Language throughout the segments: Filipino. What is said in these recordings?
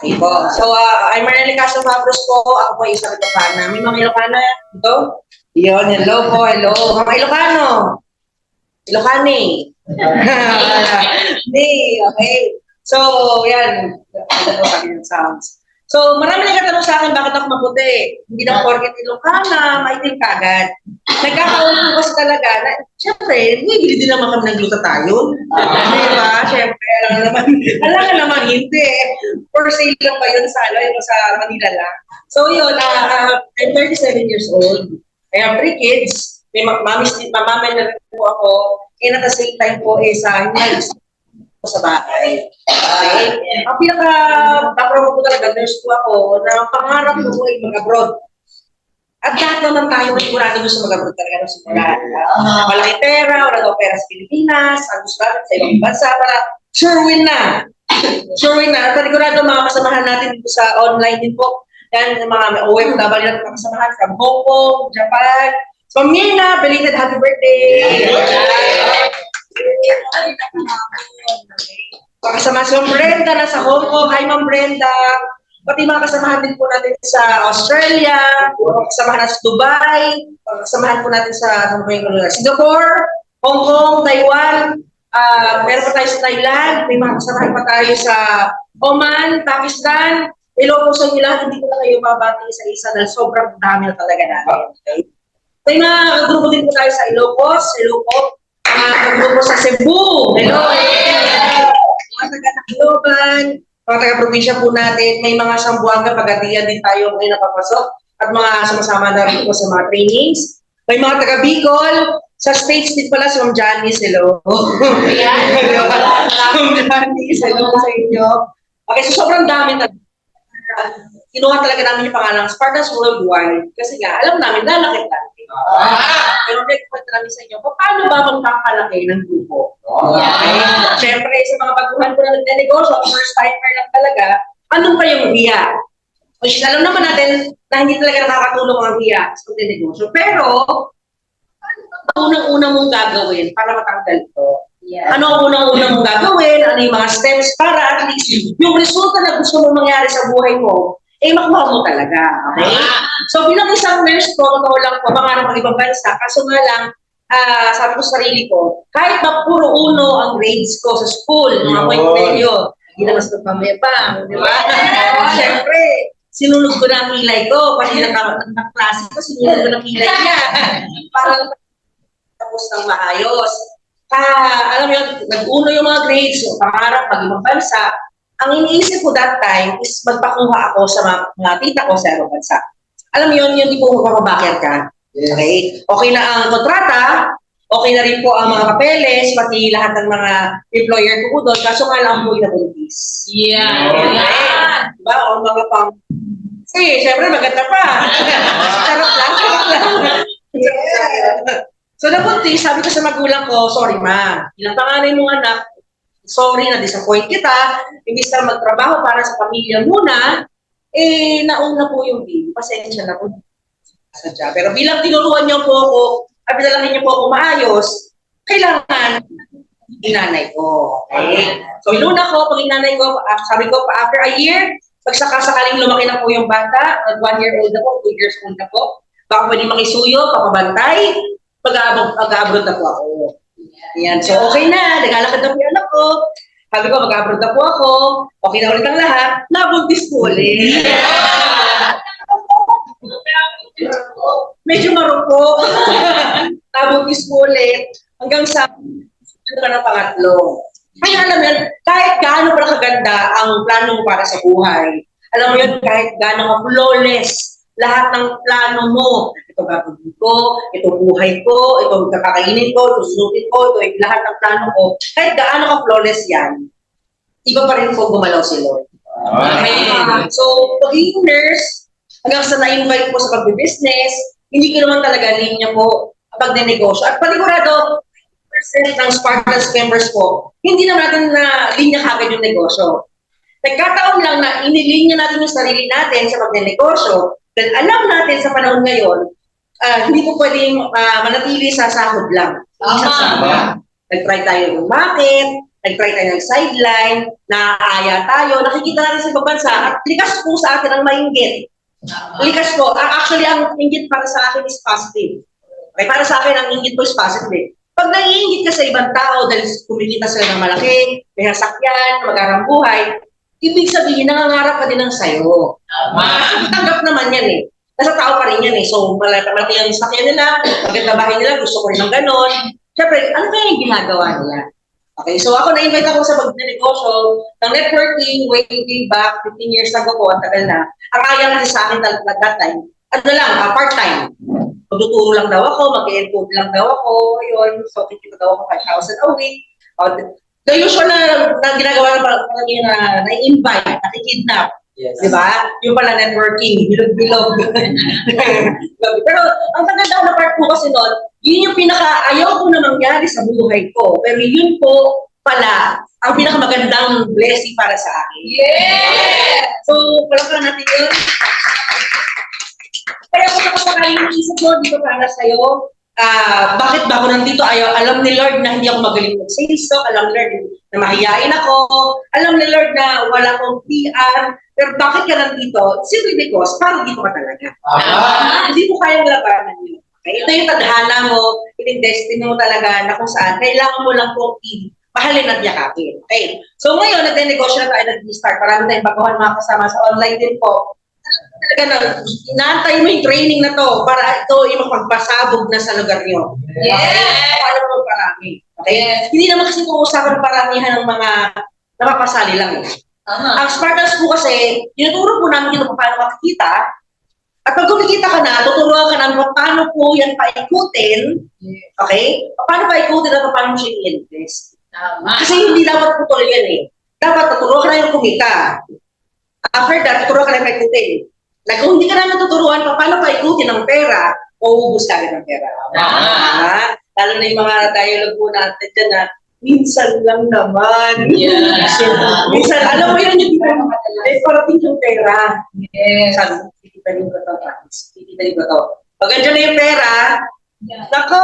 Okay po. So, I'm Marnelly Castro Fabros po. Ako po isang Ilocana. May mga Ilocana dito? Yun, hello po, hello. Mga Ilocano. Ilocani. Okay. So, yan. Sounds. So, marami nagtatanong sa akin bakit ako maputi. Hindi na porket Ilocana, maitim kagad. Nagkakaroon ko kasi talaga na, syempre, hindi din naman kami ng glutathione. Diba? Syempre, alam naman hindi. For sale lang ba yun sa Manila lang. So, yun, I'm 37 years old. I have 3 kids. May mamamay na rin po ako. And at the same time po, sa sa bahay. Ang pinaka-background ko talaga, nurse po ako, na pangarap ko ay mag-abroad. At lahat naman tayo, may sigurado gusto mag-abroad talaga ng simulan. Malaki pera, wala daw pera sa Pilipinas, ang gusto natin sa ibang bansa, para sure win na. Sure win na. At panigurado mga kasamahan natin dito sa online din po. Yan, mga OFW natin mga kasamahan from Hong Kong, Japan. So, Mirna, belated happy birthday! Kasama si Ma'am Brenda na sa Hong Kong. Hi, Ma'am Brenda. Pati mga kasamahan din po natin sa Australia, kasamahan natin sa Dubai, kasamahan po natin sa Singapore, Hong Kong, Taiwan, meron pa tayo sa Thailand, may mga kasamahan pa tayo sa Oman, Pakistan. Hello po sa inyo lahat, hindi ko na kayo mabati isa-isa dahil sobrang dami na talaga natin. Okay? May mga grupo din po tayo sa Ilocos, hello po. Mga grupo sa Cebu, hello. Mga taga-Tacloban, mga taga-probinsya po natin, may mga Sambuanga, Pagadian din tayo ngayon napapasok at mga sumasama na rin po sa mga trainings. May mga taga-Bicol, sa States din pala si Ma'am Janice, hello. Hello, Ma'am Janice, hello sa inyo. Okay, so sobrang dami na. Kinuha talaga namin yung pangalang Spartans Worldwide kasi nga, alam namin, lalaki natin. Pero nag-point namin sa inyo, paano ba magkakalaki ng grupo? Okay. Siyempre, sa mga baguhan ko na nag-negosyo, first timer lang talaga, anong pa yung hiya? Which alam naman natin na hindi talaga nakakatulong ang hiya sa pag-negosyo. Pero, ano unang-unang mong gagawin para matanggal ito? Ano ang unang-unang mong gagawin? Ano yung mga steps para at least yung resulta na gusto mong mangyari sa buhay mo, makuha mo talaga. Okay? So, bilang isang nurse ko, totoo lang po, pangarap ng ibang bansa, kaso nga lang, sabi ko sa sarili ko, kahit na puro uno ang grades ko sa school, mga point medyo, hindi na mas magpamayabang, di ba? Siyempre, sinunod ko na ang kilay ko, pati nagkaklase ko, sinunod ko na ang kilay niya. Para tapos ng maayos. Alam mo yun, nag-uno yung mga grades, yung pangarap, pag-ibang bansa, ang iniisip ko that time is magpakuha ako sa mga tita ko sa ibang bansa. Alam mo yun, yung tipo magpapabakir ka. Okay? Okay na ang kontrata, okay na rin po ang mga papeles, pati lahat ng mga employer ko doon, kaso nga lang po yung nabuntis. Diba? O mga pang... Kasi, syempre maganda pa. Charot lang. So, nabuntis, sabi ko sa magulang ko, sorry ma, ilang panganay mong anak, sorry na disappoint kita, imbis na magtrabaho para sa pamilya muna, nauna po yung baby, pasensya na po. Pero bilang tinuruan niyo po ako, at pinalaki niyo po ako maayos, kailangan inanay ko. Okay? So, inuna ko, pag inanay ko, sabi ko, after a year, pag sakaling lumaki na po yung bata, 1 year old na po, 2 years old na po, baka pwede makisuyo, papabantay, pag-abroad na po ako. Yan. So, okay na. Naglalakad na po yung anak ko. Sabi ko, mag-abroad na po ako. Okay na ulit ang lahat. Nabuntis po ulit. Medyo marupok. Nabuntis po ulit. Hanggang sa ng pangatlo. Kaya alam mo yun, kahit gaano pala kaganda ang plano mo para sa buhay, alam mo yun, kahit gaano ka flawless, lahat ng plano mo, ito gagawin ko, ito buhay ko, ito kakakainin ko, ito sunutin ko, ito lahat ng plano ko, kahit gaano ka flawless yan, iba pa rin po gumalaw si Lord. Amen. So, pagiging nurse, hanggang sa na-invite po sa pag-business, hindi ko naman talaga linya po pag-negosyo. At panigurado, percent ng Spartans members po, hindi naman natin na linya kagad yung negosyo. Nagkataon lang na inilinya natin yung sarili natin sa pag-negosyo. Dahil alam natin sa panahon ngayon, hindi po pwedeng manatili sa sahod lang. Nag-try tayo ng market, nag-try tayo ng sideline, naaaya tayo, nakikita natin sa ibang bansa, at likas po sa atin ang mainggit. Likas po. Actually, ang inggit para sa akin is positive. Okay, para sa akin, ang inggit po is positive. Pag naiingit ka sa ibang tao dahil kumikita sila ng malaki, may nasakyan, mag-arang buhay, ibig sabihin, nangangarap pa din ang sayo. Kasi tanggap naman yan eh. Nasa tao pa rin yan eh. So, malaki ang sakyan nila, maganda bahay nila, gusto ko rin ng ganon. Siyempre, ano kaya yung ginagawa nila? Okay, so ako na-invite ako sa magnegosyo ng networking way back 15 years ago po, at tagal na. Ang ayaw kasi sa akin at that time, part-time. Magtuturo lang daw ako, mag-encode lang daw ako, yun. So, kikita daw ako 5,000 a week. The usual na ginagawa na na-invite, nakikidnap. Yes. Diba? Yung pala networking, bilog-bilog. Pero ang kagandahan na part po kasi noon, yun yung ayaw ko na mangyari sa buhay ko. Pero yun po pala ang pinakamagandang blessing para sa akin. Yeah! So, palakpakan natin yun. Kaya kung nakasakali yung isip mo, dito para sa'yo, bakit ba ako nandito? Alam ni Lord na hindi ako magaling mag-sales talk, alam ni Lord na mahihain ako, alam ni Lord na wala akong PR, pero bakit ka nandito? Simply because, parang dito ka talaga. Hindi mo kayang labanan yun. Okay? Ito yung tadhana mo, ito yung destiny mo talaga na kung saan, kailangan mo lang po mahalin at yakapin. Okay? So ngayon, nag-negosyo na tayo, nag-start. Marami tayong baguhan mga kasama sa online din po. Talaga na, inaantay mo yung training na to para ito yung magpasabog na sa lugar nyo. Yes! Paano mo parami? Okay? Yes. Hindi naman kasi kung usapan paramihan ng mga napapasali lang. Ang Spartans po kasi, tinuturo po namin yun kung paano makikita. At pag kumikita ka na, tuturuan ka na paano po yan paikutin. Okay? Paano paikutin at paano mo siya i-invest. Kasi hindi dapat putol yan eh. Dapat tuturuan ka na yung kumita. After that, tuturuan ka na yung paikutin. Kung hindi ka namin tuturuan paano paikutin ng pera, mauubos ka rin ng pera. Lalo na yung mga dialogue po natin dyan na, minsan lang naman. Yes. Minsan, alam mo yun, yung parating yung pera. Yes. Sabi, tititanin ko to, tititanin ko to. Pag andyan na yung pera, nako,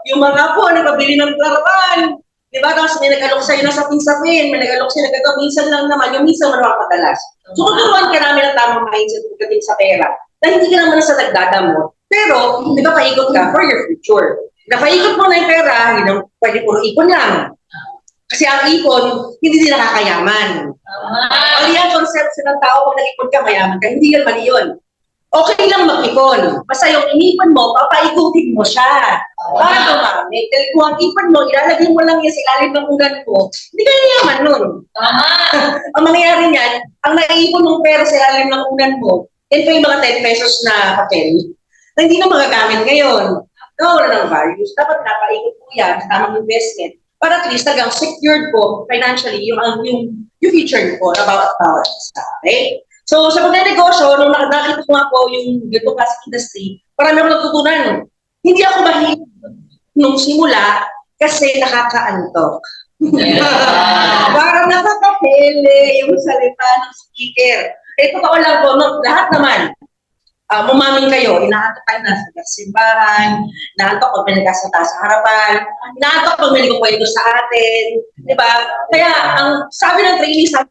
yung mga po, nagpabili ng larawan. Diba? Tapos may nag-alok sa'yo na sapin-sapin, may nag-alok sa'yo na gagawin, minsan lang naman, yung minsan mo naman madalas. So, tuturuan ka namin ng tamang mindset pagdating sa pera. Na hindi ka naman sa nagdada mo. Pero, di ba, paikot ka for your future. Napaikot mo na yung pera, hindi na pwede puro ipon lang. Kasi ang ipon, hindi din nakakayaman. Mali ang concept ng tao kung nag-ipon ka, mayaman ka. Hindi yan, mali yun. Okay lang mag-ipon. Basta yung inipon mo, papaikutin mo siya. Para dumami. Dahil kung ang ipon mo, ilalagay mo lang yan sa ilalim ng ugan mo, hindi ka yayaman nun. Ang mangyayari niyan, ang naiipon mong pera sa ilalim ng ugan mo, yan pa yung mga 10 pesos na papel, na hindi na magagamit ngayon. Wala ng values. Dapat napaikot po yan sa tamang investment para at least talagang secured po financially yung future ko about isa. Okay? So, sa pag-negosyo, nung nakita ko nga po yung ganito classic industry, parang ako natutunan. Hindi ako mahilig nung simula kasi nakakaantok. Parang nakakahele yung salita ng speaker. Totoo lang po, lahat naman, mumaming kayo, inaantok tayo na sa simbahan, inaantok pag may nagkasata sa harapan, inaantok pag may nagkukwento sa atin, di ba? Kaya, ang sabi ng training sa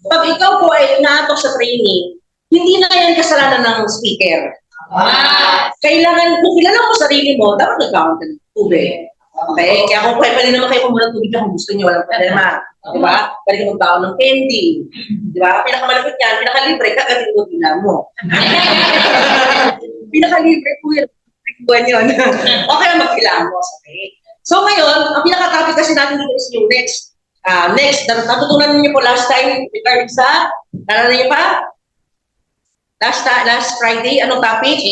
pag ikaw po ay inaantok sa training, hindi na yan kasalanan ng speaker. Kailangan, kung kilala mo sarili mo, dapat nagkakaroon ka ng tubig. Okay? Kaya kung pwede naman kayo kumulang tubig kung gusto nyo, walang problema. Diba? Pwede kang magbaon ng candy. Diba? Pinakamalapit yan, pinakalibre, kagating mo dila mo. Pinakalibre po yun. Buwan yun. Okay lang magkilamos. Okay? So ngayon, ang pinaka-topic kasi natin dito is yung next. Natutunan niyo po last time regarding sa, nalala niyo pa? Last Friday, anong topic?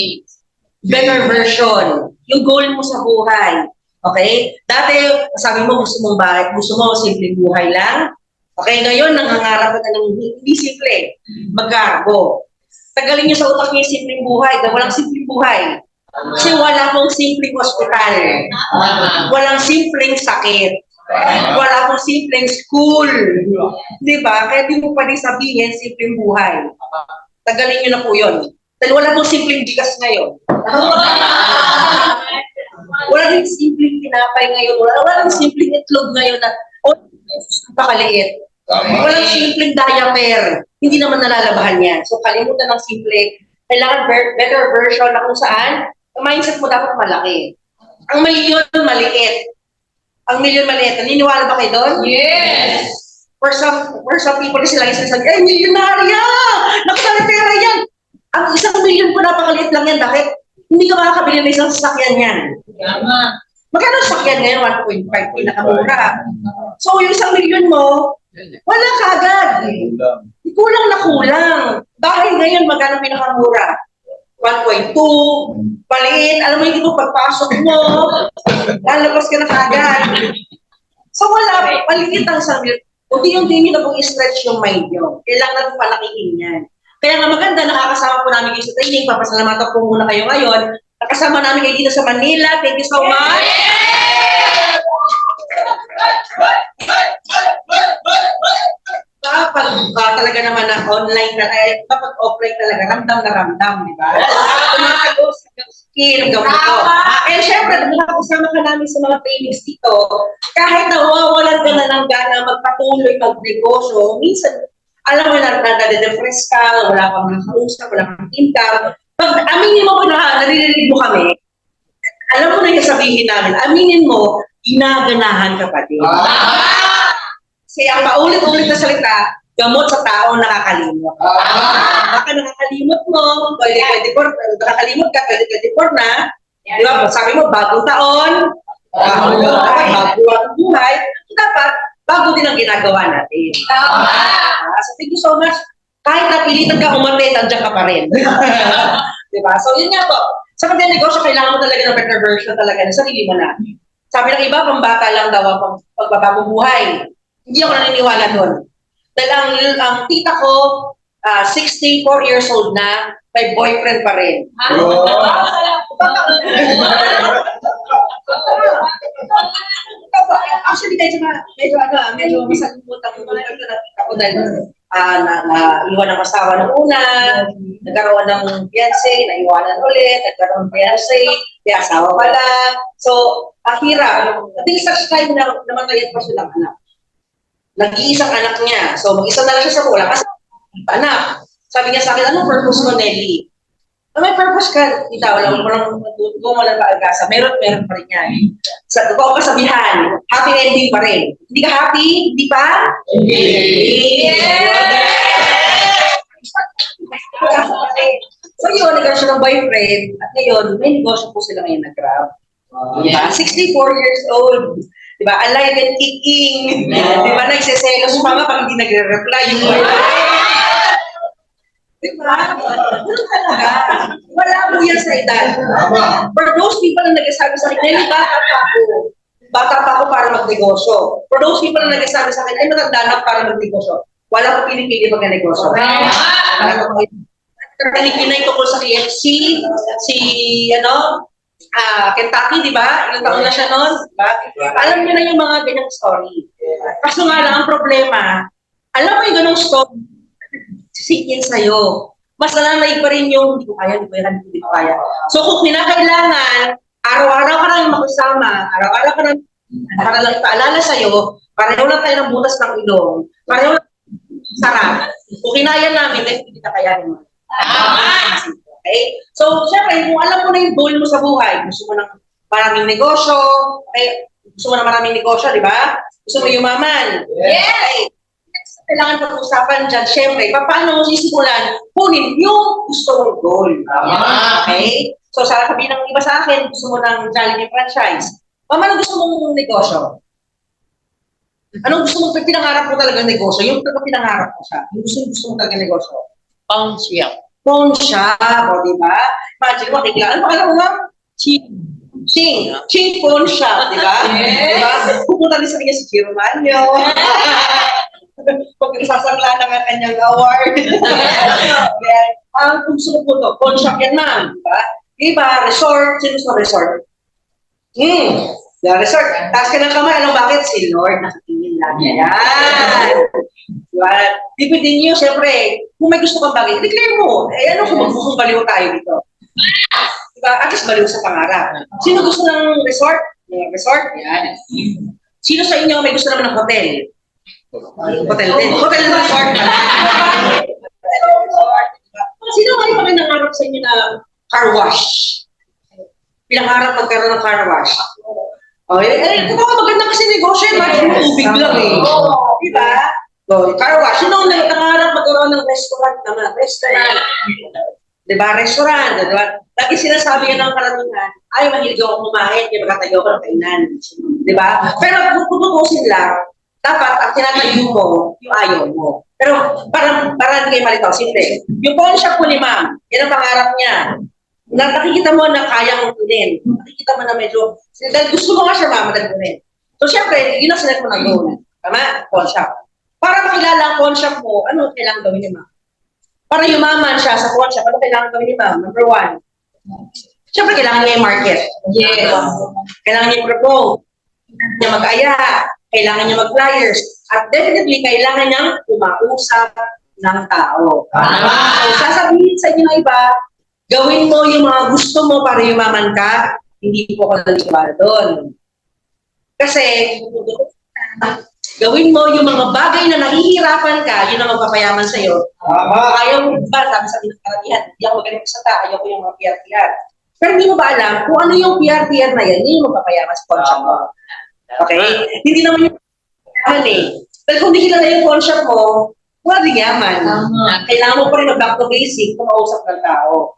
Better version. Yung goal mo sa buhay. Okay? Dati, sabi mo, gusto mo simpleng buhay lang. Okay, ngayon, nangangarap ka na ng hindi simple. Magkargo. Tagalin niyo sa utak niyo yung simpleng buhay. Dahil walang simpleng buhay. Kasi wala pong simpleng hospital. Walang simpleng sakit. Wala pong simpleng school. Di ba? Kaya di mo pwede sabihin simpleng buhay. Tagalin niyo na po yun. Dahil wala pong simpleng bigas ngayon. Wala rin simpleng tinapay ngayon. Wala rin simpleng itlog ngayon na Napakaliit. Walang simpleng diaper. Hindi naman nalalabahan yan. So, kalimutan ng simple. Kailangan better version na kung saan, ang mindset mo dapat malaki. Ang milyon, maliit. Ang milyon, maliit. Naniniwala ba kayo doon? Yes! For some people kasi lagi sinasabi, ay, milyonarya! Nakatala pera yan! Ang 1 milyon po napakaliit lang yan. Bakit? Hindi ka makakabili ng isang sasakyan yan. Tama. Magkano sasakyan ngayon? 1.5, pinakamura. So, yung 1 milyon mo, wala ka agad. Kulang na kulang. Dahil ngayon, magkano pinakamura? 1.2, paliit. Alam mo, hindi mo pagpasok mo, lalabas ka na kagad. So, wala. Maliit ang 1 milyon. Unti-unti nyo na pong i-stretch yung mind nyo. Kailangan natin palakihin yan. Kaya nga maganda, nakakasama po namin kayo sa training. Papasalamatan po muna kayo ngayon. Nakasama namin kayo dito sa Manila. Thank you so much. Kapag talaga naman na online na, kapag offline talaga, ramdam na ramdam, di ba? Tumatago sa skin, gawin ko. And syempre, nakakasama ka namin sa mga trainings dito, kahit nawawalan ka na ng gana magpatuloy mag-negosyo, minsan, alam mo na, nade-depress ka, wala kang nakausap, wala kang income. Pag aminin mo na naririnig mo kami, alam mo na yung sabihin namin, aminin mo, ginaganahan ka pa din. Kasi ang paulit-ulit na salita, gamot sa tao nakakalimot. Baka nakakalimot mo, 2024, nakakalimot ka, 2024 na, di ba? Sabi mo, bagong taon, bago ang buhay, dapat bago din ang ginagawa natin. So thank you so much. Kahit napilitan ka umatay, nandiyan ka pa rin. Di ba? So yun nga po. Sa pag-negosyo, kailangan mo talaga ng better version talaga ng sarili mo na. Sabi ng iba, pambata lang daw ang pagbabagong buhay. Hindi ako naniniwala doon. Dahil ang tita ko, 64 years old na, may boyfriend pa rin. Actually, medyo masalimutan ko na nakita ko dahil naiwan ng asawa ng una, nagkaroon ng fiancé, naiwanan ulit, nagkaroon ng fiancé, may asawa pala. So, hirap. At least such time na namatayan pa silang anak. Nag-iisang anak niya. So, mag-isa na lang siya sa kulang kasi anak. Sabi niya sa akin, anong purpose mo, Nelly? May purpose ka, tita, walang kaagasa. Meron pa rin yan. Sa totoo kasabihan, happy ending pa rin. Hindi ka happy? Hindi pa? Hindi! So yun, nagkaroon siya ng boyfriend, at ngayon, may negosyo po sila ngayon na Grab. Diba? 64 years old. Diba? Alive and kicking. Diba? Nagsiselos pa nga pag hindi nagre-reply yung boyfriend. Diba? Ganun talaga. Wala po yan sa edad. For those people na nagsasabi sa akin, Nelly, bata pa ako. Bata pa ako para magnegosyo. For those people na nagsasabi sa akin, ay matanda na para magnegosyo. Wala ko pinipili magnegosyo. Pinay tungkol sa KFC, Kentucky, di ba? Ilang taon na siya noon, di ba? Alam niyo na yung mga ganyang story. Kaso nga lang, ang problema, alam mo yung ganong story, sisikin sa'yo. Mas nananay pa rin yung hindi ko kaya, hindi ko kaya. So kung kinakailangan, araw-araw ka lang makasama, araw-araw ka lang, para lang ipaalala sa'yo, pareho lang tayo ng butas ng ilong, pareho lang sarap. Kung kinaya namin, hindi ka kayanin mo. Okay? So, syempre, kung alam mo na yung goal mo sa buhay, gusto mo ng maraming negosyo, okay? Gusto mo ng maraming negosyo, di ba? Gusto mo yumaman. Yes! Kailangan pag-usapan dyan, syempre, paano mo sisimulan, kunin yung gusto mong goal. Okay? So, sabi ng iba sa akin, gusto mo ng Jollibee franchise. Mama, anong gusto mong negosyo? Anong gusto mong pinangarap mo talagang negosyo? Yung pinangarap mo siya. Yung gusto mo talagang negosyo. Pawn shop. Pawn shop, o diba? Imagine mo, kailangan, pakala mo nga? Ching pawn shop, diba? Yes. Diba? Pupunta din sa kanya si Giro Manyo. Pag nasasangla na nga kanyang award. Then, ang gusto mo po to, pawn shop yan ma'am, diba? Diba, resort, sino sa resort? The resort, taas ka ng kamay, alam bakit? Si Lord, nakatingin lang yan. Diba? Depende nyo, siyempre, kung may gusto kang bagay, declare mo. Ano kung baliw tayo dito? Diba? At least baliw sa pangarap. Sino gusto ng resort? Resort? Yan. Sino sa inyo may gusto naman ng hotel? Hotel din. Hotel resort. Sino kayo pa rin nangarap sa inyo na car wash? Pinangarap magkaroon ng car wash. Oh, kung maganda kasi negosyo, yung tubig lang eh. Diba? So, car wash. Sino nangarap magkaroon ng restaurant naman? Restaurant. Diba? Restaurant. Diba? Lagi sinasabi yan ng karamihan, ay, mahilig ako kumain, kaya magkatayo ko ng kainan. Diba? Pero kung tutusin lang, dapat ang tinatayo mo, yung ayaw mo. Pero parang hindi kayo malitaw, simple. Yung pawn shop ko ni ma'am, yan ang pangarap niya. Nakikita mo na kaya mong kunin. Nakikita mo na medyo, dahil gusto mo nga siya ma'am, kunin. So syempre, yun ang sinet mo na goal. Tama? Pawn shop. Para makilala ang pawn shop mo, ano kailangan gawin ni ma'am? Para yumaman siya sa pawn shop, ano kailangan gawin ni ma'am? Number 1. Syempre, kailangan niya yung market. Yes. Kailangan niya i-promote. Kailangan niya mag-aya. Kailangan niya mag-flyers. At definitely, kailangan niyang umausap ng tao. So, sasabihin sa inyo ng iba, gawin mo yung mga gusto mo para yumaman ka, hindi po ko naniniwala doon. Kasi, gawin mo yung mga bagay na nahihirapan ka, yun ang magpapayaman sa'yo. Ayaw mo ba, sabi ng karamihan, hindi ako magaling sa ta, ayaw ko yung mga PR. Pero hindi mo ba alam kung ano yung PR na yan, yun yung magpapayaman sa pawn shop mo. Okay? Hindi naman yung yaman eh. Pero kung hindi kilala yung pawn shop mo, wala din yaman. Kailangan mo pa rin mag-back to basic kung mausap ng tao.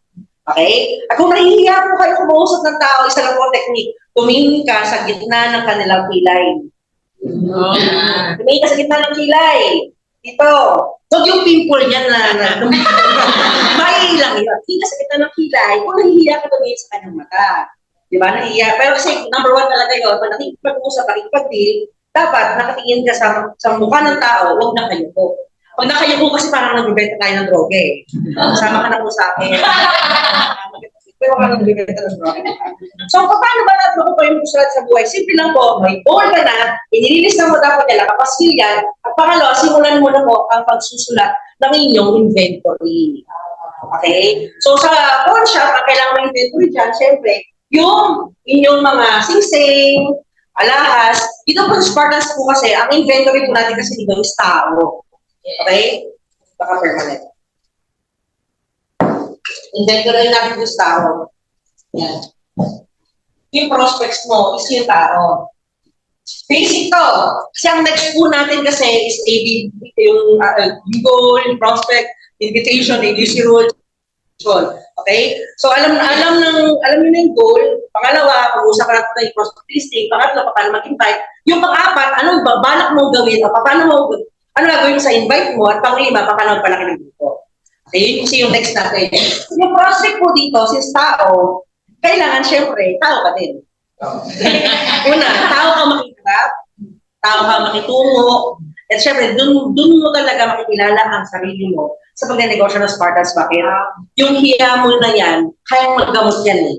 Okay? At kung nahihiya mo kayo kumausap ng tao, isa lang po technique, tumingin ka sa gitna ng kanilang pilay. Tumingin ka sa gitna ng pilay. Dito. Huwag yung pimple niyan na may lang yun. Tumingin ka sa gitna ng pilay, kung nahihiya ka tumingin sa kanyang mata. Diba? Nahihiya. Pero kasi number 1 talaga yun, pag nakikipag-usap, nakikipag-deal, dapat nakatingin ka sa mukha ng tao, huwag na kayo po. Pag nakayuko kasi parang nagbibenta tayo ng droga eh. Sama ka na po sa akin. Pero ka nagbibenta ng droga. So, paano ba natin makuha yung gusto sa buhay? Simple lang po, may goal ka na, inililis na mo dapat nila, kapaskil yan, at pangalawa, simulan mo na po ang pagsusulat ng inyong inventory. Okay? So, sa pawn shop, ang kailangan mo inventory dyan, syempre, yung inyong mga sing-sing, alahas, dito po sa Spartans po kasi, ang inventory po natin kasi dito is tao. Okay? Baka permanent. Inventory natin is tao. Yan. Yung prospects mo is yung tao. Basic to. Kasi ang next po natin kasi is ABB, yung goal, yung prospect, invitation, ABC rule. Okay? So alam niyo na yung goal. Pangalawa, pag-usap natin na yung prospect listing. Pangatlo, paano mag-invite. Yung pang-apat, anong balak mo gawin o paano gagawin sa invite mo at pang-lima, paano magpalaki ng grupo. Okay, yun yung next natin. Yung prospect po dito, since tao, kailangan syempre, tao ka din. Una, tao ka makikirap, tao ka makitungo, at syempre, dun mo talaga makikilala ang sarili mo sa pagnenegosyo ng Spartans. Bakit? Yung hiya mo na yan, kayang maggamot yan eh.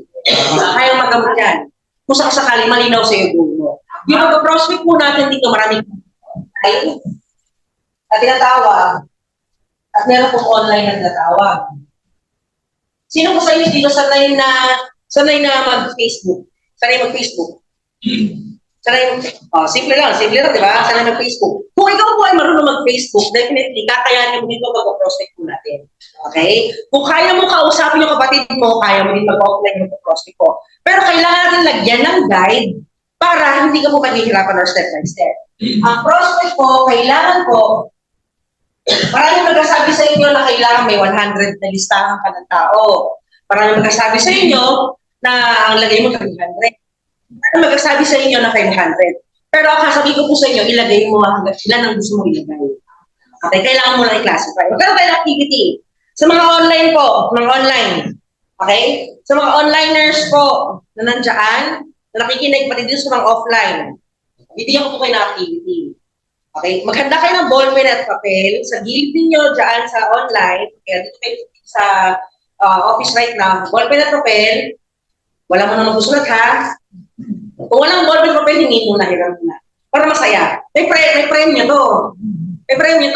Kayang maggamot yan. Kung sakasakali, malinaw sa iyo mo. Yung pag-prospect po natin dito, maraming at tinatawag, at meron pong online na tinatawag. Sino po sa inyo dito sanay na mag-Facebook? Sanay mag-Facebook? Simple lang, di ba? Sanay mag-Facebook. Kung ikaw po ay marunong mag-Facebook, definitely, kakayanin mo dito mag-prospect po natin. Okay? Kung kaya mo kausapin yung kapatid mo, kaya mo din mag-offline yung prospect ko. Pero kailangan natin lagyan ng guide para hindi ka po maghihirapan or step by step. Ang prospect po, kailangan po, maraming magkasabi sa inyo na kailangan may 100 na listahan ka ng tao. Maraming magkasabi sa inyo na ang lagay mo 300. Maraming magkasabi sa inyo na 500. Pero ang kasabi ko po sa inyo, ilagay mo hanggang ilan ang gusto mo ilagay. Okay, kailangan mo lang i-classify. Magkaroon tayo ng activity. Sa mga online po, mga online. Okay? Sa mga onliners po na nandiyan, na nakikinig pati din sa mga offline. Bibigyan ko po kayo ng activity. Okay, maghanda kayo ng ballpen at papel sa gilid ninyo dyan sa online. Kaya dito kayo sa office right now. Ballpen at papel. Wala mo na magsusulat ha. Kung walang ballpen at papel, hingin mo na, hiram na. Para masaya. May premyo to. May premyo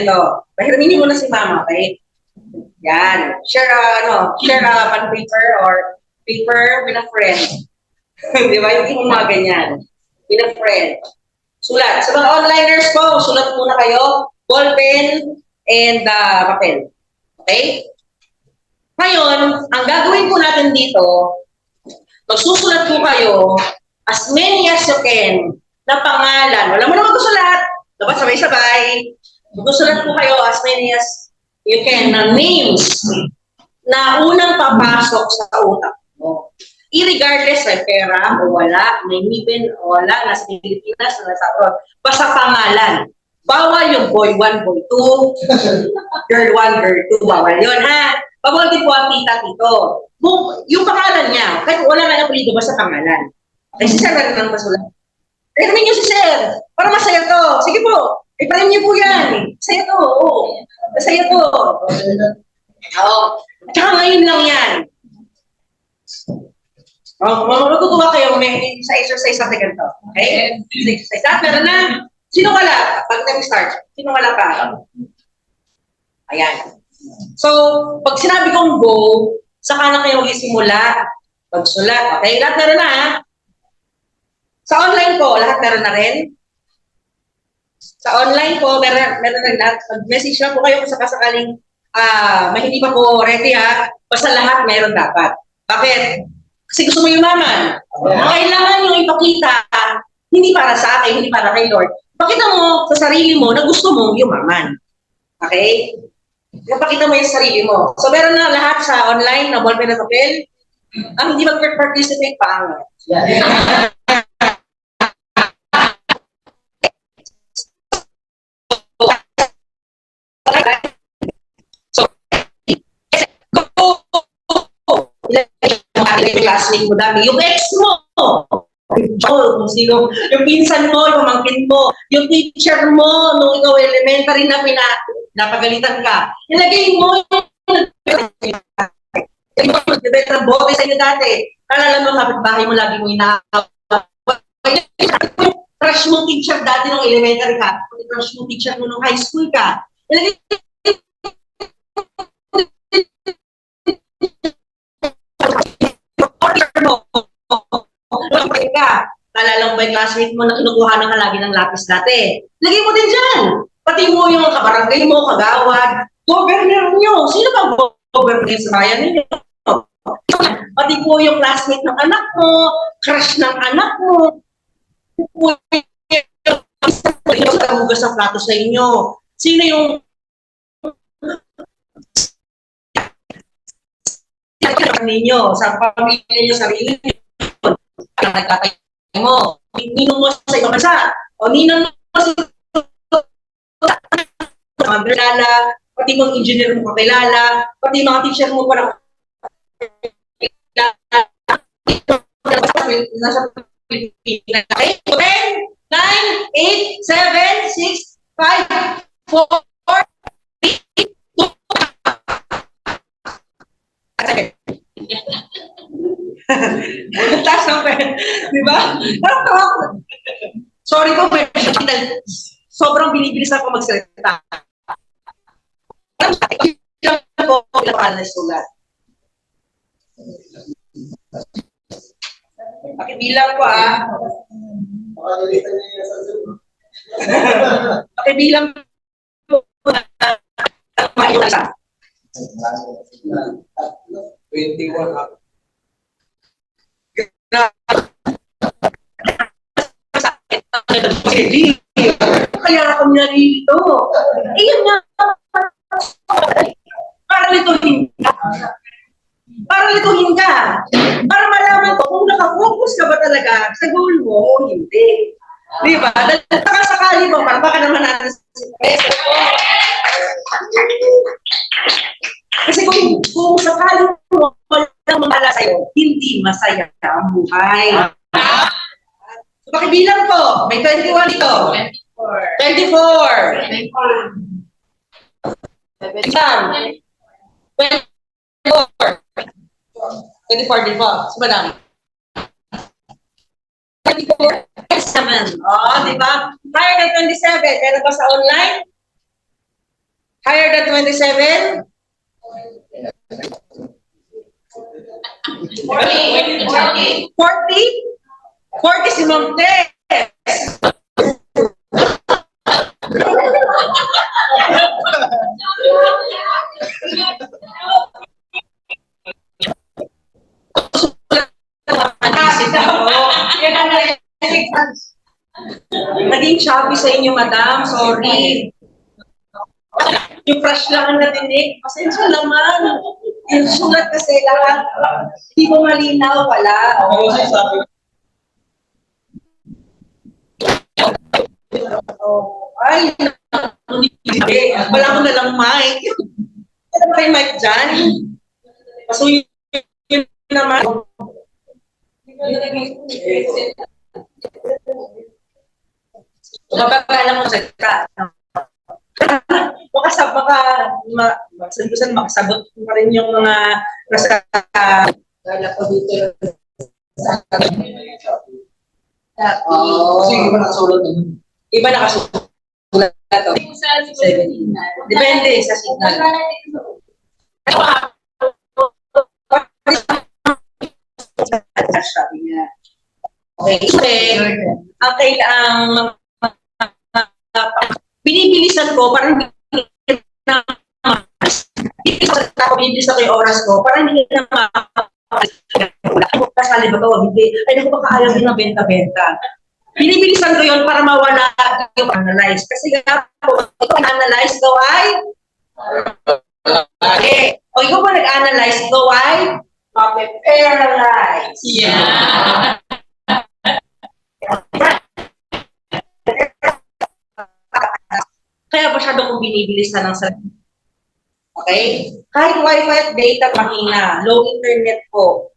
to. Pahiraminin mo na si mama, okay? Yan. Share a pen paper or paper with a friend. Di ba? Yung mga ganyan. With a friend. Sulat. Sa mga onliners po, sulat muna kayo, ballpen and papel. Okay? Ngayon, ang gagawin po natin dito, magsusulat po kayo as many as you can na pangalan. Wala mo na magsusulat. Dapat sabay-sabay. Magsusulat po kayo as many as you can na names na unang papasok sa utak mo. Irregardless may pera o wala, may ngipin o wala, nasa Pilipinas, nasa abroad. Basta pangalan. Bawal yung boy 1, boy 2, girl 1, girl 2. Bawal yun, ha? Bawal din po ang tita, tito. Yung pangalan niya, kahit wala nga na pulido, basta pangalan. Ay, si Sir, meron nang masulat. Kaya namin yung si Sir, para masaya to. Sige po, iparin niyo po yan. Masaya to, oo. Masaya to. Oo. At saka ngayon lang yan. Matutuwa kayo sa exercise natin ganito. Okay? Exercise. Lahat meron na. Sino wala? Pag nag-start, sino wala pa? Ayan. So, pag sinabi kong go, saka na kayo magsisimula. Pagsulat. Okay? Lahat meron na, ha? Sa online po, lahat meron na rin. Sa online po, meron na lahat. Mag-message lang po kayo kung sakasakaling may hindi pa po ready, ha? Basta lahat meron dapat. Bakit? Kasi gusto mo yumaman. Kailangan yung ipakita, hindi para sa akin, hindi para kay Lord. Pakita mo sa sarili mo na gusto mong yumaman. Okay? Napakita mo yung sarili mo. So, meron na lahat sa online na ballpen at papel. Ang hindi mag-participate pa. Yung classmate mo dami, yung ex mo, kung sino, yung pinsan mo, yung pamangkin mo, yung teacher mo, nung ikaw elementary na napagalitan ka, ilagay mo yung ng bote sa inyo dati. Alala mo, kapitbahay mo, lagi mo crush mo teacher dati nung elementary ka, crush mo teacher mo nung high school ka, ilagay ka. Naalala mo ba yung classmate mo na kinukuha ng lagi ng lapis dati? Lagay mo din dyan. Pati mo yung kabarangay mo, kagawad, governor nyo. Sino ba governor sa bayan ninyo? Pati po yung classmate ng anak mo, crush ng anak mo, yung kahugas ng plato sa inyo. Sino yung ninyo, sa pamilya nyo, sarili nyo, nagtatay mo, ninong mo sa ibang bansa, o ninong mo sa mga kilala, pati mga engineer mo kakilala, pati mga teacher mo parang nasa Pilipinas. Okay? 10, 9, 8, 7, 6, 5, 4, 3, 2, taas ng pen. Di ba? Sorry po, sobrang binibilis ako magsalita. Pakibilang ko, pakibilang po. 21 Kaya ako nalilito. Iyan nga. Para lituhin ka. Para lituhin ka. Para malaman ko kung nakafocus ka ba talaga sa goal mo o hindi. Di ba? Nakasakali mo, para baka naman natin kasi kung sakali mo walang mamala sa'yo, hindi masaya ang buhay. So, pakibilang ko, may 21 dito. 24. 24. 24 din po. So, madami. 24. 7. Oh, di ba? Higher than 27. Meron ba sa online? Higher than 27? 40? 40 si Ma'am Tess. naging chubby sa inyo, madam. Sorry. Yung crush lang ang natinig. Pasensya naman. Yung sulat kasi lahat. Hindi mo malinaw pala. Ano siya sabi? Oh, ay, wala ko na lang mic. Ano ba yung mic dyan? Pasuyin naman. Mabagalang mo sa ka. Makasagot pa rin yung mga nasa wala ko dito. Kasi iba nakasulat yun. Iba nakasulat to. Depende sa signal. Sabi niya. Okay. Ang binibilisan ko para hindi na binibilisan ko yung oras ko para hindi na kasali ba ito? Hindi. Ay, naku, baka ayaw din na benta-benta. Binibilisan ko yun para mawala yung analyze. Kasi nga po, ikaw analyze, ikaw ay okay. O ikaw pa nag-analyze, ikaw ay mape-paralyze. Yeah. Kaya masyado kong binibilisan ng sarili. Okay? Kahit wifi at data mahina, low internet po.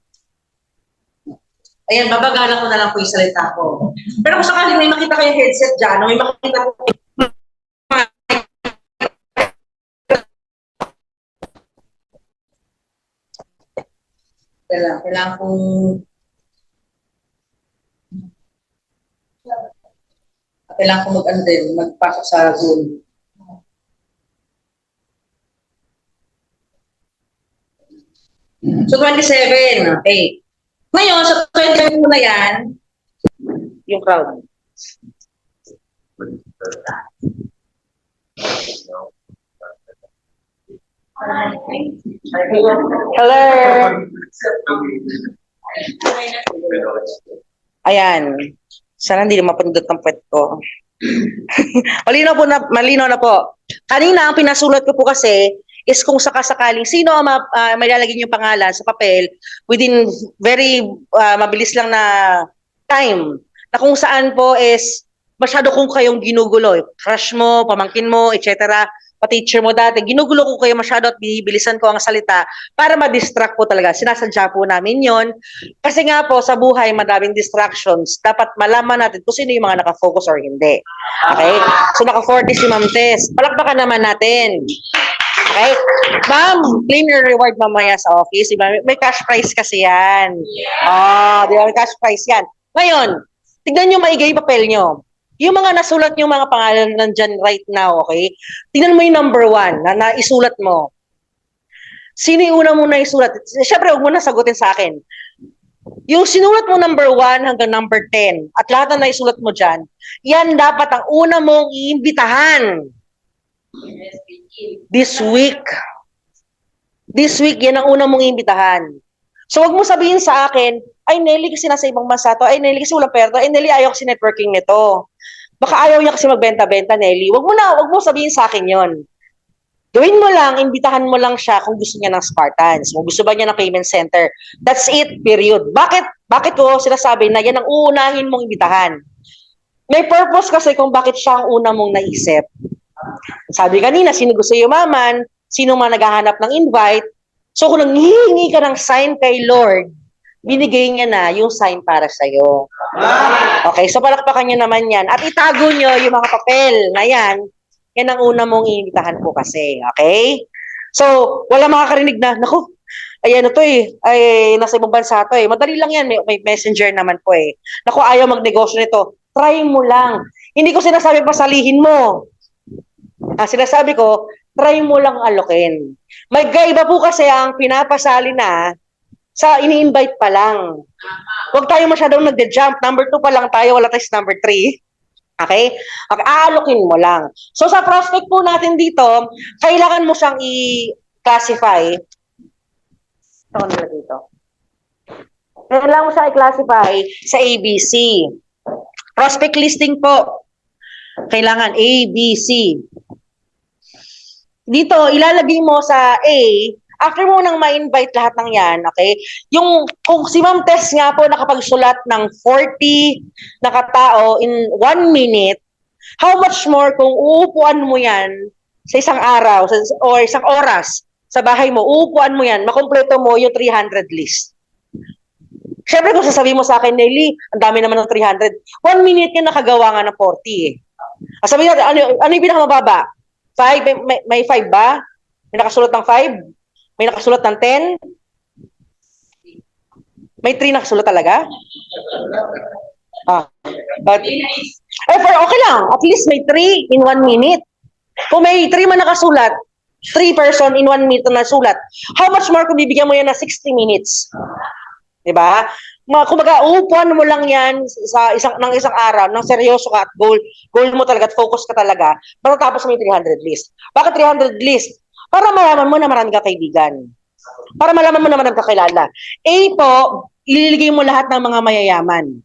Ayan, babagalan ko na lang po yung salita ko. Pero kung sakaling may makita kayong headset dyan, o may makita po kailangan kong mag-ano din, magpasok sa Zoom. So, 27. Okay. Ngayon, sa 27 na yan, yung crowd. Hello. Ayan. Sana hindi na mapindot ang puwet ko. Malinaw na po. Kanina, ang pinasulat ko po kasi is kung sakasakaling sino ang may lalagyan yung pangalan sa papel within very mabilis lang na time na kung saan po is masyado kung kayong ginugulo. Crush mo, pamangkin mo, etc. Pa-teacher mo dati, ginugulo ko kayo masyado at binibilisan ko ang salita para ma-distract po talaga. Sinasadya po namin yon. Kasi nga po, sa buhay, madaming distractions. Dapat malaman natin kung sino yung mga nakafocus or hindi. Okay? So, naka-40 si Ma'am Tess. Palakpakan naman natin. Okay? Ma'am, claim your reward mamaya sa office. Diba? May cash prize kasi yan. Di ba? May cash prize yan. Ngayon, tignan nyo maigay yung papel nyo. Yung mga nasulat yung mga pangalan nandyan right now, okay? Tingnan mo yung number 1 na naisulat mo. Sino yung una mo na isulat? Siyempre, huwag mo na sagutin sa akin. Yung sinulat mo number 1 hanggang number 10 at lahat na naisulat mo dyan, yan dapat ang una mong iimbitahan. This week. This week, yan ang una mong iimbitahan. So, huwag mo sabihin sa akin, ay, Nelly, kasi nasa ibang bansa to. Ay, Nelly, kasi walang pera to. Ay, Nelly, ayaw kasi networking nito. Baka ayaw niya kasi magbenta-benta, Nelly. Huwag mo sabihin sa akin yon. Gawin mo lang, imbitahan mo lang siya kung gusto niya ng Spartans. Kung gusto ba niya ng payment center. That's it, period. Bakit ko sinasabi na yan ang uunahin mong imbitahan? May purpose kasi kung bakit siya ang una mong naisip. Sabi kanina, sino gusto yumaman, sino man naghahanap ng invite. So kung nanghihingi ka ng sign kay Lord, binigay niya na yung sign para sa'yo. Okay, so palakpakan niyo naman yan. At itago niyo yung mga papel na yan. Yan ang una mong iimbitahan po kasi. Okay? So, wala makakarinig na, naku, ayan ito ay nasa ibang bansa to Madali lang yan, may messenger naman po Naku, ayaw magnegosyo nito. Try mo lang. Hindi ko sinasabi pasalihin mo. Sinasabi ko, try mo lang alokin. May iba po kasi ang pinapasali na sa ini-invite pa lang. Huwag tayo masyadong nagde-jump. Number 2 pa lang tayo, wala tayo sa number 3. Okay? Aalokin mo lang. So sa prospect po natin dito, kailangan mo siyang i-classify. Ito nila dito. Kailangan mo siyang i-classify sa ABC. Prospect listing po. Kailangan A, B, C. Dito, ilalagay mo sa A, after mo nang ma-invite lahat ng yan, okay? Kung si Ma'am Tess nga po nakapagsulat ng 40 na katao in 1 minute, how much more kung uupuan mo yan sa isang araw or isang oras sa bahay mo, uupuan mo yan, makumpleto mo yung 300 list. Siyempre kung sasabihin mo sa akin, Nelly, ang dami naman ng 300, 1 minute yan nakagawa nga ng 40 eh. Sabihin natin, ano yung pinakamababa? 5? May 5 ba? May nakasulat ng 5? May nakasulat ng 10? May 3 nakasulat talaga? But, okay lang. At least may 3 in 1 minute. Kung may 3 man nakasulat, 3 person in 1 minute na nasulat, how much more kung bibigyan mo yan na 60 minutes? Diba? Kumbaga, uupuan mo lang yan sa isang araw, ng seryoso ka at goal mo talaga at focus ka talaga, matatapos mo yung 300 list. Bakit 300 list? Para malaman mo na marami ka kaibigan. Para malaman mo na marami ka kakilala. A po, ililigay mo lahat ng mga mayayaman.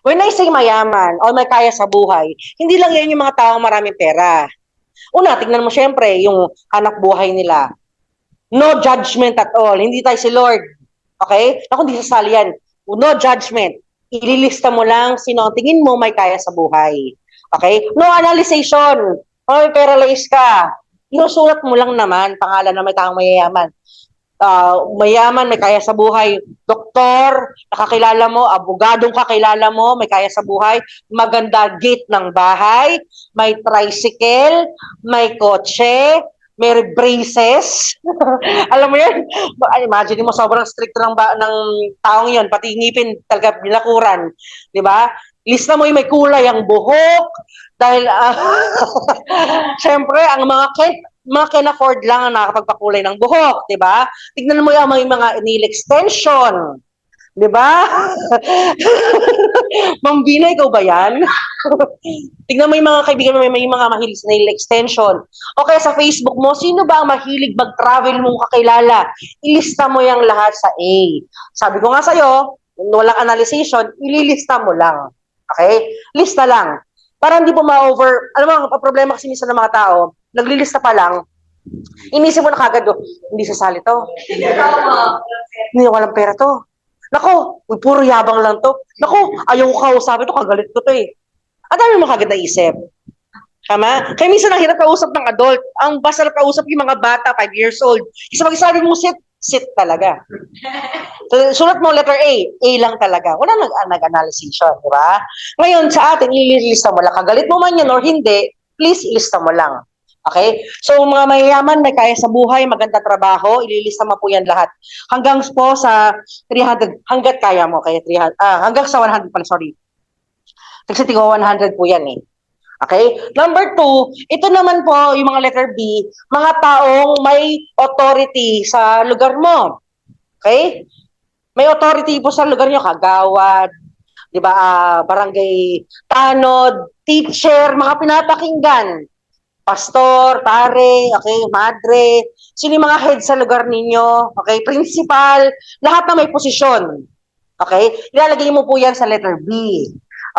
When I say mayaman o may kaya sa buhay, hindi lang yan yung mga taong maraming pera. Una, tingnan mo syempre yung anak buhay nila. No judgment at all. Hindi tayo si Lord. Okay? Ako hindi sasali yan. No judgment. Ililista mo lang sino ang tingin mo may kaya sa buhay. Okay? No analyzation. May paralyze ka. Inusulat mo lang naman pangalan na may taong mayayaman. Mayaman, may kaya sa buhay. Doktor, nakakilala mo. Abogadong kakilala mo, may kaya sa buhay. Maganda gate ng bahay. May tricycle. May kotse. May braces. Alam mo yun? Imagine mo, sobrang strict ng taong yun. Pati ngipin, talaga binakuran. Di ba? Lista mo yung may kulay ang buhok. Dahil, syempre, ang mga can afford lang ang nakakapagpakulay ng buhok. Di ba? Tignan mo yung mga nail extension. Di ba? Ma'am Bina, ikaw ba yan? Tignan mo yung mga kaibigan mo, may mga mahilig sa nail extension. Okay, sa Facebook mo, sino ba ang mahilig mag-travel mong kakilala? Ilista mo yung lahat sa A. Sabi ko nga sa'yo, walang analyzation, ililista mo lang. Okay? Lista lang. Para hindi po ma-over, alam mo, ang problema kasi minsan ng mga tao, naglilista pa lang, inisip mo na kagad, hindi sasali to. Hindi walang pera to. Nako, puro yabang lang to. Nako, ayaw ko kausapin to, kagalit ko to eh. Ang dami mo kagad naisip. Tama? Kaya minsan ang hirap kausap ng adult. Ang basta kausap yung mga bata, 5 years old. Isa pag sabi mo sit talaga. So, sulat mo letter A, A lang talaga. Wala nag-analysis, di ba? Ngayon, sa atin, ililista mo lang. Kagalit mo man yan or hindi, please ilista mo lang. Okay? So, mga mayayaman, may kaya sa buhay, maganda trabaho, ililista mo po yan lahat. Hanggang po sa 300, hanggat kaya mo, kaya 300, hanggang sa 100 pala, sorry. Kasi tigo 100 po yan eh. Okay? Number 2, ito naman po, yung mga letter B, mga taong may authority sa lugar mo. Okay? May authority po sa lugar nyo, kagawad, di ba, barangay tanod, teacher, mga pinapakinggan. Pastor, pare, okay, madre, sino yung mga head sa lugar ninyo, okay, principal, lahat na may posisyon, okay, ilalagay mo po yan sa letter B,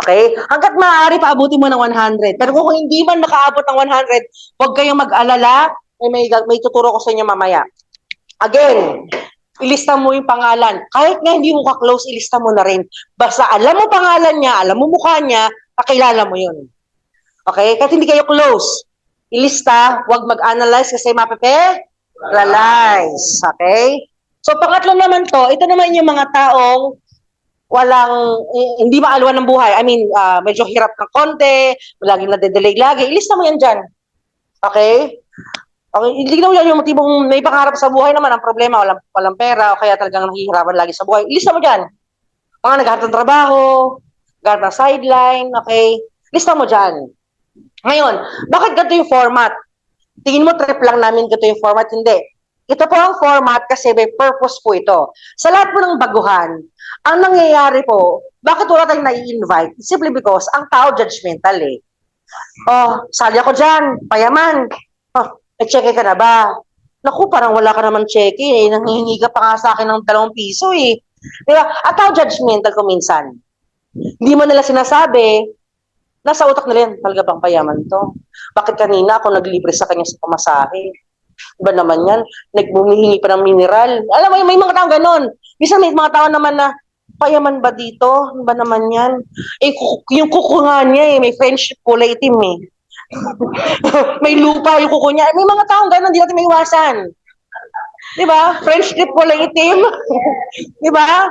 okay, hanggat maaari paabutin mo ng 100, pero kung hindi man makaabot ng 100, huwag kayong mag-alala, may tuturo ko sa inyo mamaya. Again, ilista mo yung pangalan, kahit nga hindi mo ka-close, ilista mo na rin, basta alam mo pangalan niya, alam mo mukha niya, kakilala mo yun, okay, kahit hindi kayo close, ilista, huwag mag-analyze kasi mapepe-realize. Okay? So, pangatlo naman to, ito naman yung mga taong hindi maalwan ng buhay. I mean, medyo hirap ng konti, laging nade-delay lagi. Ilista mo yan dyan. Okay? Okay, hindi mo yan yung motivong may pangarap sa buhay naman. Ang problema, walang pera, o kaya talagang nahihirapan lagi sa buhay. Ilista mo dyan. Mga naghahanap ng trabaho, naghahanap ng sideline, okay? Lista mo dyan. Ngayon, bakit ganito yung format? Tingin mo trip lang namin ganito yung format? Hindi. Ito po ang format kasi may purpose po ito. Sa lahat po ng baguhan, ang nangyayari po, bakit wala tayong nai-invite? Simply because ang tao judgmental eh. Oh, sali ako dyan, payaman. Oh, check ka na ba? Naku, parang wala ka naman check eh. Nanghihingi ka pa nga sa akin ng 2 piso eh. Diba? Ang tao judgmental ko minsan. Hindi mo nila sinasabi, Nasa utak nila yan, talaga bang payaman to? Bakit kanina ako naglibre sa kanya sa pamasahe? Iba naman yan, nagbumihingi pa ng mineral. Alam mo, may mga tao ganon. Bisa may mga tao naman na, payaman ba dito? Iba naman yan. Eh, yung kuko nga niya may friendship kulay itim eh. May lupa yung kuko niya. May mga taong ganon, di natin may iwasan. Di ba? Friendship kulay itim. Di ba?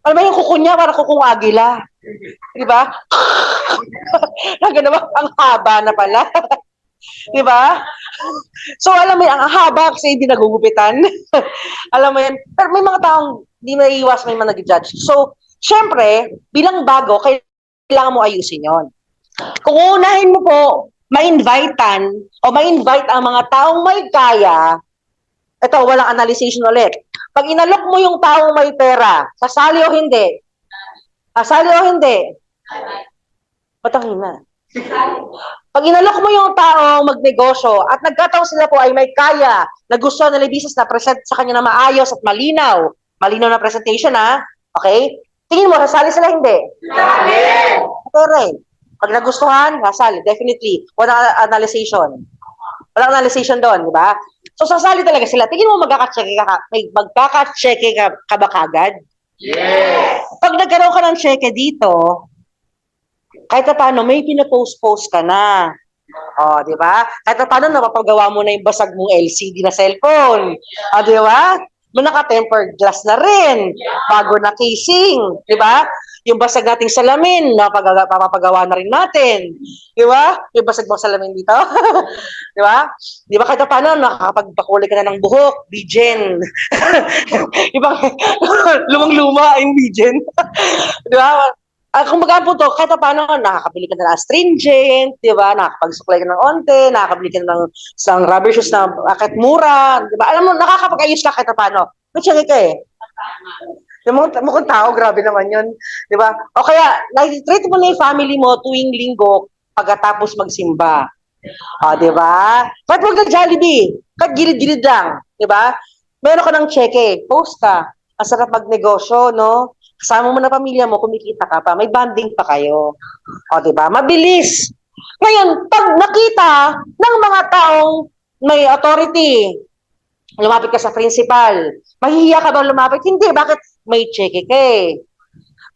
Alam mo yung kuko niya, parang kukong agila. Di ba? Naman, ang haba na pala. Di ba? So, alam mo yan, ang haba kasi hindi nagugupitan. Alam mo yan. Pero may mga taong di maiiwas, may mga nag-judge. So, syempre, bilang bago, kailangan mo ayusin yon. Kung unahin mo po, ma-invitean o ma-invite ang mga taong may kaya, ito, walang analyzation ulit. Pag inalok mo yung taong may pera, sasali o hindi? Sasali o hindi? Patangin na. Pag inalok mo yung taong magnegosyo at nagkataon sila po ay may kaya na gusto nila business na present sa kanya na maayos at malinaw. Malinaw na presentation, ha? Okay? Tingin mo, sasali sila hindi? Sasali! Pero pag nagustuhan, sasali. Definitely. Walang analyzation. Walang analyzation doon, di ba? So, sasali talaga sila. Tingin mo, magkakacheck ka ba kagad? Yes! Pag nagkaroon ka ng cheque dito, kahit na paano, may pinapost-post ka na. O, di ba? Kahit na paano, napapagawa mo na yung basag mong LCD na cellphone. O, di ba? May naka-tempered glass na rin. Bago na casing. Di ba? Yung basag nating salamin, papapagawa na rin natin. Di ba? Yung basag mong salamin dito. Di ba? Di ba kahit na paano, nakakapagpakulay ka na ng buhok, Bijen. Ibang, lumang-luma yung Bijen. Di ba? Kung baga po to, kahit paano, nakakabili ka na ng astringent, di ba? Nakakapagsuklay ka ng onte, nakakabili ka ng isang rubber shoes na kahit mura, di ba? Alam mo, nakakapag-ayos ka kahit paano. Kutsari ka eh. Yung mukhang tao, grabe naman yun. Di ba? O kaya, treat mo na yung family mo tuwing linggo pagkatapos magsimba. O, di ba? Kahit huwag na Jollibee, kahit gilid-gilid lang. Di ba? Meron ka ng cheque, post ka. Ang sarap magnegosyo, no? Kasama mo na pamilya mo, kumikita ka pa, may bonding pa kayo. O, di ba? Mabilis. Ngayon, pag nakita ng mga taong may authority, lumapit ka sa principal, mahihiya ka ba lumapit? Hindi. Bakit? May cheque ka eh.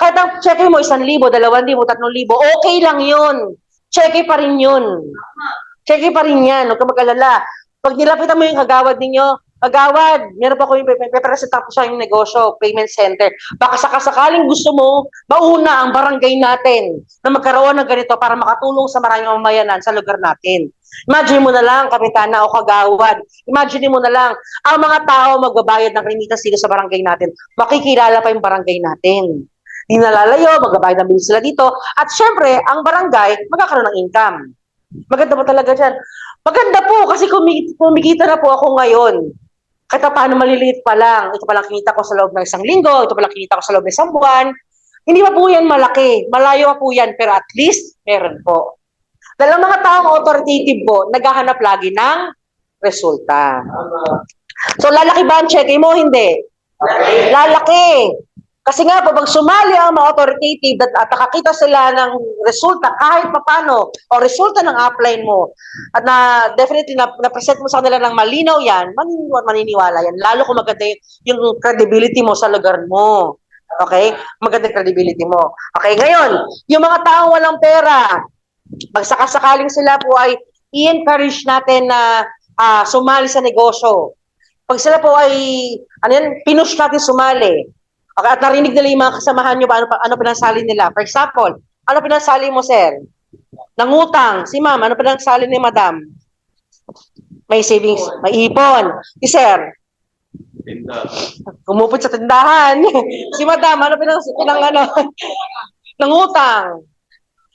Kahit ang cheque mo, 1,000, 2,000, 3,000, okay lang yun. Cheque pa rin yun. Cheque pa rin yan. Huwag ka mag-alala. Pag nilapitan mo yung kagawad ninyo, kagawad, meron pa ko yung pepresent po sa yung negosyo, payment center. Baka sakasakaling gusto mo, mauna ang barangay natin na magkaroon ng ganito para makatulong sa maraming mamayanan sa lugar natin. Imagine mo na lang, kapitana o kagawad, imagine mo na lang, ang mga tao magbabayad ng remittance dito sa barangay natin, makikilala pa yung barangay natin. Di nalalayo, magbabayad ng bill sila dito, at syempre, ang barangay, magkakaroon ng income. Maganda po talaga dyan. Maganda po, kasi kumikita na po ako ngayon. Kahit paano maliliit pa lang, ito pa lang kinita ko sa loob ng 1 linggo, ito pa lang kinita ko sa loob ng 1 buwan, hindi pa po yan malaki, malayo pa po yan, pero at least, meron po. Dahil ang mga taong authoritative po, naghahanap lagi ng resulta. So, lalaki ba ang cheque mo? Hindi. Lalaki. Kasi nga po, pag sumali ang mga authoritative at nakakita sila ng resulta kahit papano o resulta ng upline mo at na definitely na-present mo sa kanila ng malinaw yan, maniniwala yan. Lalo kung maganda yung credibility mo sa lugar mo. Okay? Maganda credibility mo. Okay, ngayon, yung mga taong walang pera, pag sakasakaling sila po ay i-encourage natin na sumali sa negosyo. Pag sila po ay pinush natin sumali. Okay, at narinig nila yung mga kasamahan nyo ba ano pinansali nila. For example, ano pinansali mo, sir? Nangutang. Si ma'am, ano pinansali ni madam? May savings, may ipon. Si sir? Kumupot sa tindahan. Si madam, ano nangutang.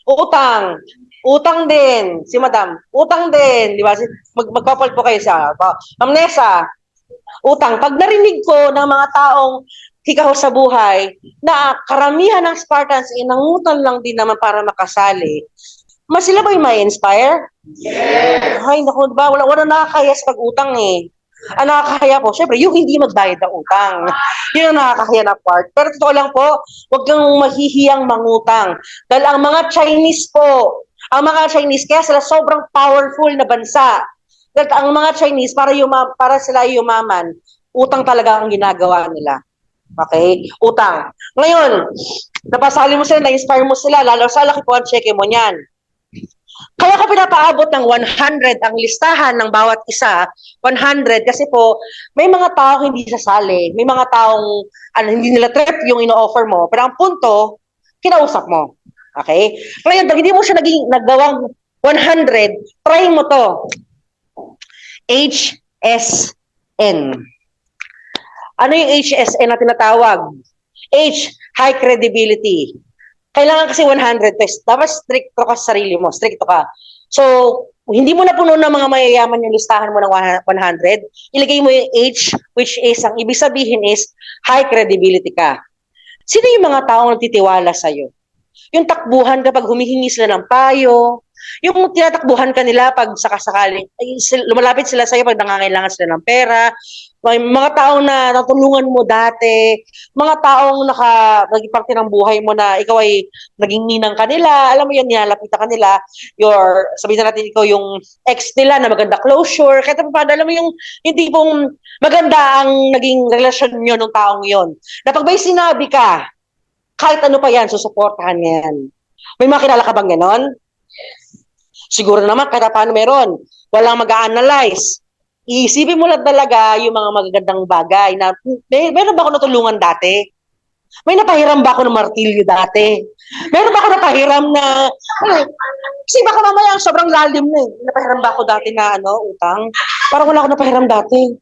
Utang. Utang din. Si madam, utang din. Di ba? Mag-couple po kayo sa Ma'am Nessa, utang. Pag narinig ko ng mga taong hikaw sa buhay na karamihan ng Spartans nangutang lang din naman para makasali, mas sila ba yung may inspire? Yes! Ay, naku, diba? Wala nakakaya sa pag-utang eh. Ang nakakaya po, syempre, yung hindi magbayad ng utang. Yun ang nakakaya na part. Pero totoo lang po, huwag kang mahihiyang mangutang. Dahil ang mga Chinese po, Ang mga Chinese, kaya sila sobrang powerful na bansa. Dahil ang mga Chinese, para sila yumaman, utang talaga ang ginagawa nila. Okay? Utang. Ngayon, napasali mo sila, na-inspire mo sila, lalo sa laki po ang cheque mo niyan. Kaya ko pinapaabot ng 100 ang listahan ng bawat isa, 100 kasi po may mga tao hindi sasali, may mga taong hindi nila trip yung ino-offer mo, pero ang punto, kinausap mo. Okay? Ngayon, pag hindi mo siya naggawang 100, try mo to. HSN. Ano yung HSN na tinatawag? H, high credibility. Kailangan kasi 100 pesos. Dapat stricto ka sa sarili mo. Stricto ka. So, hindi mo na puno ng mga mayayaman yung listahan mo ng 100. Ilagay mo yung H, which is, ang ibig sabihin is, high credibility ka. Sino yung mga taong nagtitiwala sa'yo? Yung takbuhan kapag humihingi sila ng payo, yung tinatakbuhan ka nila pag sakasakaling, lumalapit sila sa'yo pag nangangailangan sila ng pera, may mga taong na natulungan mo dati, mga taong naging parte ng buhay mo na ikaw ay naging ninang kanila, alam mo yun, nilalapit ka nila, sabihin na natin ikaw yung ex nila na maganda closure, kahit paano, alam mo yung tipong maganda ang naging relasyon nyo nung taong yon. Na pag may sinabi ka, kahit ano pa yan, susuportahan yan. May makilala ka bang ganon? Siguro naman, kahit paano meron. Walang mag-a-analyze. Iisipin mo lang talaga yung mga magagandang bagay na, meron ba ako natulungan dati? May napahiram ba ako ng martilyo dati? Meron ba ako napahiram na, kasi baka mamaya sobrang lalim na eh. Napahiram ba ako dati na utang? Parang wala ako napahiram dati.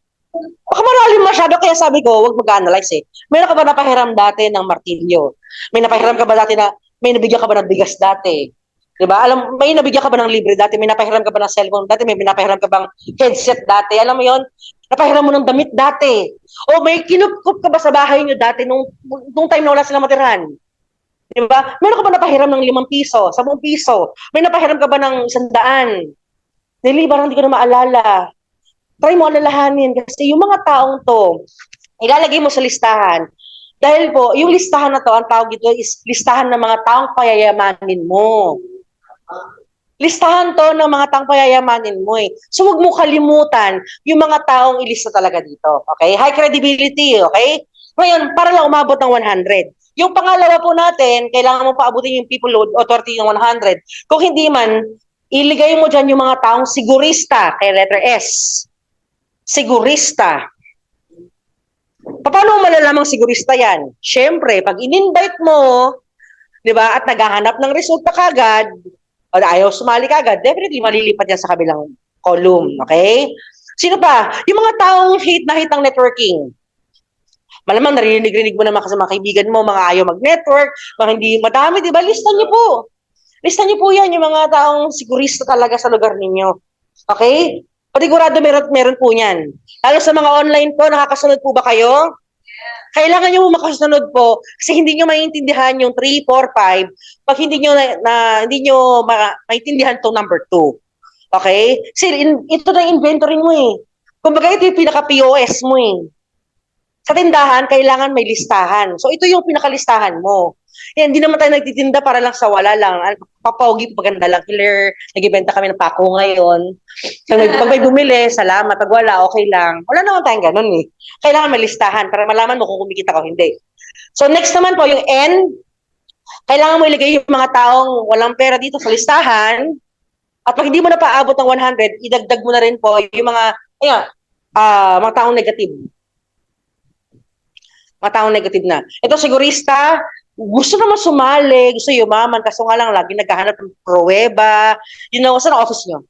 Baka malalim masyado, kaya sabi ko, huwag mag-analyze eh. Meron ka ba napahiram dati ng martilyo? May napahiram ka ba dati na, may nabigyan ka ba ng bigas dati? Diba? May nabigyan ka ba ng libre dati? May napahiram ka ba ng cellphone dati? May napahiram ka bang headset dati? Alam mo yon? Napahiram mo ng damit dati. O may kinupkup ka ba sa bahay niyo dati nung time na wala silang matirahan? Diba? Meron ka ba napahiram ng 5 piso, 10 piso? May napahiram ka ba ng 100? Dili, parang hindi ko na maalala. Try mo alalahanin kasi yung mga taong to, ilalagay mo sa listahan. Dahil po, yung listahan na to, ang tawag ito is listahan ng mga taong payayamanin mo. Listahan to ng mga taong payayamanin mo eh. So huwag mo kalimutan yung mga taong ilista talaga dito. Okay? High credibility, okay? Ngayon, para lang umabot ng 100. Yung pangalawa po natin, kailangan mo paabutin yung people load authority ng 100. Kung hindi man, iligay mo dyan yung mga taong sigurista, kay letter S. Sigurista. Paano mo malalamang sigurista yan? Siyempre, pag in-invite mo, di ba, at naghahanap ng resulta kagad, o ayaw sumali kagad, definitely malilipat yan sa kabilang column, okay? Sino pa? Yung mga taong hate na hate ng networking. Malamang narinig-rinig mo naman kasi mga kaibigan mo, mga ayaw mag-network, mga hindi madami, di ba? Listan niyo po. Listan niyo po yan, yung mga taong sigurista talaga sa lugar ninyo. Okay? Patigurado meron po yan. Lalo sa mga online po, nakakasunod po ba kayo? Kailangan nyo makasunod po kasi hindi nyo maintindihan yung 3, 4, 5 pag hindi nyo maintindihan itong number 2. Okay? Kasi ito na inventory mo eh. Kumbaga ito yung pinaka-POS mo eh. Sa tindahan, kailangan may listahan. So ito yung pinakalistahan mo. Hindi naman tayo nagtitinda para lang sa wala lang. Papawagi, paganda lang. Killer, nag-ibenta kami ng pako ngayon. Pag may bumili, salamat. Pag wala, okay lang. Wala naman tayong ganun eh. Kailangan may listahan para malaman mo kung kumikita ka o hindi. So next naman po, yung N. Kailangan mo ilagay yung mga taong walang pera dito sa listahan. At pag hindi mo na paabot ng 100, idagdag mo na rin po yung mga taong negative. Mga taong negative na. Ito sigurista, gusto naman sumali, gusto yumaman, kaso nga lang lagi naghahanap ng pruweba. Saan ang office nyo?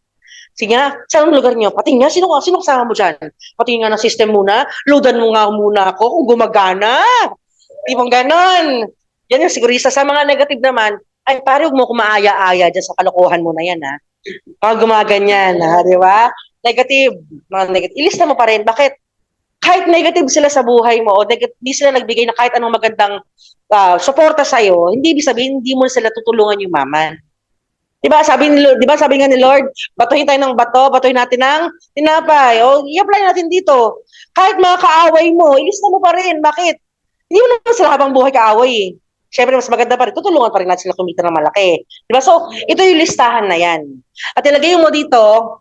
Sige nga, saan ang lugar nyo? Pati nga, sino kasama mo dyan? Pati nga ng system muna, loadan mo nga muna ako kung gumagana. Di bang ganon? Yan yung sigurista. Sa mga negative naman, ay pare, huwag mo kumaaya-aya dyan sa kalokohan mo na yan, ha? Mga gumaganyan, ha? Di ba? Negative. Mga negative. Ilista mo pa rin. Bakit? Kahit negative sila sa buhay mo o hindi sila nagbigay na kahit anong magandang suporta sa'yo, hindi ibig sabihin, hindi mo sila tutulungan yumaman. Diba sabi nga ni Lord, batuhin tayo ng bato, batuhin natin ng tinapay. O i-apply natin dito. Kahit mga kaaway mo, ilista mo pa rin. Bakit? Hindi mo naman sila habang buhay kaaway eh. Siyempre, mas maganda pa rin. Tutulungan pa rin natin sila kumita ng malaki. Diba? So, ito yung listahan na yan. At ilagay mo dito,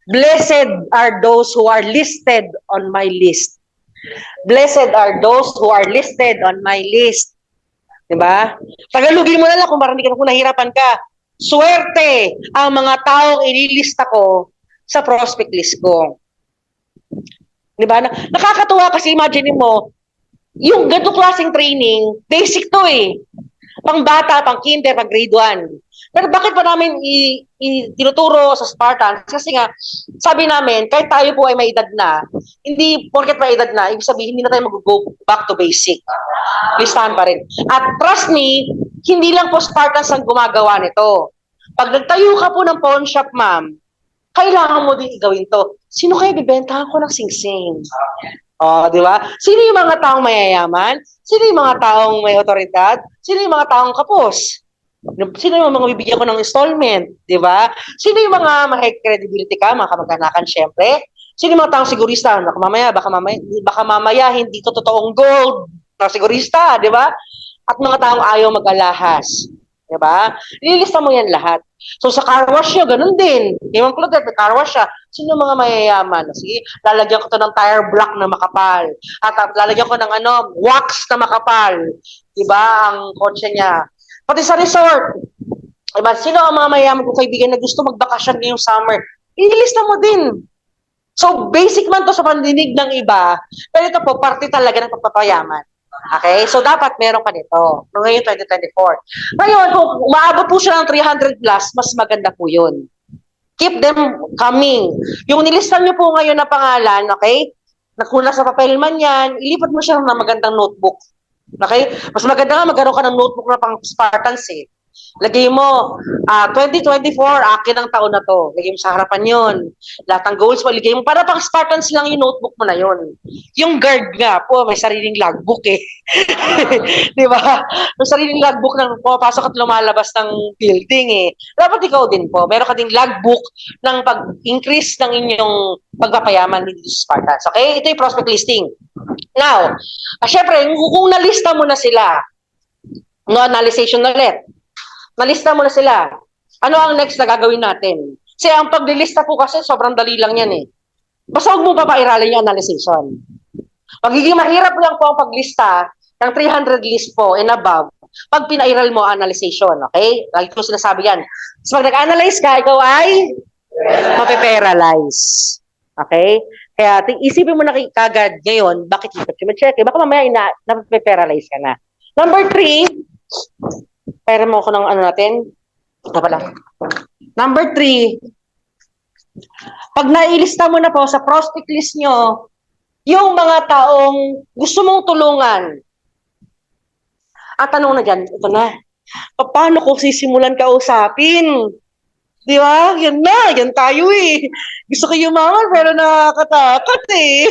blessed are those who are listed on my list. Blessed are those who are listed on my list. Diba? Tagalogin mo na lang kung parang kung nahirapan ka. Swerte ang mga taong inilista ko sa prospect list ko. Diba? Nakakatuwa kasi imagine mo, yung ganito klaseng training, basic to eh. Pang bata, pang kinder, pang grade 1. Pero bakit pa namin tinuturo sa Spartans? Kasi nga, sabi namin, kahit tayo po ay may edad na, hindi porket may edad na, ibig sabihin, hindi na tayo mag-go back to basic. Listahan pa rin. At trust me, hindi lang po Spartans ang gumagawa nito. Pag nagtayo ka po ng pawn shop, ma'am, kailangan mo din igawin to. Sino kayo bibentahan ko ng sing-sing? Di ba? Sino yung mga taong mayayaman? Sino yung mga taong may otoridad? Sino yung mga taong kapos? Sino yung mga bibigyan ko ng installment? Di ba? Sino yung mga may credibility ka, mga kamag-anakan, syempre? Sino yung mga taong sigurista? Baka mamaya hindi to totoong gold na sigurista, di ba? At mga taong ayaw mag-alahas. Di ba? Nililista mo yan lahat. So sa car wash nyo, ganun din. Di Ma'am Claudette, may car wash siya. Sino mga mayayaman? Sige, lalagyan ko to ng tire block na makapal. At lalagyan ko ng wax na makapal. Di ba? Ang kotse niya. Pati sa resort. Diba? Sino ang mga mayayaman kong kaibigan na gusto magbakasyon ngayong summer? Ililista mo din. So basic man to sa pandinig ng iba. Pero ito po, parte talaga ng pagpapayaman. Okay? So, dapat meron ka nito. No, ngayon, 2024. Ngayon, kung umaabot po siya ng 300 plus, mas maganda po yun. Keep them coming. Yung nilistan nyo po ngayon na pangalan, okay? Nakuna sa papel man yan, ilipat mo siya ng magandang notebook. Okay? Mas maganda nga magkaroon ka ng notebook na pang Spartans eh. Lagay mo, 2024, akin ang taon na to. Lagay mo sa harapan yun. Lahat ng goals mo, lagay mo. Para pang Spartans lang yung notebook mo na yun. Yung guard nga po, may sariling logbook eh. Di ba? May sariling logbook ng pumapasok at lumalabas ng building eh. Dapat ikaw din po. Meron ka din logbook ng pag-increase ng inyong pagpapayaman dito sa Spartans. Okay? Ito yung prospect listing. Now, syempre, kung nalista mo na sila, no analyzation ulit. Nalista mo na sila. Ano ang next na gagawin natin? Kasi ang paglilista po kasi sobrang dali lang yan eh. Basta huwag mo papairalin yung analyzation. Magiging mahirap lang po ang paglista ng 300 list po and above pag pinairal mo ang analyzation. Okay? Lagi ko sinasabi yan. So pag nag-analyze ka, ikaw ay mape-paralyze. Okay? Kaya isipin mo na kagad ngayon, bakit ito? Check eh. Baka mamaya nape-paralyze ka na. Number 3, pera mo ako ng natin. Number 3, pag nailista mo na po sa prospect list nyo, yung mga taong gusto mong tulungan. At tanong na dyan, ito na. Paano ko sisimulan kausapin? Di ba? Yan tayo eh. Gusto ko yumaman pero nakakatakot eh.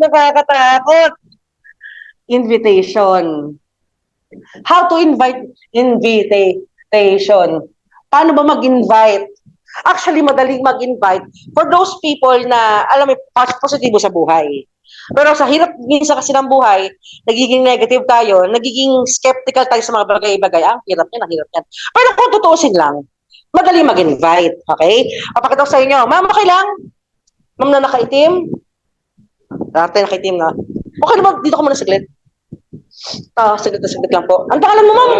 Nakakatakot. Invitation. How to invite invitation. Paano ba mag-invite? Actually, madaling mag-invite for those people na, alam mo, positibo sa buhay. Pero sa hirap minsan kasi ng buhay, nagiging negative tayo, nagiging skeptical tayo sa mga bagay-bagay. Ang hirap yan. Pero kung tutuusin lang, madaling mag-invite. Okay? Papakita ko sa inyo. Ma'am, okay lang? Ma'am na nakaitim? Dati nakaitim na. Okay naman, dito ka muna saglit. Saglit lang po. Ano pangalan mo, ma'am?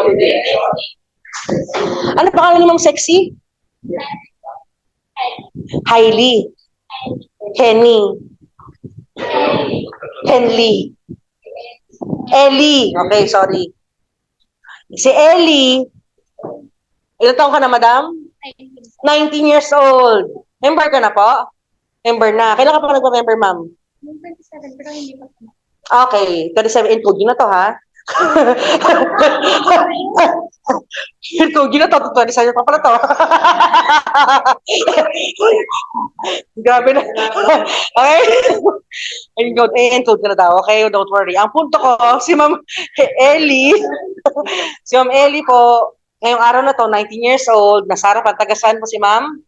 Ano pangalan mo, ma'am, sexy? Hailey. Henny. Henley. Ellie. Okay, sorry. Si Ellie, ilan taong ka na, madam? 19 years old. Member ka na po? Member na. Kailan ka pa nagpa-member, ma'am? 27, pero hindi pa. Okay, 27 include yun na to, ha? Include yun na to, 27 pa pala to. Grabe na. Okay? Include ka na daw, okay? Don't worry. Ang punto ko, si Ma'am Ellie, si Ma'am Ellie po, ngayong araw na to, 19 years old, nasa harapan, taga-saan po si Ma'am?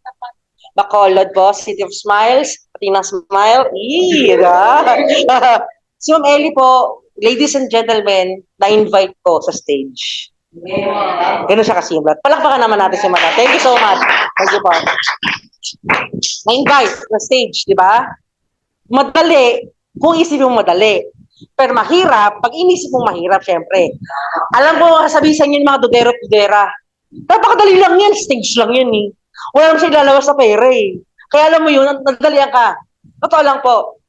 Bacolod po, City of Smiles, pati ng smile. Si Ma'am Ellie po, ladies and gentlemen, na-invite ko sa stage. Ganun siya kasimple. Palakpakan naman natin si Madam. Thank you so much. Thank you po. Na-invite na stage, di ba? Madali, kung isipin mo madali. Pero mahirap, pag inisip mo mahirap, syempre. Alam ko, kasabisan yun mga dudero-dudera. Napakadali lang yan, stage lang yan eh. Wala naman siya ilalabas sa pera eh. Kaya alam mo yun, nadalian ka. Totoo lang po.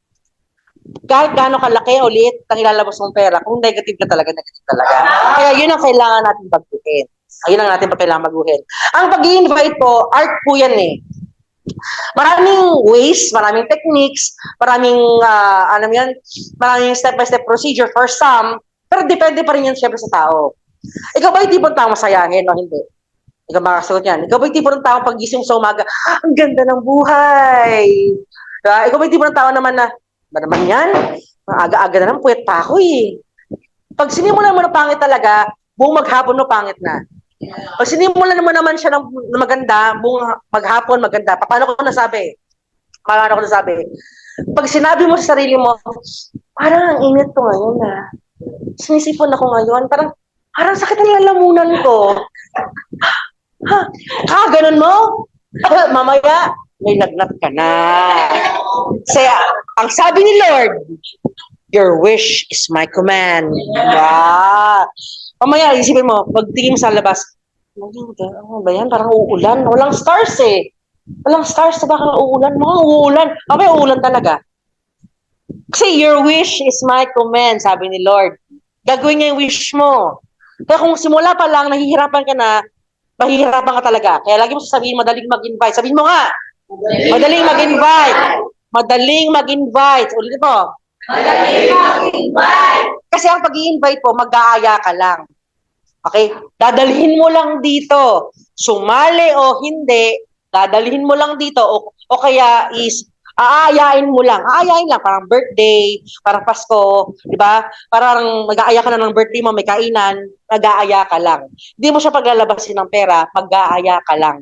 Kahit gaano kalaki o liit ang ilalabas mong pera, kung negative ka talaga, negative talaga. Kaya yun ang kailangan natin baguhin. Ayun ang natin kailangan baguhin. Ang pag-i-invite po, art po yan eh. Maraming ways, maraming techniques, maraming, maraming step-by-step procedure for some, pero depende pa rin yan siyempre sa tao. Ikaw ba yung tipong tao masayahin o hindi? Ikaw makakasagot yan. Ikaw ba yung tipong tao pag-gising sa umaga, ang ganda ng buhay. Ikaw ba yung tipong tao naman na, ba naman yan? Aga-aga na lang, puyat pa ako eh. Pag sinimulan mo na pangit talaga, buong maghapon mo pangit na. Pag sinimulan mo naman siya ng maganda, buong maghapon maganda. Paano ko nasabi? Pag sinabi mo sa sarili mo, parang ang init ko ngayon ah. Sinisipon ako ngayon, parang sakit ang lalamunan ko. Ganun mo? Mamaya, may lagnat ka na. Ang sabi ni Lord, your wish is my command. Yeah. Mamaya, isipin mo, pagtingin mo sa labas, ano ba yan? Parang uulan. Walang stars eh. Walang stars, baka uulan. Mga uulan. Mamaya, uulan talaga. Kasi your wish is my command, sabi ni Lord. Gagawin niya yung wish mo. Kaya kung simula pa lang, nahihirapan ka na, mahihirapan ka talaga. Kaya lagi mo sasabihin, madaling mag-invite. Sabihin mo nga, madaling mag-invite. Madaling mag-invite. Ulit mo. Madaling mag-invite. Kasi ang pag-i-invite po, mag-aaya ka lang. Okay? Dadalhin mo lang dito. Sumali o hindi, dadalhin mo lang dito. O kaya is, aayain mo lang. Aayain lang. Parang birthday, parang Pasko, di ba? Parang mag-aaya ka na ng birthday mo, may kainan, mag-aaya ka lang. Hindi mo siya paglalabasin ng pera, mag-aaya ka lang.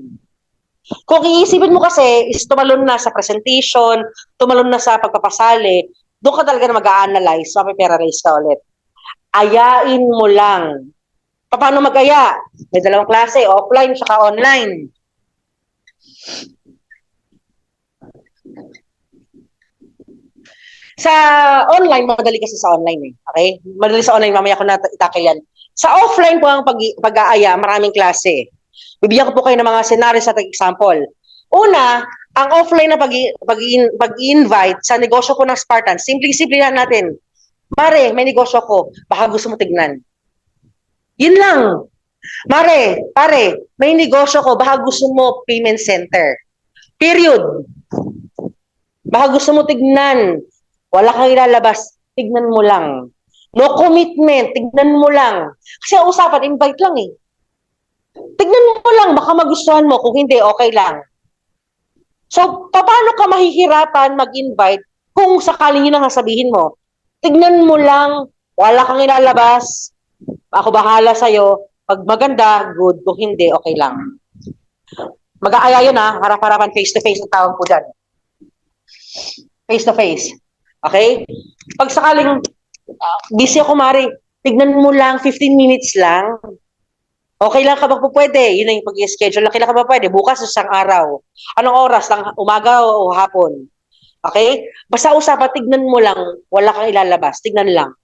Kung iisipin mo kasi, is tumalon na sa presentation, tumalon na sa pagpapasali, doon ka talaga na mag-a-analyze, mapipera-raise ka ulit. Ayain mo lang. Paano mag-aya? May dalawang klase, offline saka online. Sa online, madali kasi sa online eh. Okay? Madali sa online, mamaya ko na itakil yan. Sa offline po ang pag-aaya, maraming klase. Bibigyan ko po kayo ng mga scenarios at example. Una, ang offline na pag-invite sa negosyo ko ng Spartan, simple-simple lang natin. Mare, may negosyo ko, baka gusto mo tignan. Yun lang. Mare, pare, may negosyo ko, baka gusto mo payment center. Period. Baka gusto mo tignan. Wala kang ilalabas, tignan mo lang. No commitment, tignan mo lang. Kasi ang usapan, invite lang eh. Tignan mo lang, baka magustuhan mo. Kung hindi, okay lang. So, paano ka mahihirapan mag-invite kung sakaling yun ang sasabihin mo? Tignan mo lang, wala kang ilalabas, ako bahala sa'yo. Pag maganda, good. Kung hindi, okay lang. Mag-aaya yun ha, harap-harapan, face-to-face ang tawag po dyan. Face-to-face. Okay? Pag sakaling busy ako, Mari, tignan mo lang, 15 minutes lang. Okay lang ka ba po pwede? Yun na yung pag-schedule. Okay lang ka ba pwede? Bukas, isang araw. Anong oras? Lang, umaga o hapon? Okay? Basta usapan, tignan mo lang. Wala kang ilalabas. Tignan lang.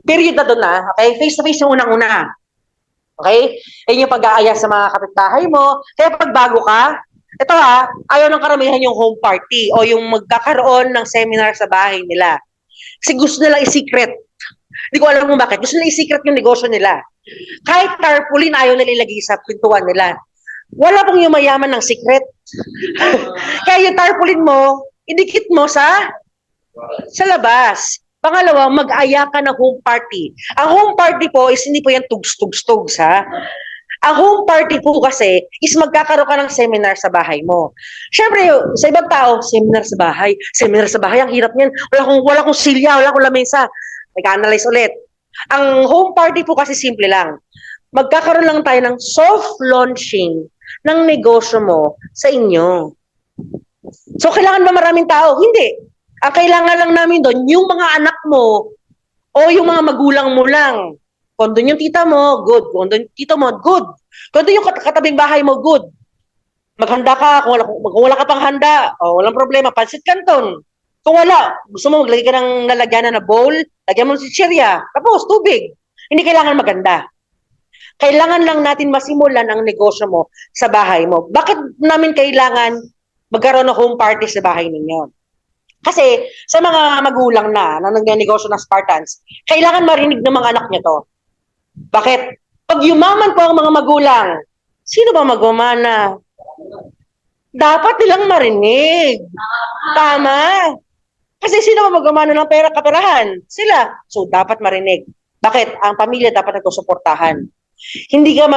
Period na doon na. Okay? Face-to-face yung unang-una. Okay? Yan yung pag-aaya sa mga kapitbahay mo. Kaya pag bago ka, ito ayaw ng karamihan yung home party o yung magkakaroon ng seminar sa bahay nila. Kasi gusto nila i-secret. Hindi ko alam kung bakit. Gusto nila i-secret yung negosyo nila. Kahit tarpaulin, ayaw nila ilagay sa pintuan nila. Wala pong yumayaman ng secret. Kaya yung tarpaulin mo, idikit mo sa labas. Pangalawa, mag-aya ka ng home party. Ang home party po is hindi po yan tugs-tugs-tugs ha. Ang home party po kasi is magkakaroon ka ng seminar sa bahay mo. Siyempre, sa ibang tao, seminar sa bahay. Seminar sa bahay, ang hirap niyan. Wala kong silya, wala kong lamesa. Nag-analyze ulit. Ang home party po kasi simple lang. Magkakaroon lang tayo ng soft launching ng negosyo mo sa inyo. So, kailangan ba maraming tao? Hindi. Ang kailangan lang namin doon, yung mga anak mo, O yung mga magulang mo lang. Kung doon yung tita mo, good. Kung doon yung tito mo, good. Kung doon yung katabing bahay mo, good. Maghanda ka. Kung wala ka pang handa, walang problema. Pansit Canton. Kung wala, gusto mo maglagay ka ng lalagyanan na bowl, lagyan mo ng chichirya. Tapos, tubig. Hindi kailangan maganda. Kailangan lang natin masimulan ang negosyo mo sa bahay mo. Bakit namin kailangan magkaroon ng home party sa bahay ninyo? Kasi sa mga magulang na nagnegosyo ng Spartans, kailangan marinig ng mga anak niya to. Bakit? Pag yumaman po ang mga magulang, sino ba magmamana? Dapat nilang marinig. Tama. Kasi sino ba magmamana ng pera kaperahan? Sila. So dapat marinig. Bakit? Ang pamilya dapat nagsusuportahan. Hindi ka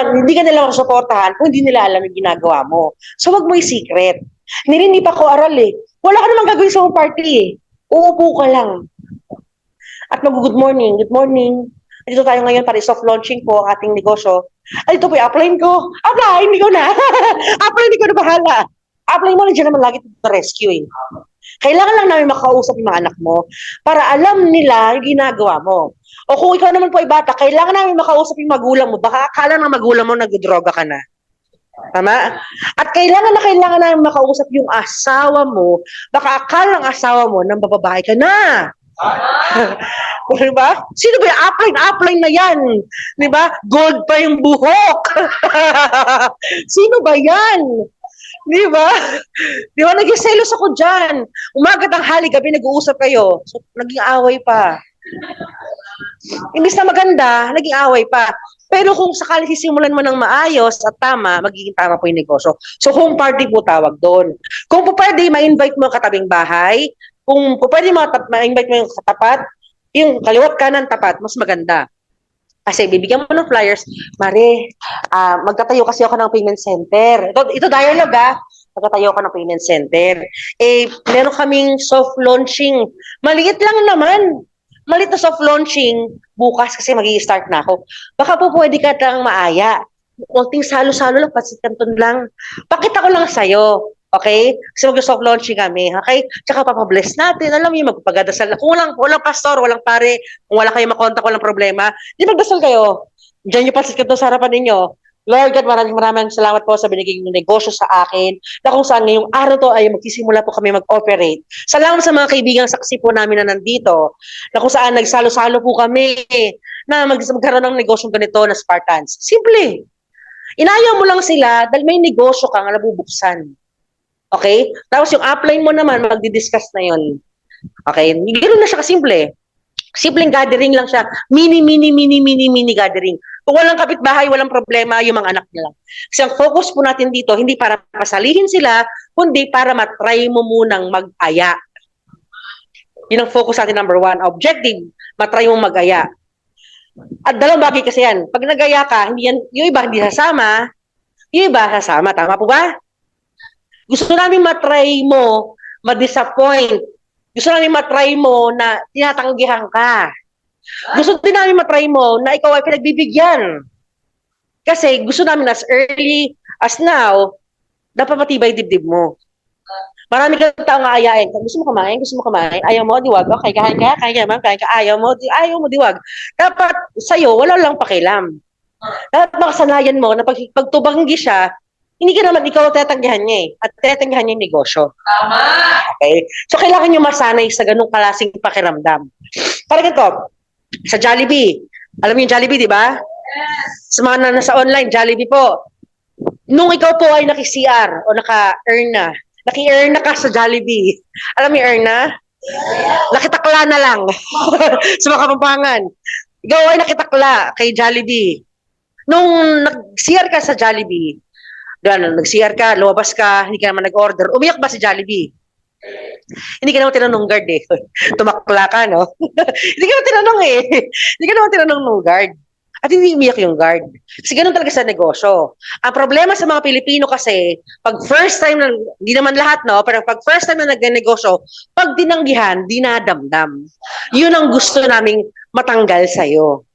nila masuportahan kung hindi nila alam yung ginagawa mo. So wag mo i-secret. Hindi pa ko aral eh. Wala ka namang gagawin sa home party eh. Uupo ka lang. At mag-good morning. Good morning. Dito tayo ngayon para soft launching po ang ating negosyo. Ay, ito po, applyin ko. Applyin, hindi ko na. Applyin, hindi ko na bahala. Applyin mo, nandiyan naman lagi to rescue eh. Kailangan lang namin makausap yung mga anak mo para alam nila yung ginagawa mo. O kung ikaw naman po ay bata, kailangan namin makausap yung magulang mo. Baka akala ng magulang mo nagdodroga ka na. Tama? At kailangan namin makausap yung asawa mo. Baka akala ng asawa mo nang bababae ka na. Diba? Sino ba yung upline na yan? Diba? Gold pa yung buhok. Sino ba yan? Diba? Diba? Naging selos ako dyan. Umaga tanghali, gabi nag-uusap kayo. So, naging away pa. Imbis na maganda, naging away pa. Pero kung sakali sisimulan mo ng maayos at tama, magiging tama po yung negosyo. So, home party po tawag doon. Kung po pwede, ma-invite mo ang katabing bahay. Kung po pwede, ma-invite mo yung katapat, yung kaliwat kanan tapat, mas maganda. Kasi bibigyan mo ng flyers, Mare, magtatayo kasi ako ng payment center. Ito dialogue magtatayo ako ng payment center. Meron kaming soft launching. Maliit lang naman. Maliit na soft launching bukas kasi mag-i-start na ako. Baka po pwede ka tang maaya. Kunting salo-salo lang, Pansit Canton lang. Pakita ko lang sa'yo. Okay? Kasi mag-soft launching kami. Okay? Tsaka papabless natin. Alam mo yung magpagadasal na. Kung walang pastor, walang pare, kung wala kayo makontak, walang problema, di magdasal kayo. Diyan yung Pansit Canton sa harapan ninyo. Lord God, maraming salamat po sa binigay ng negosyo sa akin na kung saan ngayong araw to ay magsisimula po kami mag-operate. Salamat sa mga kaibigang saksi po namin na nandito na kung saan nagsalo-salo po kami na magkaroon ng negosyong ganito na Spartans. Simple. Inayaw mo lang sila dahil may negosyo kang nabubuksan. Okay? Tapos yung upline mo naman, magdi-discuss na yun. Okay? Ganoon na siya kasimple. Simpleng gathering lang siya. Mini gathering. Kung walang kapitbahay, walang problema, yung mga anak nila. Kasi ang focus po natin dito, hindi para pasalihin sila, kundi para matry mo munang mag-aya. Yun ang focus natin number 1. Objective, matry mo mag-aya. At dalawang bagay kasi yan. Pag nag-aya ka, yung iba hindi sasama, yung iba sasama. Tama po ba? Gusto namin matry mo, ma-disappoint. Gusto namin matry mo na tinatanggihan ka. Gusto din namin matry mo na ikaw ay pinagbibigyan. Kasi gusto namin as early as now, dapat matibay dibdib mo. Marami kang tao nga ayain. Gusto mo kumain? Ayaw mo, diwag. Okay, kain ka, ayaw mo, diwag. Dapat sa'yo, wala lang pakialam. Dapat makasanayan mo na pag tubanggi siya, hindi ka naman ikaw tetanggihan niya eh. At tetanggihan niya yung negosyo. Tama. Okay? So, kailangan nyo masanay sa ganung klaseng pakiramdam. Parang ito, sa Jollibee. Alam mo yung Jollibee, di ba? Yes. Sa mga nasa online, Jollibee po. Nung ikaw po ay naki-CR o naka-earn na, naki-earn na ka sa Jollibee. Alam mo yung earn na? Yes. Nakitakla na lang. Sa mga Kapampangan. Ikaw ay nakitakla kay Jollibee. Nung nag-CR ka sa Jollibee, nag-CR ka, lumabas ka, hindi ka naman nag-order, umiyak ba si Jollibee? Hindi ka naman tinanong guard eh. Tumakla ka, no? Hindi ka naman tinanong eh. Hindi ka naman tinanong ng guard. At hindi umiyak yung guard. Kasi ganun talaga sa negosyo. Ang problema sa mga Pilipino kasi, pag first time, hindi naman lahat, no? Pero pag first time na nag-negosyo, pag dinanggihan, dinadamdam. Yun ang gusto naming matanggal sa'yo.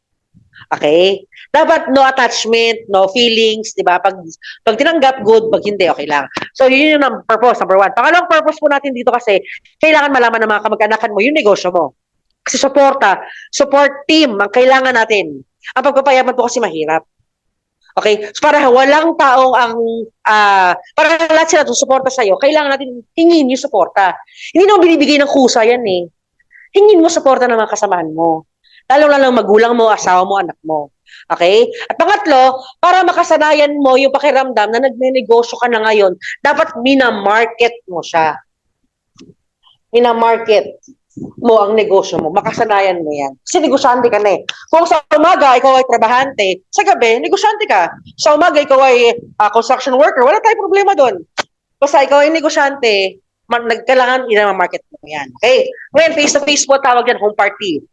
Okay? Dapat no attachment, no feelings, di ba? Pag tinanggap, good. Pag hindi, okay lang. So, yun yung purpose, number 1. Pangalawang purpose po natin dito kasi, kailangan malaman ng mga kamag-anakan mo yung negosyo mo. Kasi support team ang kailangan natin. Ang pagpapayaman po kasi mahirap. Okay? So para walang taong para lahat sila susuporta sa'yo, kailangan natin hingin yung suporta. Hindi naman binibigay ng kusa yan eh. Hingin mo suporta ng mga kasamahan mo. Lalo-lalo magulang mo, asawa mo, anak mo. Okay? At pangatlo, para makasanayan mo yung pakiramdam na nagne-negosyo ka na ngayon, dapat mina-market mo siya. Mina-market mo ang negosyo mo, makasanayan mo yan. Kasi negosyante ka na eh. Kung sa umaga, ikaw ay trabahante, sa gabi, negosyante ka. Sa umaga, ikaw ay construction worker, wala tayong problema doon. Basta ikaw ay negosyante, kailangan i-market mo yan. Okay? Ngayon, face-to-face po, tawag yan, home party.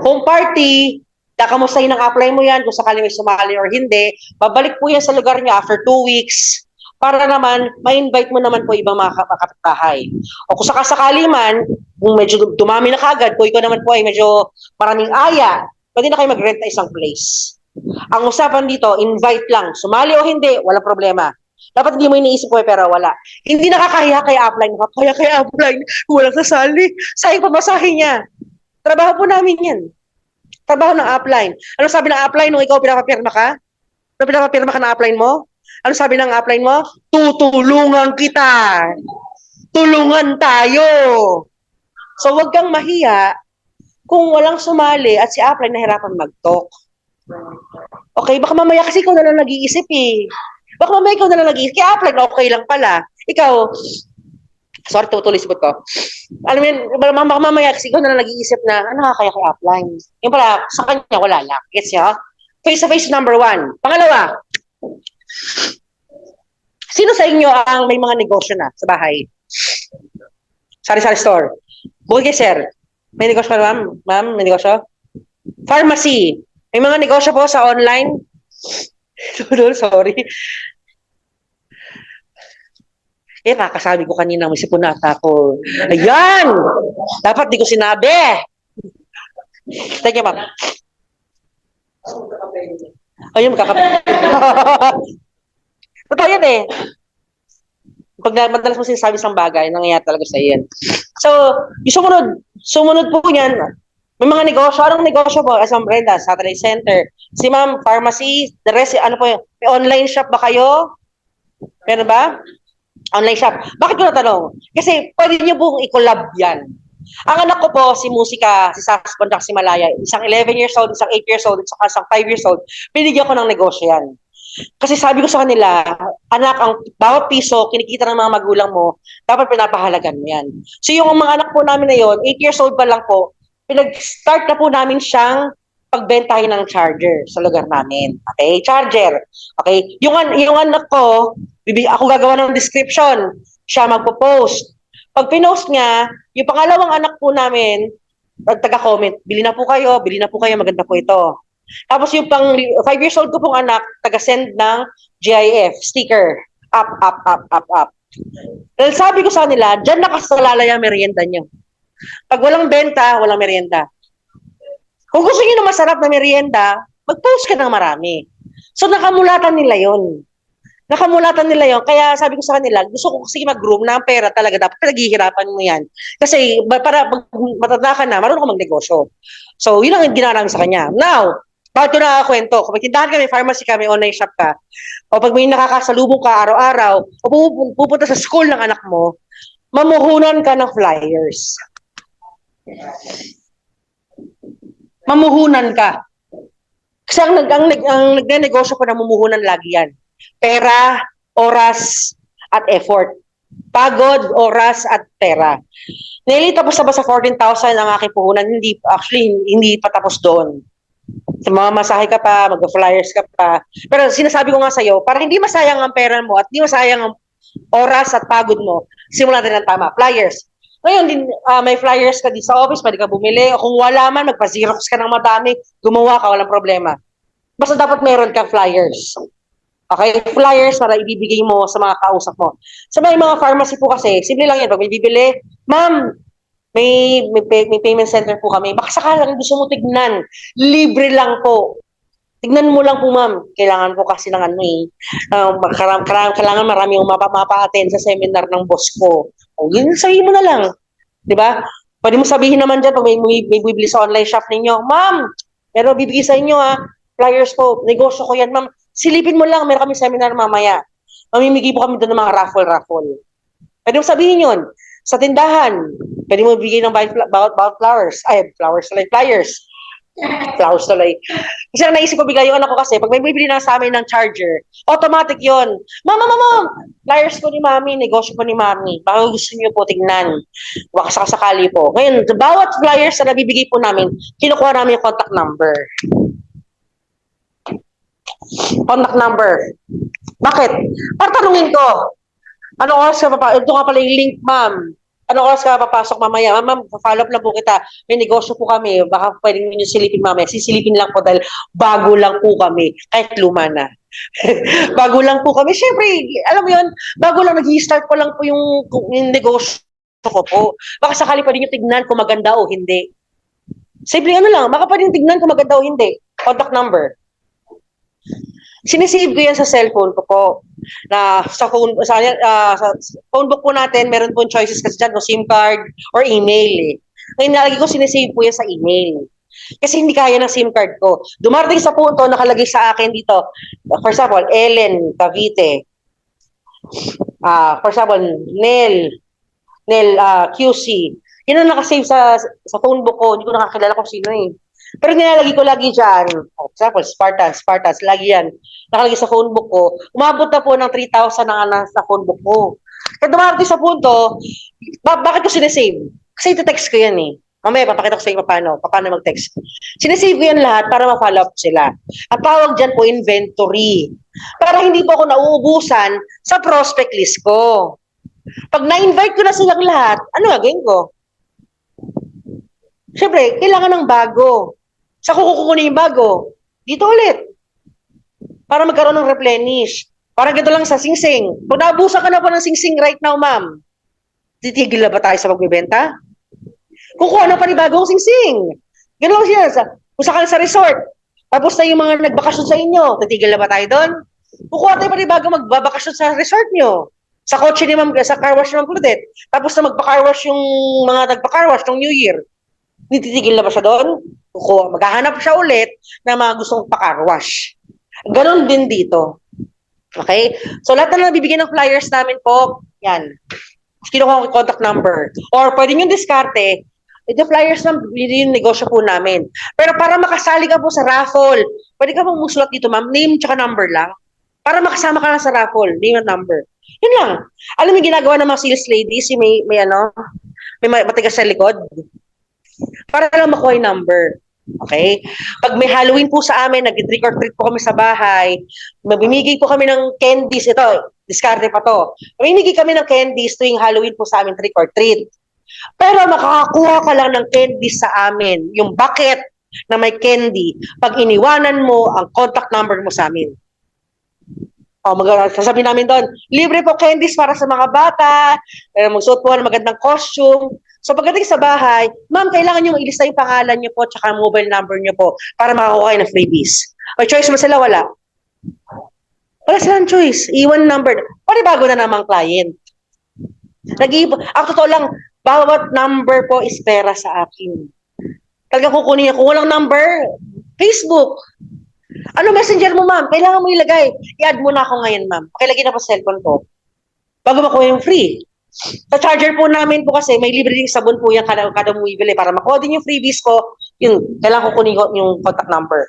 Home party, kakamustahin ang apply mo yan, kung sakali may sumali or hindi, babalik po yan sa lugar niya after 2 weeks, para naman, ma-invite mo naman po ibang mga kapitbahay. O kung sakasakali man, kung medyo dumami na kagad, kung ikaw naman po ay medyo maraming aya, pwede na kayo mag-rent na isang place. Ang usapan dito, invite lang. Sumali o hindi, walang problema. Dapat hindi mo iniisip ko pero wala. Hindi nakakahiya kay upline. Nakakahiya kay upline. Walang sasali. Sayang pamasahe niya. Trabaho po namin yan. Trabaho ng upline. Ano sabi ng upline nung ikaw pinapapirma ka? Nung pinapapirma ka ng upline mo? Ano sabi ng upline mo? Tutulungan kita. Tulungan tayo. So wag kang mahiya kung walang sumali at si upline nahirapan mag-talk. Okay, baka mamaya kasi ikaw na lang nag-iisip eh. Baka mamaya ikaw na lang nag-iisip. Kaya upline, okay lang pala. Ikaw, sorry, tutuloy sipot ko. Alam mo yun, baka mamaya kasi ikaw na lang nag-iisip na, ano kaya kay upline? Yung pala, sa kanya, wala lang. Gets niyo? Face-to-face number 1. Pangalawa, sino sa inyo ang may mga negosyo na sa bahay? Sari-sari store. Bukod kay sir, may negosyo ka ma'am? Ma'am, may negosyo? Pharmacy. May mga negosyo po sa online? Sorry. Nakasabi ko kanina, may sipunata ko. Ayan! Dapat di ko sinabi. Thank you, ma'am. Ayun, magkakape. Totoo yan eh. Pag madalas mo sinasabi sa bagay, nangyayari talaga sa yan. So, yung sumunod po yan, may mga negosyo. Anong negosyo po? As Brenda, Saturday Center. Si ma'am, pharmacy, the rest, ano po yun? May online shop ba kayo? Meron ba? Online shop. Bakit ko natanong? Kasi pwede niyo pong i-collab yan. Ang anak ko po, si Musika, si Saspon, si Malaya, isang 11 years old, isang 8 years old, isang 5 years old, binigyan ko ng negosyo yan. Kasi sabi ko sa kanila, anak, ang bawat piso, kinikita ng mga magulang mo, dapat pinapahalagan mo yan. So yung mga anak po namin na yon, 8 years old pa lang po, pinag-start na po namin siyang pagbentahin ng charger sa lugar namin. Okay? Charger. Okay? Yung anak ko, ako gagawa ng description, siya magpo-post. Pag pinost niya, yung pangalawang anak po namin, taga-comment, bili na po kayo, maganda po ito. Tapos yung pang 5 years old ko pong anak, taga-send ng GIF, sticker, up. Dahil sabi ko sa nila, dyan nakasalalay ang merienda niyo. Pag walang benta, walang merienda. Kung gusto niyo na masarap na merienda, mag-post ka ng marami. So nakamulatan nila yon. Kaya sabi ko sa kanila, gusto ko kasi mag-groom na ang pera talaga. Dapat pinaghihirapan mo yan. Kasi para matanda ka na, marunong ka magnegosyo. So yun ang ginawa namin sa kanya. Now, bakit ko nakakwento? Kung may tindahan ka, may pharmacy ka, may online shop ka, o pag may nakakasalubong ka araw-araw, o pupunta sa school ng anak mo, mamuhunan ka ng flyers. Mamuhunan ka. Kasi ang nagnenegosyo ko na mumuhunan lagi yan. Pera, oras, at effort. Pagod, oras, at pera. Nearly tapos na ba sa 14,000 ang aking puhunan? Hindi pa tapos doon. Sa mga masahe ka pa, mag-flyers ka pa. Pero sinasabi ko nga sa'yo, para hindi masayang ang pera mo at hindi masayang ang oras at pagod mo, simulan din ng tama. Flyers. Ngayon, may flyers ka din sa office, pwede ka bumili. O kung wala man, magpa-xerox ka ng madami, gumawa ka, walang problema. Basta dapat meron kang flyers. Okay? Flyers para ibibigay mo sa mga kausap mo. Sa mga pharmacy po kasi, simple lang yan. Pag may bibili, ma'am, may payment center po kami. Baka sakalang gusto mo tignan. Libre lang po. Tignan mo lang po, ma'am. Kailangan po kasi ng kailangan marami yung mapa-attend sa seminar ng boss ko. O, yun, sabihin mo na lang. Di ba? Pwede mo sabihin naman dyan, pag may bibili sa online shop ninyo, ma'am, meron bibigay sa inyo flyers po, negosyo ko yan, ma'am. Silipin mo lang, meron kami seminar mamaya. Mamimigay po kami doon ng mga raffle. Pwede mo sabihin yun. Sa tindahan, pwede mo bigay ng bawat flowers. Ay, flowers tuloy, flyers. Flowers tuloy. Kasi ang naisip ko bigay yung anak ko kasi, pag may bibili na sa amin ng charger, automatic yon. Mama, flyers po ni mami, negosyo po ni mami. Baka gusto niyo po tingnan. Baka sakali po. Ngayon, bawat flyers na nabibigay po namin, kinukuha namin yung contact number. Contact number. Bakit? Para tanungin ko, ano oras ka papasok? Ito nga pala yung link, ma'am. Ano oras ka papasok mamaya? Ma'am, follow up lang po kita. May negosyo po kami. Baka pwedeng nyo silipin mamaya. Sisilipin lang po dahil bago lang po kami. Kahit luma na. Bago lang po kami. Siyempre, alam mo yun, bago lang, nag-i-start ko lang po yung negosyo ko po. Baka sakali pa rin yung tignan kung maganda o hindi. Simple ano lang, baka pa rin tignan kung maganda o hindi. Contact number. Sinisave ko yan sa cellphone ko po. Na sa phone book po natin, meron po choices kasi dyan, no, SIM card or email eh. Ngayon nalagi ko sinisave po yan sa email. Kasi hindi kaya ng SIM card ko. Dumarating sa punto, nakalagay sa akin dito, for example, Ellen Cavite. For example, Nel QC. Yun ang nakasave sa phone book ko. Hindi ko nakakilala kung sino eh. Pero nilalagay ko lagi dyan, for example, Spartans, lagi yan. Nakalagay sa phone book ko. Umabot na po ng 3,000 na sa phone book ko. Kaya dumarating sa punto, bakit ko sinesave? Kasi ito-text ko yan eh. Mamaya, papakita ko sa inyo paano mag-text. Sinesave ko yan lahat para ma-follow up sila. At tawag dyan po inventory. Para hindi po ako nauubusan sa prospect list ko. Pag na-invite ko na silang lahat, ano gagawin ko? Siyempre, kailangan ng bago. Sa kukunin yung bago, dito ulit. Para magkaroon ng replenish. Parang gito lang sa singsing. Kung naabusan ka na po ng singsing right now, ma'am, titigil na ba tayo sa magbibenta? Kukuha na pa ni bagong singsing. Ganun lang siya. Kung saka sa resort, tapos na yung mga nagbakasyon sa inyo, titigil na ba tayo doon? Kukuha tayo pa ni bago magbabakasyon sa resort nyo. Sa kotse ni ma'am, sa car wash ni ma'am Claudette. Tapos na magpa-car wash yung mga nagpa-car wash ng New Year. Titigil na ba siya doon? Maghahanap siya ulit ng mga gustong pa-car wash. Ganon din dito. Okay? So, lahat na nabibigyan ng flyers namin po, yan. Kinuha ko yung contact number. Or pwede nyo diskarte, ito flyers na yung negosyo po namin. Pero para makasali ka po sa raffle, pwede ka pong musulat dito, ma'am, name tsaka number lang. Para makasama ka na sa raffle, name and number. Yun lang. Alam mo yung ginagawa ng mga sales ladies, may matigas sa likod. Para lang makuha yung number. Okay? Pag may Halloween po sa amin, nag-trick or treat po kami sa bahay, mabimigay po kami ng candies. Ito, diskarte pa to. Mamimigay kami ng candies tuwing Halloween po sa amin, trick or treat. Pero makakakuha ka lang ng candies sa amin, yung bucket na may candy, pag iniwanan mo ang contact number mo sa amin. Sasabihin namin doon, libre po candies para sa mga bata, magsuot po ng magandang costume. So pagdating sa bahay, ma'am, kailangan nyo ilista yung pangalan nyo po tsaka mobile number nyo po para makakuha kayo ng freebies. May choice mo sila, wala? Wala silang choice. Iwan number. Pwede bago na namang client. Ang totoo lang, bawat number po is pera sa akin. Talaga kukunin niya. Kung walang number, Facebook. Ano messenger mo, ma'am? Kailangan mo ilagay. I-add mo na ako ngayon, ma'am. Pakilagay na po sa cellphone ko. Bago makuha yung free. Sa charger po namin po kasi, may libre din sabon po yan kada bumibili. Para makuha din yung freebies ko, yun, kailangan ko kunin yung contact number.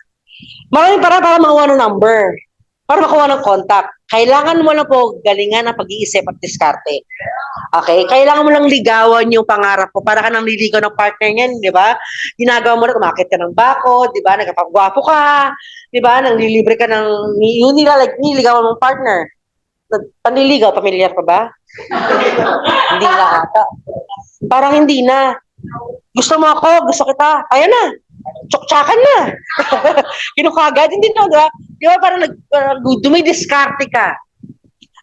Maraming para makuha ng number. Para makuha ng contact. Kailangan mo lang po galingan ng pag-iisip at diskarte. Okay? Kailangan mo lang ligawan yung pangarap mo. Para ka nang liligaw ng partner niyan, di ba? Ginagawa mo na, umakit ka ng bako, di ba? Nagkapagwapo ka, di ba? Nang lilibre ka ng, niligawan mong partner. Panliligaw, pamilyar pa ba? Hindi na ata. Parang hindi na. Gusto mo ako, gusto kita, kaya na. Tsuktsakan na. Kinukagad, hindi na, diba? Di ba parang dumidiskarte ka.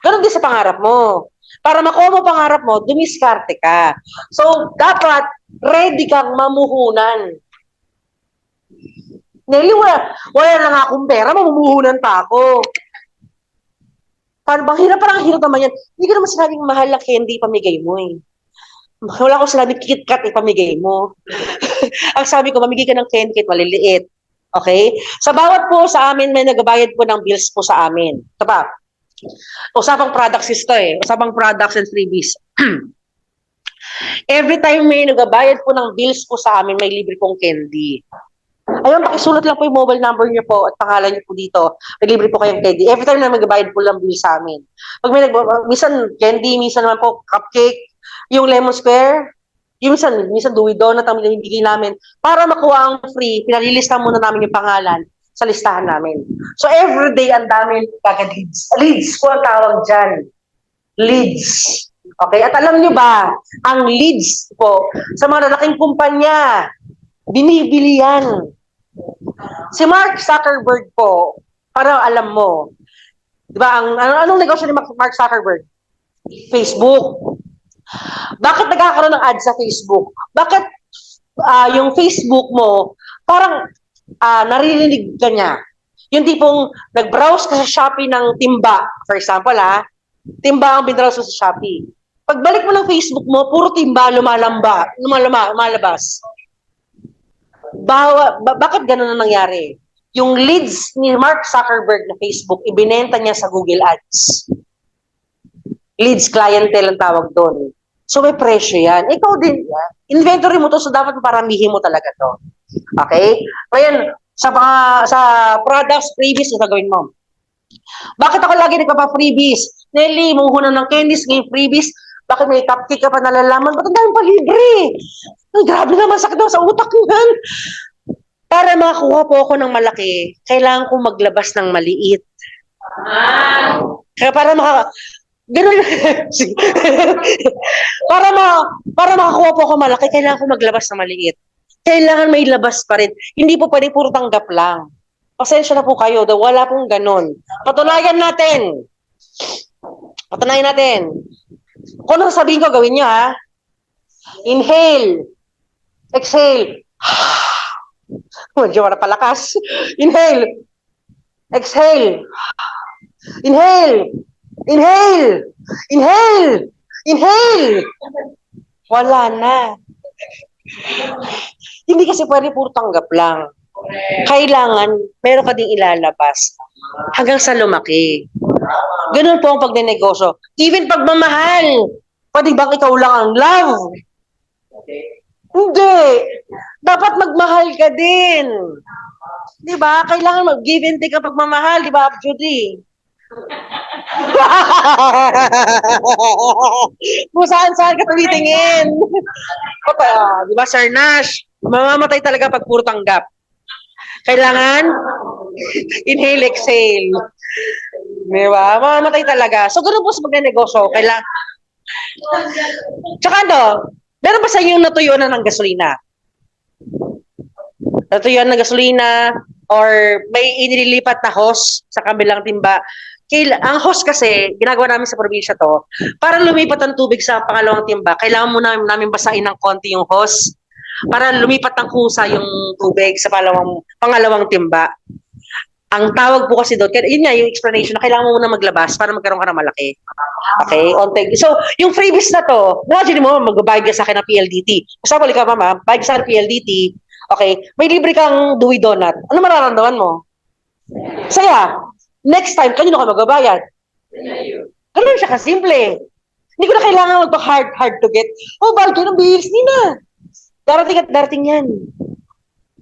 Ganon din sa pangarap mo. Para makuha mo pangarap mo, dumiskarte ka. So, dapat, ready kang mamuhunan. Nelly, wala lang akong pera, mamumuhunan pa ako. Paano bang hirap? Parang hirap naman yan. Hindi ko naman sinabing mahal na candy pamigay mo eh. Wala ko sinabi, KitKat ipamigay mo. Ang sabi ko, mamigay ka ng candy kahit maliliit. Okay? Sa bawat po sa amin, may nagbabayad po ng bills po sa amin. Ito pa, usapang products is to eh. Usapang products and freebies. Every time may nagbabayad po ng bills po sa amin, may libre pong candy. Ayun, pakisulat lang po yung mobile number niyo po at pangalan niyo po dito. May libre po kayong candy. Every time na magbabayad po ng bill sa amin. Pag may minsan candy, minsan naman po cupcake, yung lemon square, yung minsan Dewey Donut ang binibigay namin. Para makuha ang free, pinalilista muna namin yung pangalan sa listahan namin. So everyday, ang dami kagad leads. Leads po ang tawag dyan. Leads. Okay? At alam nyo ba, ang leads po sa mga lalaking kumpanya, binibili yan. Si Mark Zuckerberg po, para alam mo, di ba, anong negosyo ni Mark Zuckerberg? Facebook. Bakit nagkakaroon ng ads sa Facebook? Bakit yung Facebook mo, parang naririnig ka niya? Yung tipong nag-browse ka sa Shopee ng timba, for example timba ang binrowse mo sa Shopee. Pagbalik mo ng Facebook mo, puro timba lumalabas. Bakit ganun na nangyari? Yung leads ni Mark Zuckerberg na Facebook, ibinenta niya sa Google Ads. Leads clientele ang tawag doon. So may presyo yan. Ikaw din, inventory mo to, so dapat paramihin mo talaga to. Okay? Ngayon, sa products, freebies, ito gawin mo. Bakit ako lagi nagpapa-freebies? Nelly, muhunan ng candies, ngayon freebies. Bakit may cupcake ka pa nalalaman? Ba't ang dami pa libre? Ay, grabe naman, sakit daw sa utak yan. Para makakuha po ako ng malaki, kailangan ko maglabas ng maliit. Kaya para ganun. para makakuha po ako malaki, kailangan ko maglabas ng maliit. Kailangan may labas pa rin. Hindi po pwede puro tanggap lang. Pasensya na po kayo, wala pong ganun. Patunayan natin. Kung ano sabihin ko, gawin nyo Inhale. Exhale. Medyo wala palakas. Inhale. Exhale. Inhale. Inhale! Inhale! Inhale! Wala na. Hindi kasi pwede puro tanggap lang. Kailangan, meron ka ding ilalabas hanggang sa lumaki. Ganun po ang pagnenegosyo. Even pagmamahal. Pwede bang ikaw lang ang love? Hindi. Dapat magmahal ka din. Di ba? Kailangan mag-give and take ang pagmamahal. Di ba, Judy? Kung saan-saan ka tumitingin. Di ba, Sir Nash? Mamamatay talaga pag puro tanggap. Kailangan inhale, exhale. Di ba? Mamamatay talaga. So, ganun po sa magnenegosyo. Kailangan. Tsaka meron ba sa inyo natuyuan na ng gasolina? Natuyuan ng gasolina or may inililipat na hose sa kabilang timba? Ang hose kasi, ginagawa namin sa probinsya to, para lumipat ang tubig sa pangalawang timba, kailangan muna namin basahin ng konti yung hose para lumipat ng kusa yung tubig sa pangalawang timba. Ang tawag po kasi doon, yun nga yung explanation na kailangan mo muna maglabas para magkaroon ka ng malaki. Okay? So, yung freebies na to, imagine mo, magbabayad ka sa akin ng PLDT. Basta pali ka, mama, bayad sa PLDT, okay, may libre kang Dewey Donut. Ano mararamdaman mo? Saya. Next time, kanino ka magbabayad? Ganun siya kasimple. Hindi ko na kailangan magpa-hard to get. Bayad kayo ng bills, hindi na. Darating at darating yan.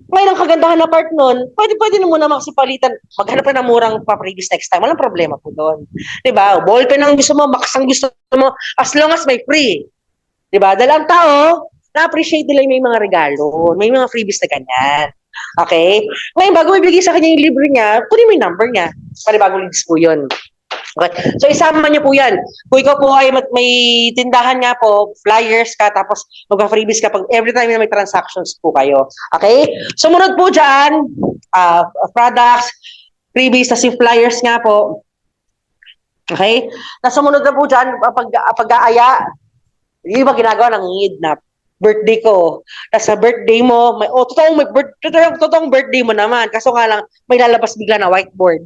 Ngayon, ang kagandahan na part nun, pwede na muna makasipalitan. Maghanap ka ng murang pa-previous next time. Walang problema po doon. Diba? Ballpen ang gusto mo, max ang gusto mo, as long as may free. Diba? Dahil ang tao, na-appreciate nila yung may mga regalo, may mga freebies na ganyan. Okay? Ngayon, bago ibigay sa kanya yung libre niya, kunin mo yung number niya. Panibagong leads po yun. Okay. So, isama niyo po yan. Kung ikaw po ay may tindahan nga po, flyers ka, tapos magpa-freebies ka pag every time na may transactions po kayo. Okay? Sumunod po dyan, products, freebies, tas yung flyers nga po. Okay? Nasumunod na po dyan, pag-aaya, yung iba ginagawa ng ngidnap. birthday ko. Tapos sa birthday mo, totoong birthday mo naman. Kaso nga lang, may lalabas bigla na whiteboard.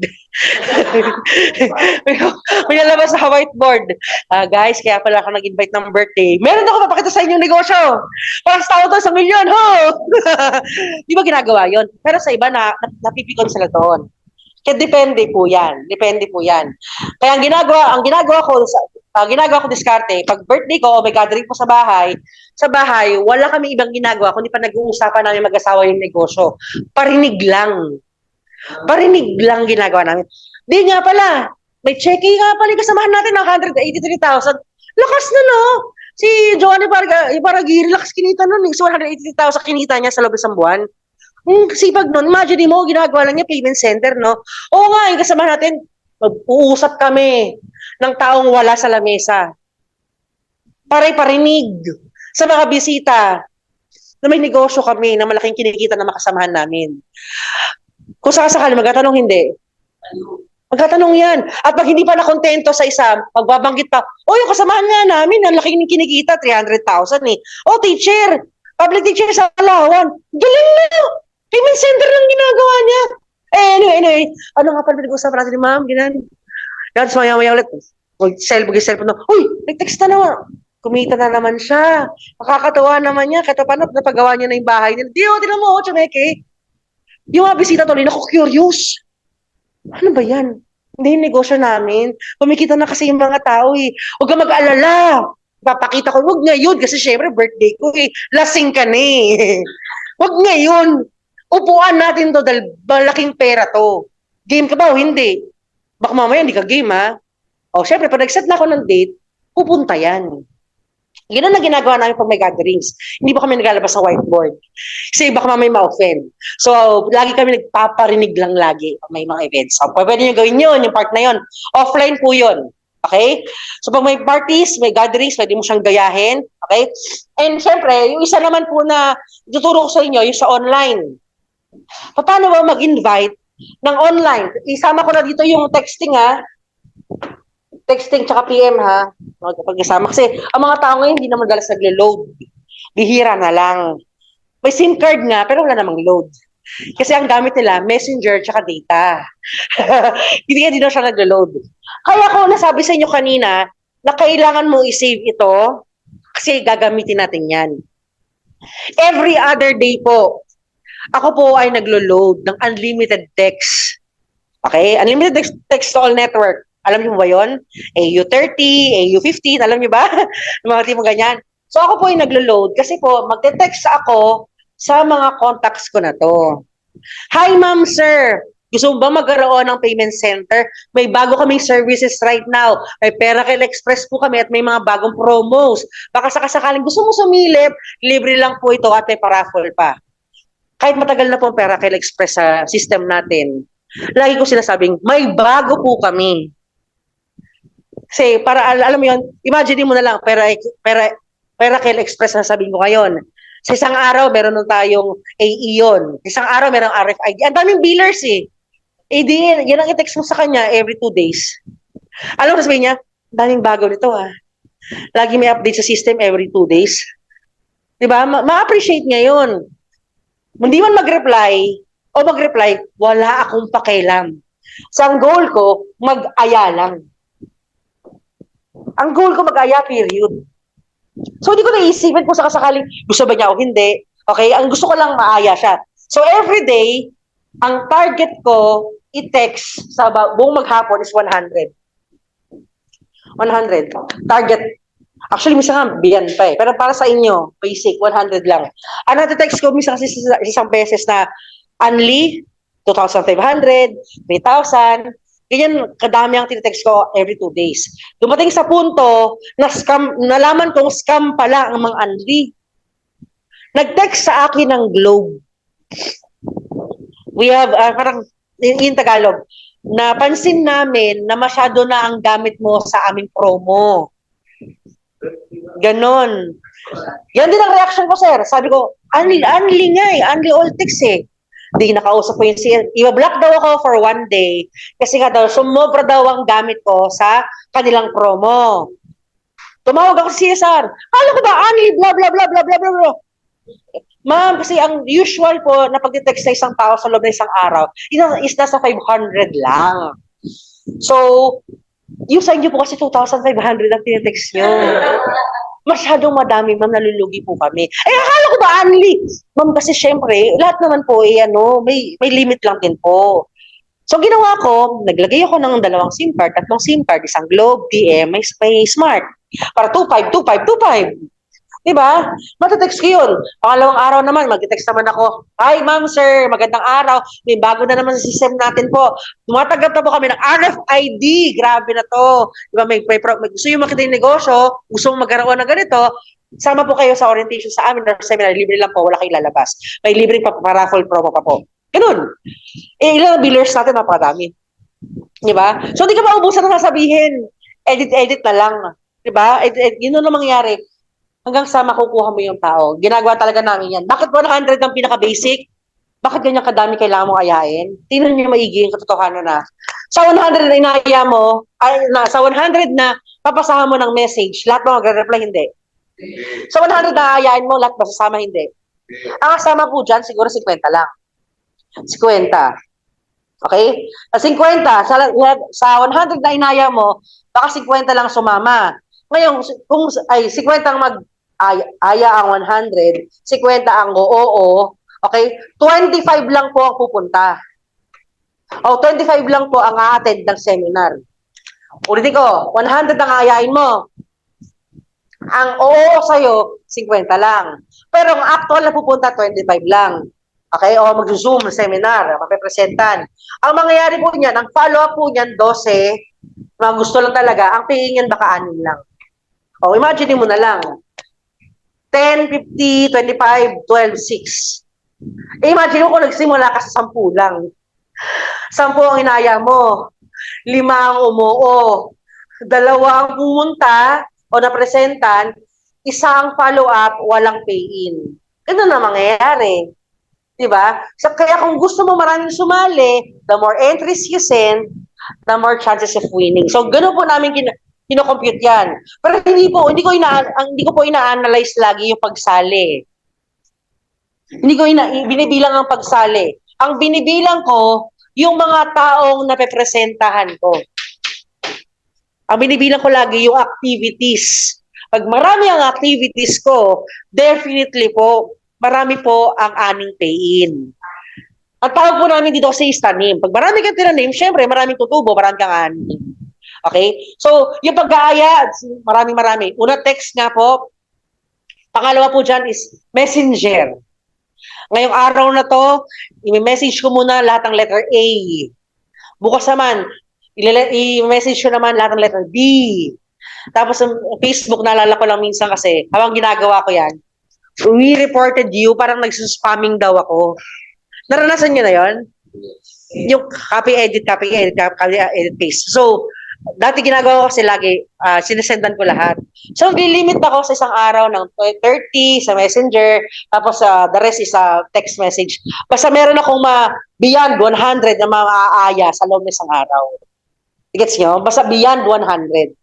may lalabas na whiteboard. Guys, kaya pala ako nag-invite ng birthday. Meron ako papakita sa inyong negosyo. Para sa tao to, sa milyon, ho! Di ba ginagawa yon? Pero sa iba, napipikon sila doon. Kaya depende po yan. Depende po yan. Kaya ang ginagawa ko diskarte, pag birthday ko o may gathering po sa bahay, wala kami ibang ginagawa kundi pa nag-uusapan namin mag-asawa yung negosyo. Parinig lang. Parinig lang ginagawa namin. Di nga pala, may checking nga pala yung kasamahan natin ng 183,000. Lakas na, no? Si Joanne Ibaragui, relax kinita nun. 183,000 kinita niya sa loob ng buwan. Sipag nun, imagine mo, ginagawa lang niya payment center, no? Oo nga, yung kasama natin, mag-uusap kami ng taong wala sa lamesa. Parinig sa mga bisita na may negosyo kami na malaking kinikita na makasamahan namin. Kung sakasakali, magtatanong hindi. Magtatanong yan. At pag hindi pa nakontento sa isa, magbabanggit pa, yung kasamahan nga namin, ang laking kinikita, 300,000 eh. Teacher, public teacher sa Palawan. Galing na! Payment center lang ginagawa niya. Anyway, ano nga pala pinag-usapan natin ni ma'am? Tapos maya ulit, mag-cellphone na, nag-text na naman. Kumita na naman siya. Nakakatawa naman niya. Kahit paano, napagawa niya na yung bahay nila. Tinan mo, Chameke. Yung mga bisita tuloy, curious. Ano ba yan? Hindi yung negosyo namin. Kumikita na kasi yung mga tao eh. Huwag ka mag-alala. Papakita ko, huwag ngayon. Kasi syempre, birthday ko eh. Lasing ka na eh. Huwag ngayon. Upuan natin to dahil malaking pera to. Game ka ba o hindi? Baka mamaya hindi ka game ha. Syempre, pag nag-set na ako ng date, pupunta yan. Ganun na ginagawa namin pag may gatherings. Hindi ba kami naglalabas sa whiteboard? Kasi baka mamaya ma-offend. So, lagi kami nagpaparinig lang lagi pag may mga events. So, pwede nyo gawin yun, yung part na yun. Offline po yun. Okay? So, pag may parties, may gatherings, pwede mo siyang gayahin. Okay? And syempre, yung isa naman po na tuturo ko sa inyo, yung sa online. Paano ba mag-invite ng online? Isama ko na dito yung texting ha. Texting tsaka PM ha. Pag-isama. Kasi ang mga tao ngayon hindi naman dalas naglo-load. Bihira na lang. May SIM card nga pero wala namang load. Kasi ang gamit nila, messenger tsaka data. Hindi na siya naglo-load. Kaya ko nasabi sa inyo kanina na kailangan mo i-save ito kasi gagamitin natin yan. Every other day po, ako po ay naglo-load ng unlimited text. Okay? Unlimited text to all network. Alam niyo ba yun? AU30, AU15, alam niyo ba? Mga tipo ganyan. So ako po ay naglo-load kasi po magte-text ako sa mga contacts ko na to. Hi ma'am, sir. Gusto mo ba magkaroon ng payment center? May bago kaming services right now. May Perakel Express po kami at may mga bagong promos. Baka sakasakaling gusto mo sumilip, libre lang po ito at may paraffle pa. Kahit matagal na po ang Perakel Express sa system natin, lagi ko sinasabing, may bago po kami. Kasi para alam mo yun, imagine mo na lang, Perakel Express na sabihin ko ngayon. Sa isang araw, meron nun tayong AE yun. Sa isang araw, meron RFID. Ang daming billers eh. Yan ang i-text mo sa kanya every 2 days. Alam mo, sabihin niya, daming bago nito ha. Lagi may update sa system every 2 days. Diba? Ma-appreciate niya yun. Hindi man mag-reply, wala akong pakialam. So, ang goal ko, mag-aya lang. Ang goal ko, mag-aya, period. So, hindi ko naisipin kung sakasakaling gusto ba niya o hindi. Okay? Ang gusto ko lang, maaya siya. So, every day, ang target ko, i-text sa buong maghapon is 100. 100. Target. Actually, minsan nga, beyond pa eh. Pero para sa inyo, basic, 100 lang. Ang nati-text ko, minsan kasi isang beses na only 2,500, 3,000, ganyan kadami ang tine-text ko every 2 days. Dumating sa punto na nalaman kong scam pala ang mga unli. Nag-text sa akin ng Globe. We have, parang, in Tagalog, napansin namin na masyado na ang gamit mo sa aming promo. Ganon. Yan din ang reaction ko, sir. Sabi ko, unli nga eh, unli all text eh. Di nakausap ko yung i-block daw ako for 1 day kasi nga daw, sumobra daw ang gamit ko sa kanilang promo. Tumawag ako sa CSR. Kala ko ba, Ani, blah, blah, blah, blah, blah, blah, blah. Ma'am, kasi ang usual po na pag-text sa isang tao sa loob ng isang araw, is nasa 500 lang. So, yung sa inyo po kasi 2,500 ang tinetext nyo. Masyadong madami, ma'am, nalulugi po kami. Eh, akala ko ba, Anli? Ma'am, kasi syempre, lahat naman po, may limit lang din po. So, ginawa ko, naglagay ako ng 2 SIM card, 3 SIM card, isang Globe, TM, may Smart. Para 25. Diba? Matatext ko yun. Pangalawang araw naman, mag-text naman ako, "Hi, ma'am, sir, magandang araw. May bago na naman sa system natin po. Tumatanggap na po kami ng RFID. Grabe na to. Diba, may gusto yung makita yung negosyo, gusto mong magkaroon ng ganito, sama po kayo sa orientation sa amin, or seminar, libre lang po, wala kayong lalabas. May libre pa, raffle promo pa po." Ganun. Eh, ilang billers natin, napakadami. Diba? So, di ka maubusan na sasabihin. Edit na lang. Diba? Yun na mangyayari. Hanggang sa makukuha mo yung tao. Ginagawa talaga namin yan. Bakit 100 ang pinaka-basic? Bakit ganyan kadami kailangan mong ayain? Tingnan niyo maigi yung katotohanan na. Sa 100 na inaya mo, sa 100 na papasahan mo ng message, lahat mo magre-reply, hindi. Sa 100 na ayain mo, lahat masasama, hindi. Ang kasama po dyan, siguro 50 lang. 50. Okay? Sa 50, sa 100 na inaya mo, baka 50 lang sumama. Ngayon, kung 50 ang aya ang 100, 50 ang oo, okay? 25 lang po ang pupunta. O, 25 lang po ang a-attend ng seminar. Ulitin ko, 100 ang ayain mo. Ang oo sa'yo, 50 lang. Pero ang actual na pupunta, 25 lang. Okay? O, mag-zoom seminar, mapipresentan. Ang mangyayari po niyan, ang follow-up po niyan, 12, mga gusto lang talaga, ang pay niyan baka 6 lang. O, imagine mo na lang. 10, 50, 25, 12, 6. Imagine mo kung nagsimula ka sa 10 lang. 10 ang inaya mo. 5 ang umuo. 2 ang pumunta o napresentan. 1 ang follow-up, walang pay-in. Ganun na mangyayari. Diba? So, kaya kung gusto mo maraming sumali, the more entries you send, the more chances of winning. So, ganun po namin kino-compute yan. Pero hindi ko po ina-analyze lagi yung pagsali. Hindi ko binibilang ang pagsali. Ang binibilang ko, yung mga taong napepresentahan ko. Ang binibilang ko lagi yung activities. Pag marami ang activities ko, definitely po, marami po ang aning pay-in. Ang tawag po namin dito kasi is tanim. Pag marami kang tinanim, syempre maraming tutubo, marami kang aning. Okay? So, yung pag-aaya, marami. Una, text nga po. Pangalawa po dyan is messenger. Ngayong araw na to, i-message ko muna lahat ng letter A. Bukas naman, i-message ko naman lahat ng letter B. Tapos sa Facebook, naalala ko lang minsan kasi, habang ginagawa ko yan, we reported you, parang nagsuspamming daw ako. Naranasan nyo na yon? Yung copy, edit, paste. So, dati ginagawa ko kasi lagi, sinesendan ko lahat. So, limit ako sa isang araw ng 30 sa messenger, tapos the rest is text message. Basta meron akong beyond 100 na maaaya sa loob ng isang araw. Gets nyo? Basta beyond 100.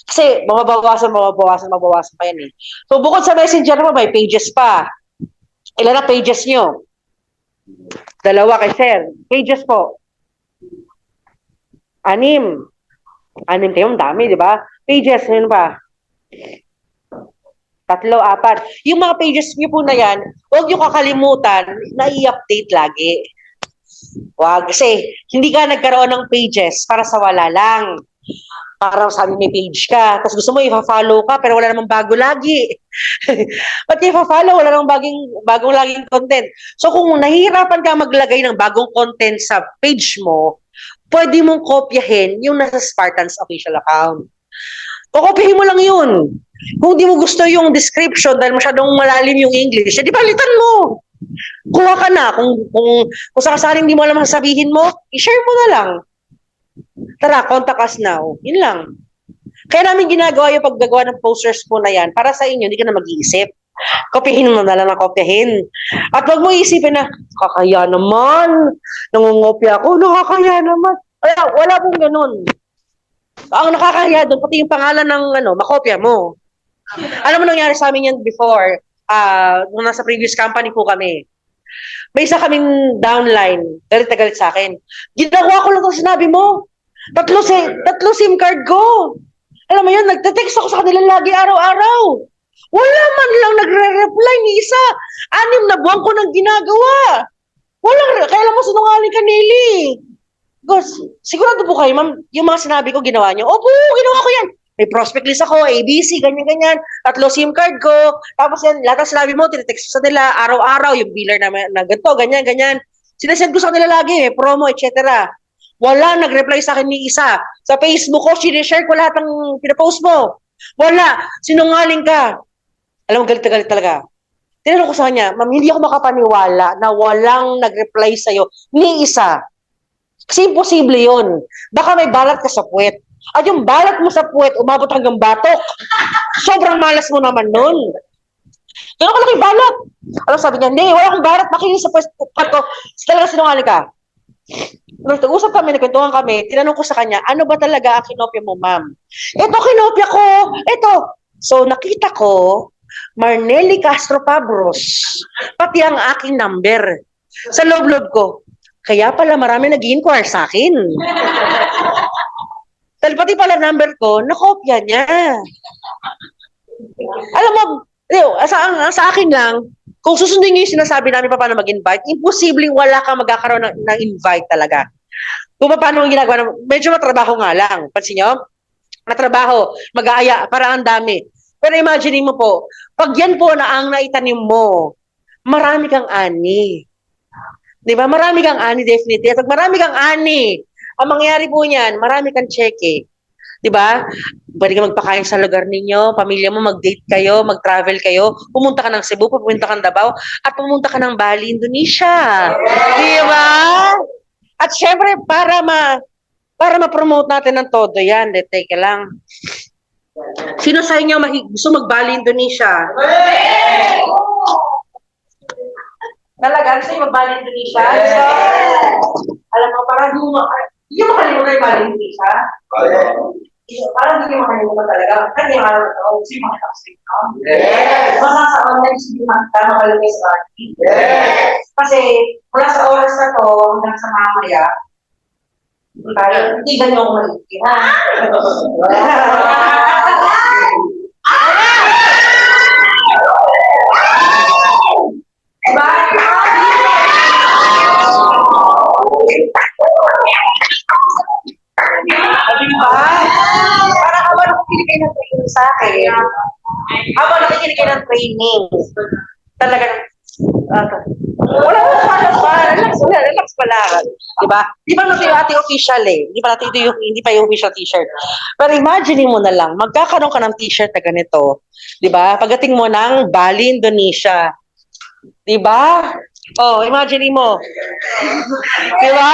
Kasi mababawasan pa yan eh. So, bukod sa messenger mo, may pages pa. Ilan na pages nyo? 2 kay Sir. Pages po. 6 kayo, dami, di ba? Pages, yun pa. 3, 4. Yung mga pages niyo po na yan, huwag niyo kakalimutan na i-update lagi. Wag, kasi hindi ka nagkaroon ng pages para sa wala lang. Para sabi may page ka, tapos gusto mo i-follow ka, pero wala namang bago lagi. Ba't i-follow? Wala namang bagong laging content. So kung nahihirapan ka maglagay ng bagong content sa page mo, pwede mong kopyahin yung nasa Spartan's official account. Kopyahin mo lang yun. Kung di mo gusto yung description dahil masyadong malalim yung English, di palitan mo. Kuha ka na. Kung sakasaling di mo alam sabihin mo, i-share mo na lang. Tara, contact us now. Yun lang. Kaya namin ginagawa yung paggagawa ng posters po na yan para sa inyo, hindi ka na mag-iisip. Kopyahin mo na lang ang kopyahin. At wag mo isipin na, kakaya naman, nangungopya ako, nakakaya naman. Wala pong ganun. Ang nakakahiya doon, pati yung pangalan ng makopya mo. Alam mo nangyari sa amin yan before, nung nasa previous company po kami. May isa kaming downline, galit na galit sa akin. Ginawa ko lang itong sinabi mo. Tatlo SIM card ko. Alam mo yun, nagte-text ako sa kanila lagi araw-araw. Wala man lang nagre-reply ni isa. 6 na buwan ko nang ginagawa. Kailan mo sinungaling ka, Nelly? Gos, sigurado po kayo, ma'am, yung mga sinabi ko ginawa niyo? Opo, ginawa ko yan. May prospect list ako, ABC, ganyan-ganyan. 3 SIM card ko. Tapos yan, lahat ng sinabi mo, tinitext ko sa nila, araw-araw, yung biller na ganito, ganyan-ganyan. Sinasend ko sa kanila lagi, promo, etc. Wala nag-reply sa akin ni isa. Sa Facebook ko, sinishare ko lahat ng pinapost mo. Wala. Sinungaling ka. Alam mo, galit na galit talaga. Tinanong ko sa kanya, ma'am, hindi ako makapaniwala na walang nag-reply sa'yo ni isa. Kasi imposible yun. Baka may balat ka sa puwet. At yung balat mo sa puwet, umabot hanggang batok. Sobrang malas mo naman nun. Ganun ka lang yung balat. Alam, sabi niya, hindi, wala akong balat. Makinis sa puwet ko. Talaga sinungaling ka. Nag-usap kami, nagkwentuhan kami, tinanong ko sa kanya, ano ba talaga ang kinopya mo, ma'am? Ito, kinopya ko. Ito. So, nakita ko, Marnelly Castro Pabros, pati ang aking number. Sa loob-loob ko, kaya pala marami nag-inquire sa akin. Dahil pati pala number ko, nakopya niya. Alam mo, sa akin lang, kung susundin niyo yung sinasabi namin pa paano mag-invite, imposibleng wala kang magkakaroon ng invite talaga. Kung paano yung ginagawa, medyo matrabaho nga lang. Pansin nyo? Matrabaho, mag-aaya, parang ang dami. Pero imagine mo po, pag yan po na ang naitanim mo, marami kang ani. Di ba? Marami kang ani, definitely. At pag marami kang ani, ang mangyayari po niyan, marami kang cheque. Di ba? Pwede ka magpakain sa lugar ninyo, pamilya mo, mag-date kayo, mag-travel kayo, pumunta ka ng Cebu, pumunta ka ng Davao, at pumunta ka ng Bali, Indonesia. Di ba? At syempre, para ma-promote natin ng todo yan, teka lang. Sino sa inyo gusto mag-Bali, Indonesia? Talaga, gusto yung mag-Bali, Indonesia? Alam mo, parang hindi mo makalimutan yung Bali, Indonesia? Parang hindi mo makalimutan talaga. Kasi yung araw na ito, gusto yung makita kasi ito. Basta sa online, hindi makita, makalagay sa Bali. Kasi, mula sa oras na to, hanggang sa mamaya, hindi ganyan ako maliki, ha? Diba? Diba? Para habang nakikinig kayo ng training sa akin, habang nakikinig kayo ng training, talagang, wala mo relax pala. Diba? Di ba natin yung ating official hindi pa yung official t-shirt. Pero imagine mo na lang, magkakaroon ka ng t-shirt na ganito. Diba? Pagdating mo ng Bali, Indonesia. Diba? Oh, imagine mo. Diba?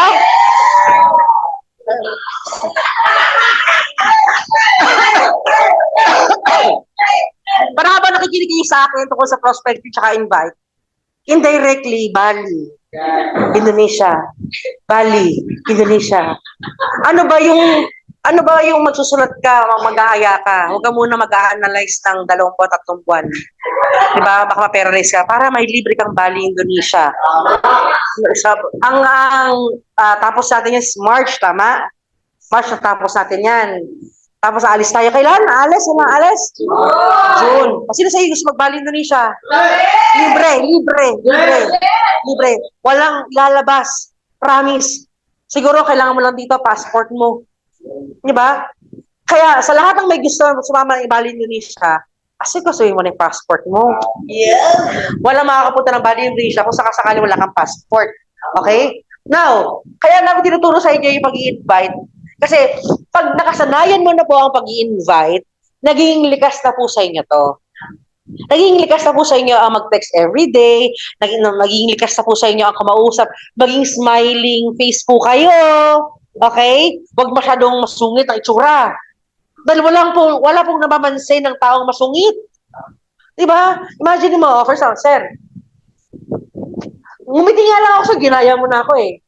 Para habang nakikinig kayo sa akin tungkol sa prospecting tsaka invite, indirectly, Bali, Indonesia. Bali, Indonesia. Ano ba yung magsusulat ka, mag-aaya ka? Huwag ka muna mag-a-analyze ng 23 buwan. Diba? Baka ma-paralyze ka. Para may libre kang Bali, Indonesia. Tapos natin yan, March, tama? March na tapos natin yan. Tapos alis tayo. Kailan? Alis? June. Sino sa'yo gusto mag-Bali, Indonesia? Libre. Walang lalabas. Promise. Siguro kailangan mo lang dito, passport mo. Di ba? Kaya sa lahat ng may gusto sumama ng Bali, Indonesia, asikasuhin mo na yung passport mo. Yeah. Walang makakapunta ng Bali, Indonesia kung sakasakali wala kang passport. Okay? Now, kaya namin tinuturo sa inyo yung pag-i-invite. Kasi pag nakasanayan mo na po ang pag-i-invite, naging likas na po sa inyo to. Naging likas na po sa inyo ang mag-text everyday, naging likas na po sa inyo ang kumausap, maging smiling face po kayo. Okay? Huwag masyadong masungit ang itsura. Dahil wala pong nabamansin ng taong masungit. Diba? Imagine mo, first of all, sir, ngumiti nga lang ako, so ginaya mo na ako eh.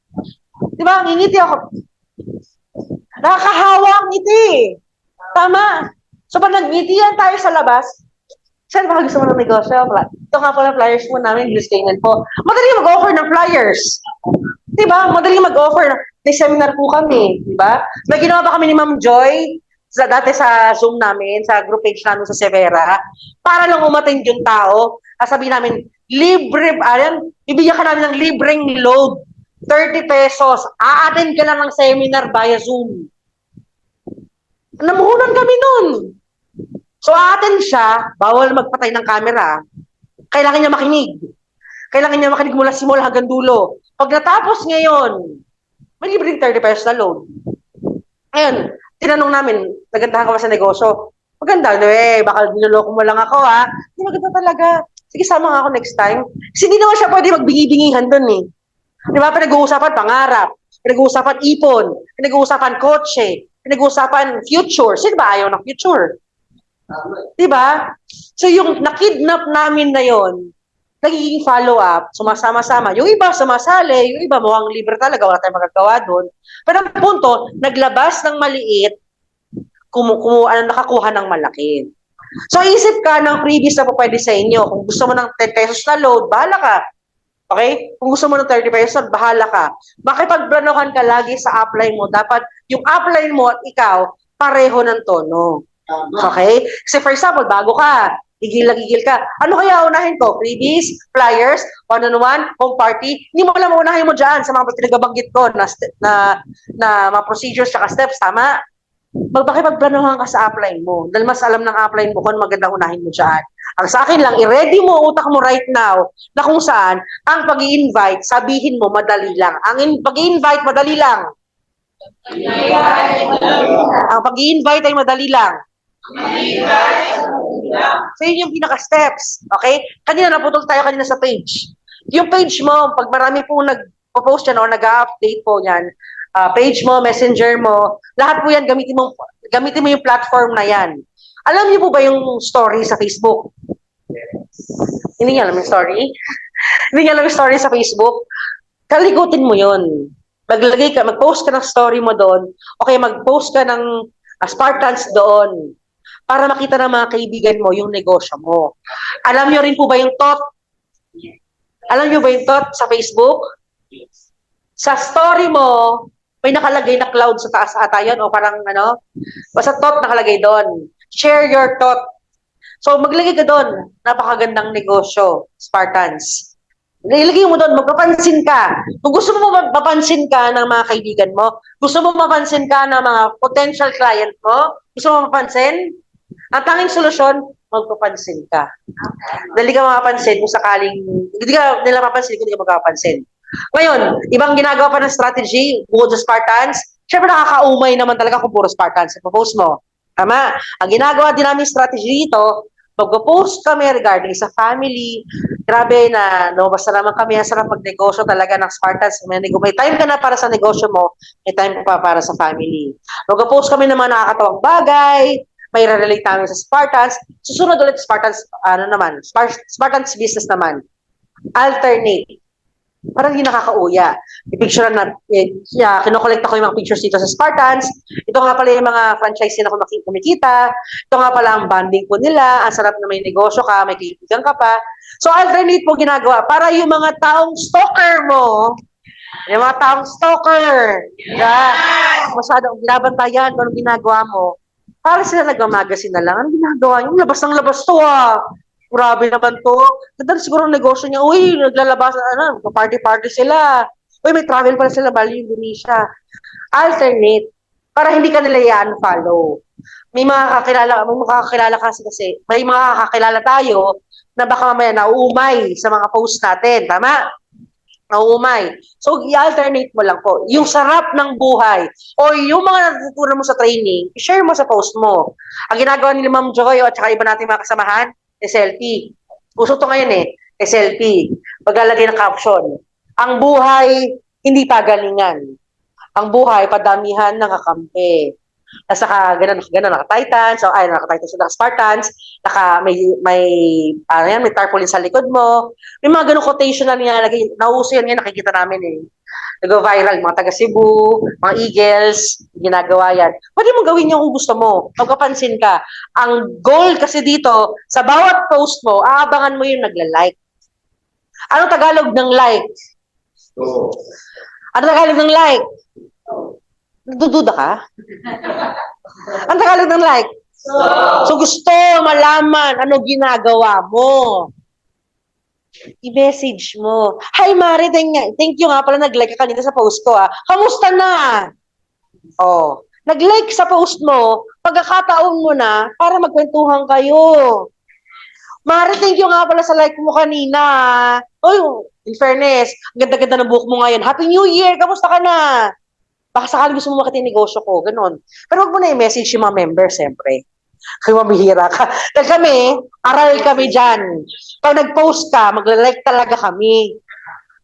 Diba? Ngingiti ako. Nakakahawa ang ngiti. Tama. So, pag nagngitian tayo sa labas, saan ba gusto mo ng negosyo? Ito nga pala flyers po namin, Glistainen po. Madali mag-offer ng flyers. Diba? Madali mag-offer. May seminar po kami. Diba? May ginawa pa kami ni Ma'am Joy dati sa Zoom namin, sa group page namin sa Severa, para lang umattend yung tao. Sabihin namin, libre, bibigyan ka namin ng libreng load. 30 pesos. A-attend ka lang ng seminar via Zoom. Namuhunan kami nun. So, a-attend siya, bawal magpatay ng camera. Kailangan niya makinig. Kailangan niya makinig mula simula hanggang dulo. Pag natapos ngayon, may libreng 30 pesos na load. Ngayon, tinanong namin, nagandahan ka ba sa negosyo? Maganda, baka niloloko mo lang ako, ha? Hindi maganda talaga. Sige, sama nga ako next time. Kasi hindi naman siya pwede magbingi-bingihan dun, eh. Di ba, pinag-uusapan pangarap, pinag-uusapan ipon, pinag-uusapan kotse, pinag-uusapan future. Sino ba ayaw ng future? Di ba? So, yung nakidnap namin na yon, nagiging follow-up, sumasama-sama. Yung iba sumasali, yung iba mukhang libre talaga, wala tayong magagawa doon. Pero ang punto, naglabas ng maliit, nakakuha ng malaki. So, isip ka ng previous na po pwede sa inyo. Kung gusto mo ng 10 pesos na load, bahala ka. Okay? Kung gusto mo ng 30 pesos, bahala ka. Makipagplanohan ka lagi sa upline mo. Dapat yung upline mo at ikaw, pareho ng tono. Okay? Kasi for example, bago ka, gigil ka. Ano kaya unahin ko? Freebies, flyers, one-on-one, home party? Hindi mo alam unahin mo dyan sa mga pinagabanggit ko na mga procedures at steps, tama? Magpakipagplanohan ka sa upline mo. Dahil mas alam ng upline mo kung magandang unahin mo dyan. Ang sa akin lang, i-ready mo utak mo right now na kung saan ang pag-i-invite, sabihin mo, madali lang. Ang pag-i-invite, madali lang. Ang pag-i-invite ay madali lang. So, yun yung pinaka-steps. Okay? Kanina naputol tayo kanina sa page. Yung page mo, pag marami pong nag-post yan o nag-update po yan, page mo, messenger mo, lahat po yan, gamitin mo yung platform na yan. Alam niyo po ba yung story sa Facebook? Hindi niya alam yung story? Hindi niya alam yung story sa Facebook? Kalikutin mo yun. Mag-post ka ng story mo doon, okay, mag-post ka ng Spartans doon, para makita ng mga kaibigan mo yung negosyo mo. Alam niyo rin po ba yung thought? Alam niyo ba yung thought sa Facebook? Sa story mo, may nakalagay na cloud sa taas ata yun, o parang basta thought nakalagay doon. Share your thought. So, maglagay ka doon. Napakagandang negosyo, Spartans. Ilagay mo doon, magpapansin ka. Kung gusto mo mapapansin ka ng mga kaibigan mo, gusto mo mapansin ka ng mga potential client mo, gusto mo mapansin, ang tanging solusyon, magpapansin ka. Dahil ka mapapansin kung sakaling, hindi ka nila mapapansin kung hindi ka magpapansin. Ngayon, ibang ginagawa pa ng strategy, bukod sa Spartans, syempre nakakaumay naman talaga kung puro Spartans. Ipopost mo. Tama? Ang ginagawa din namin strategy dito, mag-post kami regarding sa family. Grabe na, basta naman kami, ang sarap magnegosyo talaga ng Spartans. May time ka na para sa negosyo mo, may time pa para sa family. Mag-post kami ng mga nakakatawang bagay, may relate namin sa Spartans. Susunod ulit Spartans, Spartans business naman. Alternate. Parang hindi nakakauya. I-picture na, kinokolekta ko yung mga pictures dito sa Spartans. Ito nga pala yung mga franchise na kumikita. Ito nga pala ang banding po nila. Ang sarap na may negosyo ka, may kaibigan ka pa. So, alternate po ginagawa. Para yung mga taong stalker mo, yung mga taong stalker, masyadong binabantayan kung anong ginagawa mo, para sila nagmamagasin na lang. Ang ginagawa yung labas ng labas to, grabe naman to. Ganda siguro ang negosyo niya. Uy, naglalabas, party-party sila. Uy, may travel pala sila, Bali, Indonesia. Alternate. Para hindi ka nila i-unfollow. May mga kakilala kasi, may mga kakilala tayo na baka mamaya nauumay sa mga post natin. Tama? Nauumay. So, i-alternate mo lang po. Yung sarap ng buhay o yung mga natutunan mo sa training, i-share mo sa post mo. Ang ginagawa ni Ma'am Joy at saka iba natin mga kasamahan, SLP. Uso to ngayon SLP. Paglalagay ng caption. Ang buhay, hindi pagalingan. Ang buhay, padamihan ng kakampi. Nasa naka-Titans, naka-Titans, naka-Spartans, may tarpaulin sa likod mo. May mga ganong quotation na nilalagay. Nauso yan, nakikita namin nag-viral, mga taga Cebu, mga Eagles, ginagawa yan. Pwede mo gawin yan kung gusto mo. Pagkapansin ka. Ang goal kasi dito, sa bawat post mo, aabangan mo yung nagla-like. Ano Tagalog ng like? Ano Tagalog ng like? Nagdududa ka? Ano Tagalog ng like? So gusto malaman ano ginagawa mo. I-message mo. Hi Mari, thank you nga pala nag-like ka kanina sa post ko ah. Kamusta na? Oh, nag-like sa post mo, pagkakataon mo na para magkwentuhan kayo. Mari, thank you nga pala sa like mo kanina. Oy, in fairness, ang ganda-ganda ng buhok mo ngayon. Happy New Year! Kamusta ka na? Baka sakali gusto mo makita yung negosyo ko, ganon. Pero wag mo na i-message yung mga members, siyempre. Kaya mabihira ka. Dahil kami, aral kami dyan. Pag nag-post ka, magla-like talaga kami.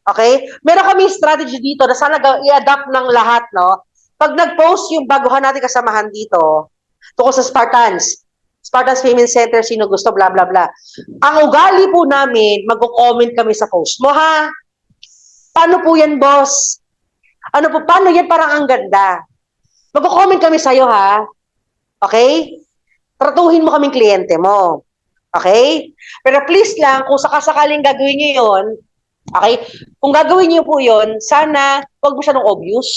Okay? Meron kami strategy dito na sana i-adapt ng lahat, no? Pag nag-post yung baguhan natin kasamahan dito, tungkol sa Spartans Payment Center, sino gusto, bla bla bla. Ang ugali po namin, mag-comment kami sa post mo, ha? Paano po yan, boss? Ano po, paano yan parang ang ganda? Mag-comment kami sa'yo, ha? Okay? Tratuhin mo kaming kliyente mo. Okay? Pero please lang, kung sakasakaling gagawin nyo yun, okay? Kung gagawin nyo po yun, sana huwag mo siya nung obvious.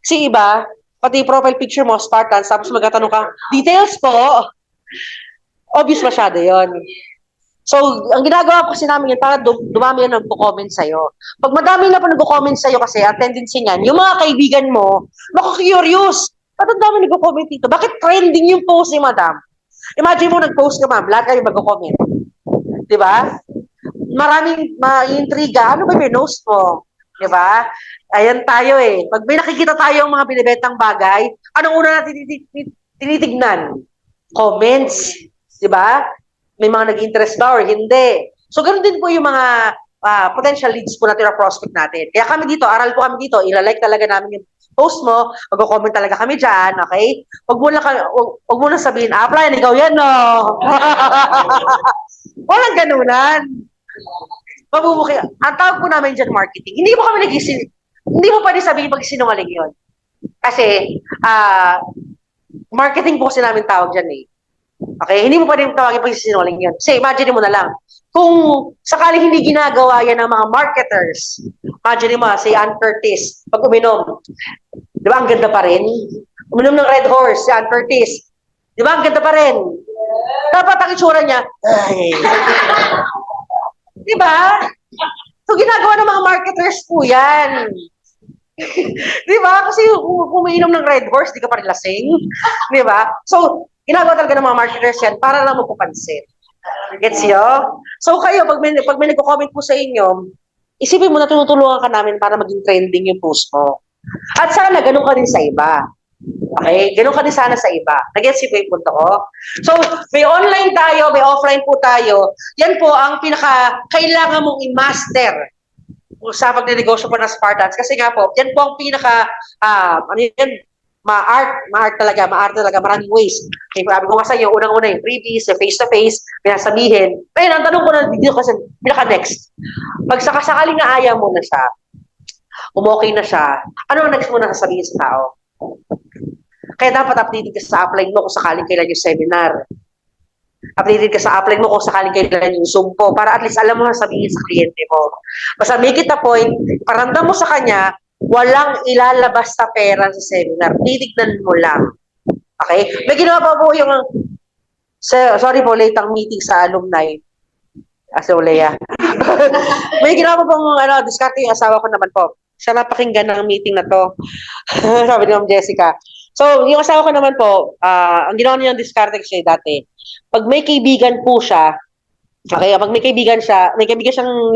Kasi iba, pati profile picture mo, Spartans, tapos magtatanong ka, details po. Obvious masyado yon. So, ang ginagawa ko kasi namin yun, para dumami yun nagpo-comment sa'yo. Pag madami na po nagpo-comment sa'yo kasi, ang tendency niyan, yung mga kaibigan mo, mako-curious. Ba't ang dami nagpo-comment dito? Bakit trending yung post ni madam? Imagine mo nag-post ka, ma'am, lahat kayo mag-comment. Di ba? Maraming ma-intriga. Ano ba yung post mo? Di ba? Ayan tayo eh. Pag may nakikita tayong mga binibetang bagay, anong una natin tinitignan? Comments. Di ba? May mga nag-interest ba or hindi. So, ganoon din po yung mga potential leads po natin or prospect natin. Kaya kami dito, aral po kami dito, ilalike talaga namin yung post mo, mag-comment talaga kami dyan, okay? Huwag mo lang sabihin, apply, ikaw yan, no? Walang ganunan. Mabubuki. Ang tawag po namin dyan, marketing. Hindi mo pwede sabihin pag sinungaling yun. Kasi, marketing po kasi namin tawag dyan eh. Okay? Hindi mo pwede tawagin pag sinungaling yun. Kasi imagine mo na lang, kung sakaling hindi ginagawa yan ng mga marketers, imagine mo, si Ann Curtis, pag uminom, di ba ang ganda pa rin? Uminom ng Red Horse, si Ann Curtis, di ba ang ganda pa rin? Dapat ang itsura niya, ay. Di ba? So ginagawa ng mga marketers po yan. Di ba? Kasi kung umiinom ng Red Horse, di ka pa rin lasing. Di ba? So, ginagawa talaga ng mga marketers yan para lang magpapansin. Gets yo? So kayo, pag may nagko-comment po sa inyo, isipin mo na tinutulungan ka namin para maging trending yung post mo. At sana, ganun ka din sa iba. Okay? Ganun ka din sana sa iba. Nag-gets po yung punto ko? So, may online tayo, may offline po tayo. Yan po ang kailangan mong i-master sa pagnenegosyo po ng Spartans. Kasi nga po, yan po ang ma-art talaga, maraming ways. Okay, sabi ko nga sa iyo, unang-una yung freebies, yung face-to-face, pinasabihin. Pero ang tanong ko na dito kasi, pinaka-next. Pag sakasakaling nga ayaw mo na siya, umokay na siya, ano ang next mo na sasabihin sa tao? Kaya dapat updated ka sa upline mo kung sakaling kailan yung seminar. Updated ka sa upline mo kung sakaling kailan yung Zoom po, para at least alam mo na sabihin sa kliyente mo. Basta make it a point, paramdam mo sa kanya, walang ilalabas sa pera sa seminar. Titignan mo lang. Okay? May ginawa pa po yung, sorry po, late ang meeting sa alumni. So, Leia. May ginawa pa pong, diskarte yung asawa ko naman po. Siya napakinggan ng meeting na to. Sabi ni Ma'am Jessica. So, yung asawa ko naman po, ang ginawa niya ng diskarte kasi dati, pag may kaibigan po siya, okay, pag may kaibigan siyang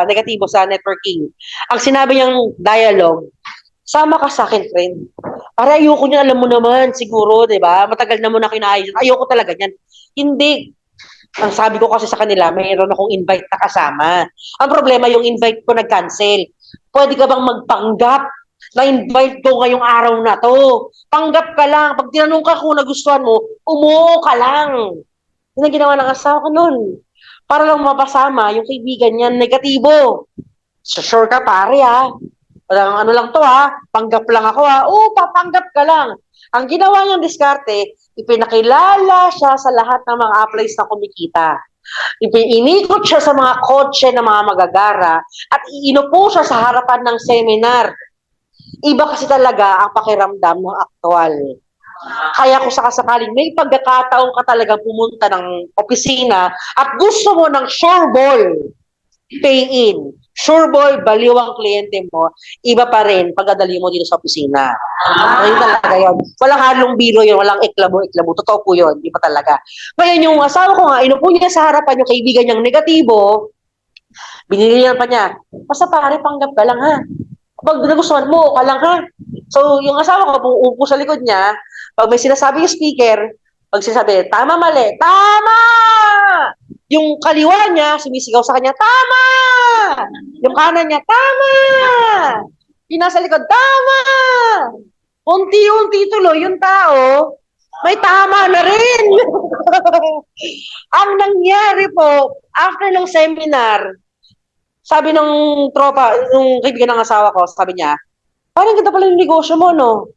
negatibo sa networking, ang sinabi niyang dialogue, sama ka sa akin, friend. Para ayoko niya, alam mo naman, siguro, di ba? Matagal na mo na kinaayos. Ayoko talaga niyan. Hindi. Ang sabi ko kasi sa kanila, mayroon akong invite na kasama. Ang problema, yung invite ko nag-cancel. Pwede ka bang magpanggap na invite ko ngayong araw na to? Panggap ka lang. Pag tinanong ka kung nagustuhan mo, umuo ka lang. Yun ang ginawa ng asawa ko nun. Para lang mapasama yung kaibigan niya negatibo. So, sure ka pare ha. Parang ano lang to panggap lang ako Oo, papanggap ka lang. Ang ginawa niyang diskarte, ipinakilala siya sa lahat ng mga applies na kumikita. Inikot siya sa mga kotse ng mga magagara at iinupo siya sa harapan ng seminar. Iba kasi talaga ang pakiramdam ng aktwal. Kaya kung sakasakaling may pagkakataon ka talaga pumunta ng opisina at gusto mo ng sure ball, pay in. Sure ball, baliw ang kliyente mo, iba pa rin pagdadali mo dito sa opisina. Ayun talaga yun. Walang halong biro yun, walang iklabo. Totoo po yun, di pa talaga. Ngayon yung asawa ko nga, inupo niya sa harapan yung kaibigan niyang negatibo, binilihan pa niya, basta pare, panggap ka lang ha. Pag nagustuhan mo, ka lang ha. So, yung asawa ko, uupo sa likod niya, pag may sinasabi yung speaker, pag sinasabi, tama, mali, tama! Yung kaliwa niya, sumisigaw sa kanya, tama! Yung kanan niya, tama! Yung nasa likod, tama! Unti-unti tuloy yung tao, may tama na rin. Ang nangyari po, after ng seminar, sabi ng tropa, yung kaibigan ng asawa ko, sabi niya, parang ganda pala yung negosyo mo, no?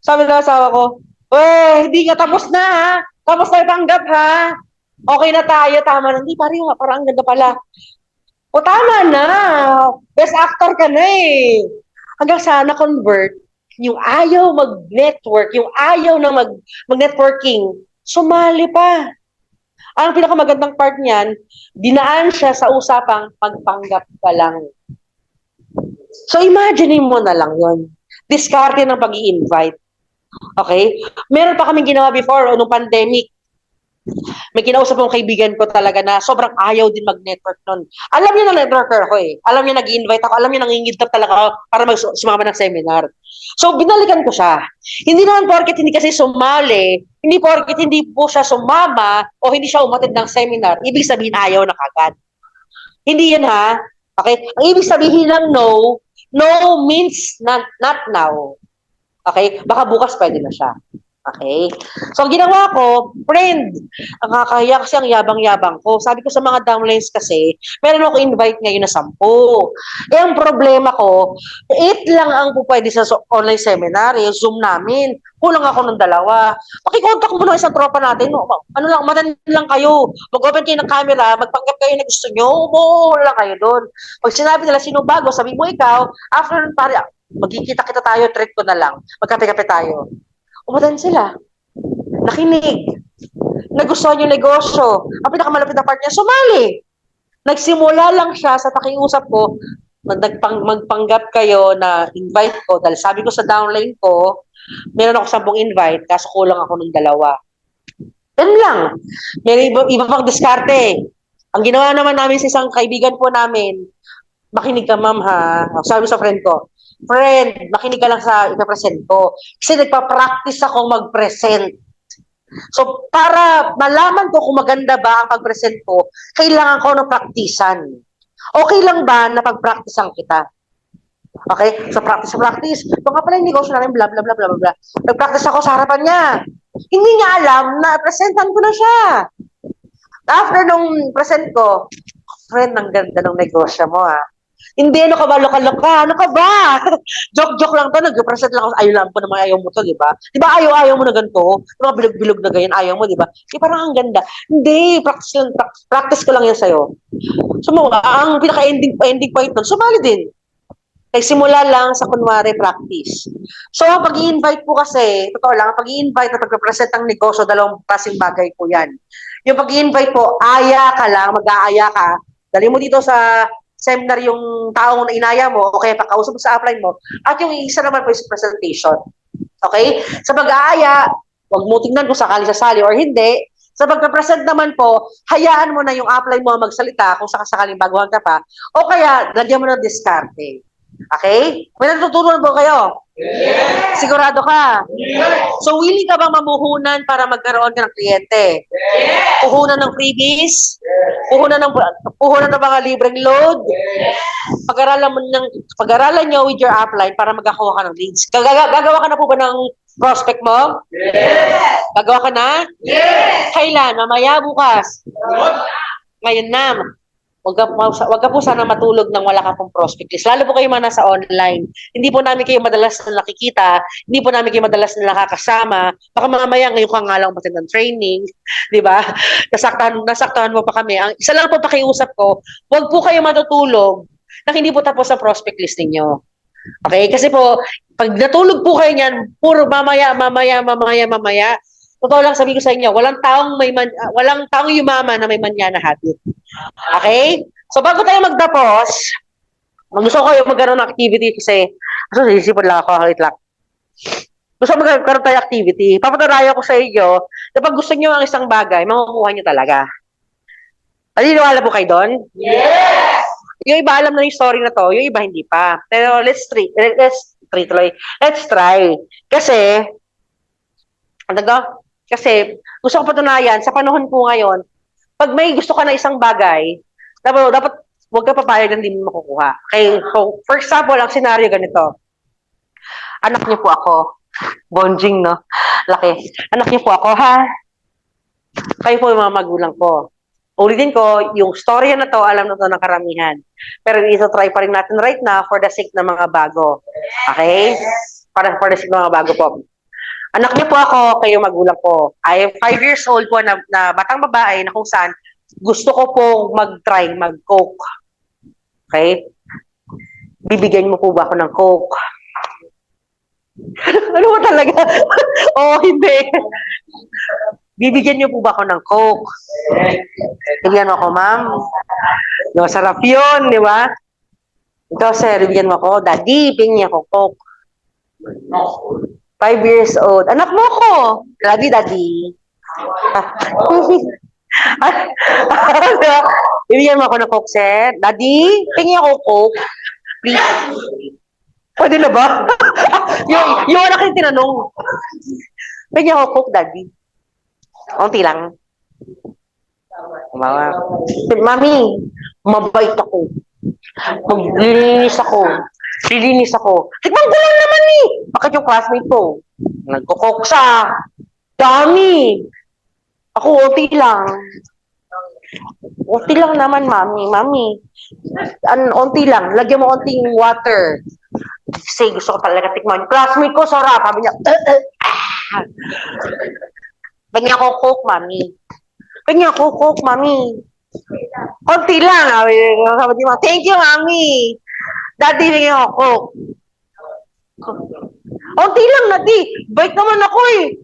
Sabi ng asawa ko, hindi nga tapos na, ha? Tapos na ipanggap, ha? Okay na tayo, tama na. Hindi, parang ang ganda pala. O, tama na. Best actor ka na eh. Hanggang sana convert, yung ayaw mag-network, yung ayaw na mag-networking, sumali pa. Ang pinakamagandang part niyan, dinaan siya sa usapang pagpanggap ka lang. So, imagine mo na lang yon. Diskarte ng pag-i-invite. Okay? Meron pa kaming ginawa before, nung pandemic. May kinausap akong kaibigan ko talaga na sobrang ayaw din mag-network nun. Alam niya na networker ako eh. Alam niya nag-invite ako. Alam niya nangingidtap talaga ako para sumama ng seminar. So, binalikan ko siya. Hindi naman porket hindi kasi sumali, hindi porket hindi po siya sumama o hindi siya umatid ng seminar, ibig sabihin ayaw na kagad. Hindi yun ha. Okay? Ang ibig sabihin ng no means not now. Okay? Baka bukas pwede na siya. Okay? So, ang ginawa ko, friend, ang kakahiya kasi ang yabang-yabang ko. Sabi ko sa mga downlines kasi, meron ako invite ngayon na 10. Eh, ang problema ko, 8 lang ang pwede sa online seminar, yung Zoom namin. Kulang ako ng 2. Pakikontak mo na isang tropa natin. No? Ano lang, matan lang kayo. Mag-open kayo ng camera, magpanggap kayo na gusto nyo, umuho lang kayo doon. Pag sinabi nila sino bago, sabi mo ikaw, after pare, magkikita-kita tayo, treat ko na lang. Magkape-kape tayo. Umutan sila. Nakinig. Nagustuhan yung negosyo. Ang pinakamalapit na part niya, sumali. Nagsimula lang siya sa pakiusap ko, magpanggap kayo na invite ko, dahil sabi ko sa downline ko, meron ako 10 invite, kaso kulang ako ng 2. Yan lang. May iba pang diskarte. Ang ginawa naman namin sa isang kaibigan po namin, makinig ka ma'am ha, sabi sa friend ko, friend, makinig ka lang sa ipapresent ko. Kasi nagpa-practice akong mag-present. So, para malaman ko kung maganda ba ang pag-present ko, kailangan ko ng praktisan. Okay lang ba na pag-practicean kita? Okay? So, practice. Ito nga pala yung negosyo namin, blah, blah, blah, blah, blah. Nag-practice ako sa harapan niya. Hindi niya alam na presentan ko na siya. After nung present ko, friend, ang ganda ng negosyo mo ha. Hindi, ano ka ba, lokal-lokal? Ano ka ba? Joke-joke lang to, nag-present lang ako, ayaw po naman, ayaw mo to, di ba? Di ba ayaw mo na ganito? Mga bilog-bilog na ganyan, ayaw mo, di ba? Di parang ang ganda. Hindi, practice ko lang yan sa'yo. So, ang pinaka-ending point nun, sumali din. Simula lang sa kunwari practice. So, ang pag-i-invite po kasi, totoo lang, ang pag-i-invite at pag-present ng negosyo, 2 klaseng bagay po yan. Yung pag-i-invite po, aya ka lang, mag-aaya ka, dali mo dito sa seminar yung taong inaya mo, o kaya pakausap mo sa upline mo, at yung isa naman po is presentation. Okay? Sa pag-aaya, huwag mo tingnan kung sakali sasali or hindi. Sa pagpe-present naman po, hayaan mo na yung upline mo magsalita kung sakaling baguhan ka pa, o kaya lagyan mo ng diskarte. Okay? May natutunan po kayo? Yes! Sigurado ka? Yes! So, willing ka bang mamuhunan para magkaroon ka ng kliyente? Yes! Puhunan ng freebies? Yes! Puhunan ng mga libreng load? Yes! Pag-aralan nyo with your upline para magkakuha ka ng leads. Gagawa ka na po ba ng prospect mo? Yes! Gagawa ka na? Yes! Kailan? Mamaya, bukas? Ngayon na. wag ka po sana matulog nang wala ka pong prospect list. Lalo po kayo mga nasa online. Hindi po namin kayo madalas na nakikita, hindi po namin kayo madalas na nakakasama. Baka mamaya ngayon ka nga lang matid ng training, di ba? Nasaktahan mo pa kami. Ang isa lang po pakiusap ko, wag po kayo matutulog na hindi po tapos ang prospect list ninyo. Okay? Kasi po, pag natulog po kayo niyan, puro mamaya. Totoo lang sabi ko sa inyo, walang taong yumaman na may manya na habit. Okay? So bago tayo magtapos, gusto ko kayo magkaroon ng activity kasi isipon lang ako, wait lang. Gusto ko magkaroon tayo activity. Papaturayan ko sa inyo na pag gusto niyo ang isang bagay, makukuha niyo talaga. Naniniwala po kayo doon? Yes! Yung iba alam na yung story na to, yung iba hindi pa. Pero let's try. Kasi gusto ko patunayan, sa panahon po ngayon, pag may gusto ka na isang bagay, dapat huwag ka papayag na hindi mo makukuha. Okay, so, for example, ang scenario ganito. Anak niyo po ako. Bonjing, no? Laki. Anak niyo po ako, ha? Kayo po yung mga magulang ko. Ulitin ko, yung storya na to, alam na to ng karamihan. Pero ito try pa rin natin right now for the sake ng mga bago. Okay? Para for the sake ng mga bago po. Anak niyo po ako, kayo magulang ko. I am 5 years old po na batang babae na kung saan gusto ko pong mag-try, mag-coke. Okay? Bibigyan mo po ba ako ng coke? Ano ba talaga? Oo, hindi. Bibigyan niyo po ba ako ng coke? Bibigyan mo ako, ma'am. No, sarap yun, di ba? Ito, sir, bibigyan mo ako. Daddy, pingin ako coke. 5 years old. Anak mo ko. Love you, daddy. Bibigyan mo ako ng coke, sir. Daddy, pingin ako coke. Please. Pwede na ba? yung anak yung tinanong. Pingin ako coke, daddy. Unti lang. Mami, mabait ako. Maglilinis ako. Lilinis ako. Tignan ko lang naman eh. Bakit yung classmate ko? Nagkukok siya. Dami. Ako, unti lang. Unti lang naman, mami. Mami. Unti lang. Lagyan mo unting water. Kasi gusto ko talaga tikman. Yung classmate ko, sarap. Sabi niya, Pagyan ako coke, mami. Pagyan ako coke, mami. Unti lang. Sabi niya, thank you, mami. Daddy, bigyan ako coke. Unti lang, Daddy. Bait naman ako eh.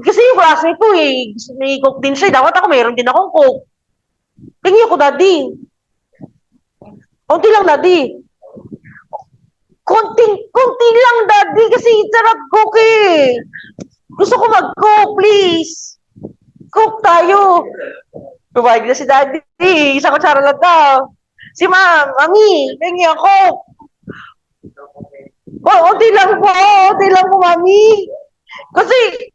Kasi yung classmate ko may coke din siya. Dapat ako, mayroon din akong coke. Bigyan ako, Daddy. Unti lang, Daddy. Kunti lang, Daddy, kasi sarap coke eh. Gusto ko mag-coke, please. Coke tayo. Provide na si Daddy. Isang kutsara lang daw. Si Ma'am, Mami, pengi ako. Unti lang po, Mami. Kasi,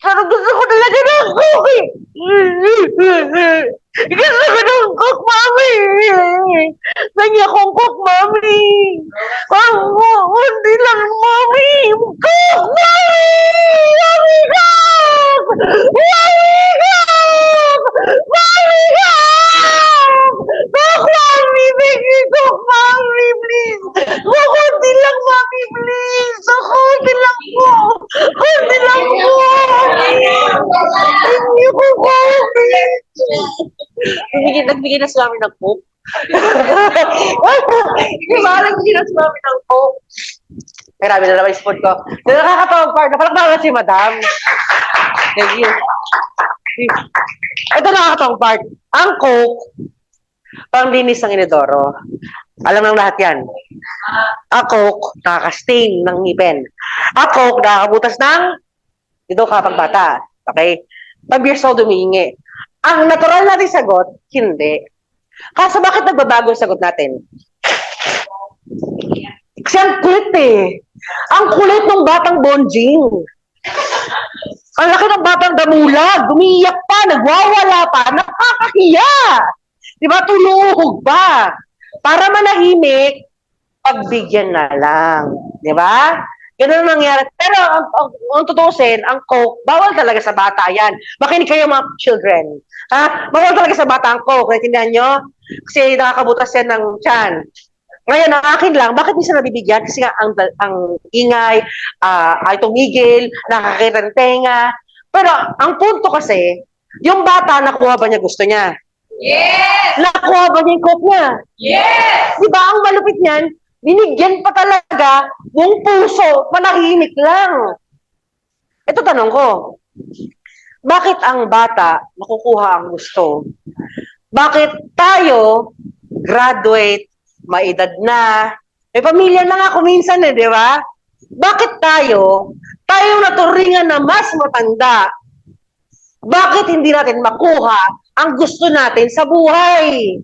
parang gusto ko talaga ng coke eh. Gusto ko ng coke, Mami. Pengi akong coke, Mami. Unti lang, Mami. Coke, Mami! Mami, coke! Mami, coke! Mami, coke! Coke, Mami! Pengi coke, Mami, please! Kunti lang, Mami, please! Kunti lang po! Kunti lang po! Pengi ko, Mami! Nagbigay na sa amin ng coke. Diba? Nagbigay na sa amin ng coke. Marami na naman yung sport ko. Nakakatawag part. Napalakpakan si Madam. Thank you. Ito nakakatawag part. Ang coke, panglinis ng inodoro. Alam ng lahat yan. Ang coke, nakaka-stain ng ngipin. Ang coke, nakakabutas ng ito kapag bata. Okay? 5 years old humihingi. Ang natural natin sagot, hindi. Kaso bakit nagbabago ang sagot natin? Kasi ang kulit eh. Ang kulit ng batang bonjing. Ang laki ng batang damulag. Gumiiyak pa, nagwawala pa, nakakahiya. Diba? Tuluhog pa. Para manahimik, pagbigyan na lang. Diba? Ganun ang nangyari. Pero ang tutusin, ang Coke, bawal talaga sa bata yan. Makinig kayo mga children. Ha? Bawal talaga sa bata ang Coke. Naintindihan nyo? Kasi nakakabutas yan ng tiyan. Ngayon, ang akin lang, bakit hindi siya nabibigyan? Kasi nga, ang ingay, ay tumigil, nakakita ng tenga. Pero, ang punto kasi, yung bata, nakuha ba niya gusto niya? Yes! Nakuha ba niya yung Coke niya? Yes! Di ba, ang malupit niyan, binigyan pa talaga buong puso, manahimik lang. Ito tanong ko, bakit ang bata nakukuha ang gusto? Bakit tayo, graduate, may edad na, may pamilya na nga kuminsan di ba? Bakit tayo naturingan na mas matanda, bakit hindi natin makuha ang gusto natin sa buhay?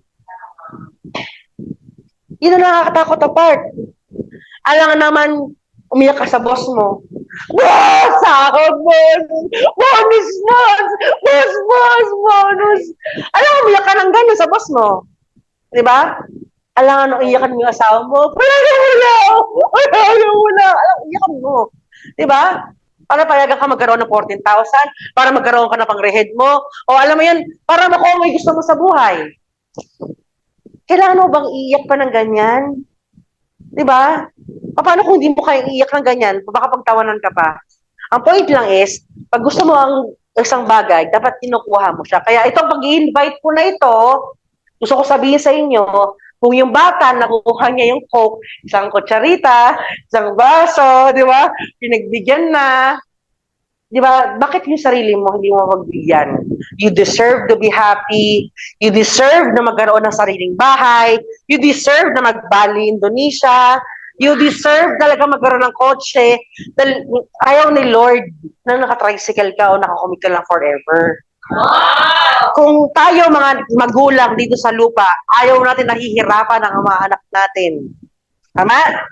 Yun ang nakakatakot na part. Alam naman, umiyak ka sa boss mo. Wow! Sahod, boss! Bonus, boss! Boss, boss! Bonus! Alam mo, umiyak ka ng ganyan sa boss mo. Di ba? Alam nga, iyakan mo yung asawa mo. Wala! Alam, iyakan mo. Di ba? Para payagan ka magkaroon ng 14,000, para magkaroon ka na pang rehead mo, o alam mo yan, para makuha mo yung gusto mo sa buhay. Kailangan mo bang iiyak pa ng ganyan? Di ba? Paano kung hindi mo kaya iiyak ng ganyan, baka pagtawanan ka pa? Ang point lang is, pag gusto mo ang isang bagay, dapat kinukuha mo siya. Kaya itong pag-i-invite ko na ito, gusto ko sabihin sa inyo, kung yung bata, nakukuha niya yung Coke, isang kutsarita, isang baso, di ba? Pinagbigyan na. Di ba? Bakit yung sarili mo hindi mo magbigyan? You deserve to be happy. You deserve na magkaroon ng sariling bahay. You deserve na mag-Bali, Indonesia. You deserve talaga magkaroon ng kotse. Dahil ayaw ni Lord na nakatricycle ka o nakakumit ka lang forever. Kung tayo mga magulang dito sa lupa, ayaw natin nahihirapan ang mga anak natin. Tama?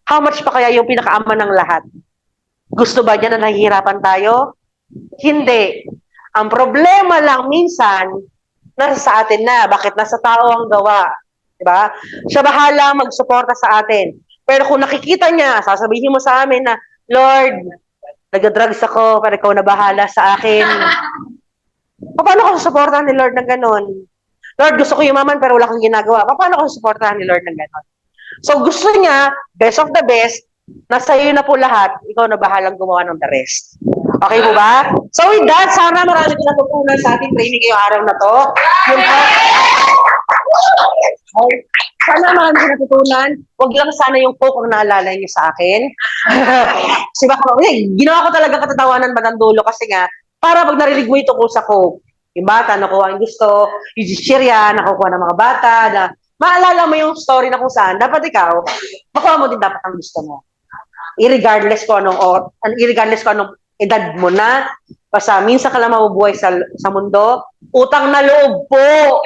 How much pa kaya yung pinakaama ng lahat? Gusto ba niya na nahihirapan tayo? Hindi. Ang problema lang minsan, nasa sa atin na. Bakit? Nasa tao ang gawa. Diba? Siya bahala magsuporta sa atin. Pero kung nakikita niya, sasabihin mo sa amin na, Lord, nag-drugs ako, pero ikaw na bahala sa akin. Paano ko susuportahan ni Lord ng ganon? Lord, gusto ko yumaman pero wala kang ginagawa. Paano ko susuportahan ni Lord ng ganon? So gusto niya, best of the best, nasa iyo na po lahat, ikaw na bahalang gumawa ng the rest. Okay po ba? So with that, sana marami ko natutunan sa ating training ngayong araw na to. Yung sana marami ko natutunan. Huwag lang sana yung Coke ang naalala niyo sa akin. Kasi baka, ginawa ko talaga katatawanan ba ng dulo kasi nga, para pag narinig mo ito ko sa Coke, yung bata nakuha ang gusto, yung shirya, nakukuha ng mga bata, na maalala mo yung story na kung saan, dapat ikaw, makuha mo din dapat ang gusto mo. Irregardless ko anong edad mo na, basta minsan ka lang mabubuhay sa mundo, utang na loob po.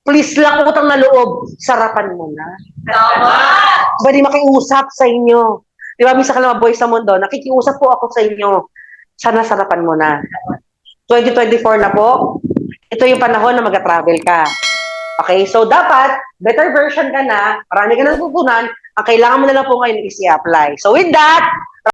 Please lang, utang na loob, sarapan mo na. Tama! Ba di makiusap sa inyo? Di ba, minsan ka lang mabuhay sa mundo, nakikiusap po ako sa inyo. Sana sarapan mo na. 2024 na po, ito yung panahon na mag-travel ka. Okay, so dapat, better version ka na, marami ka na natutunan, ang kailangan mo na lang po ngayon is i-apply. So with that,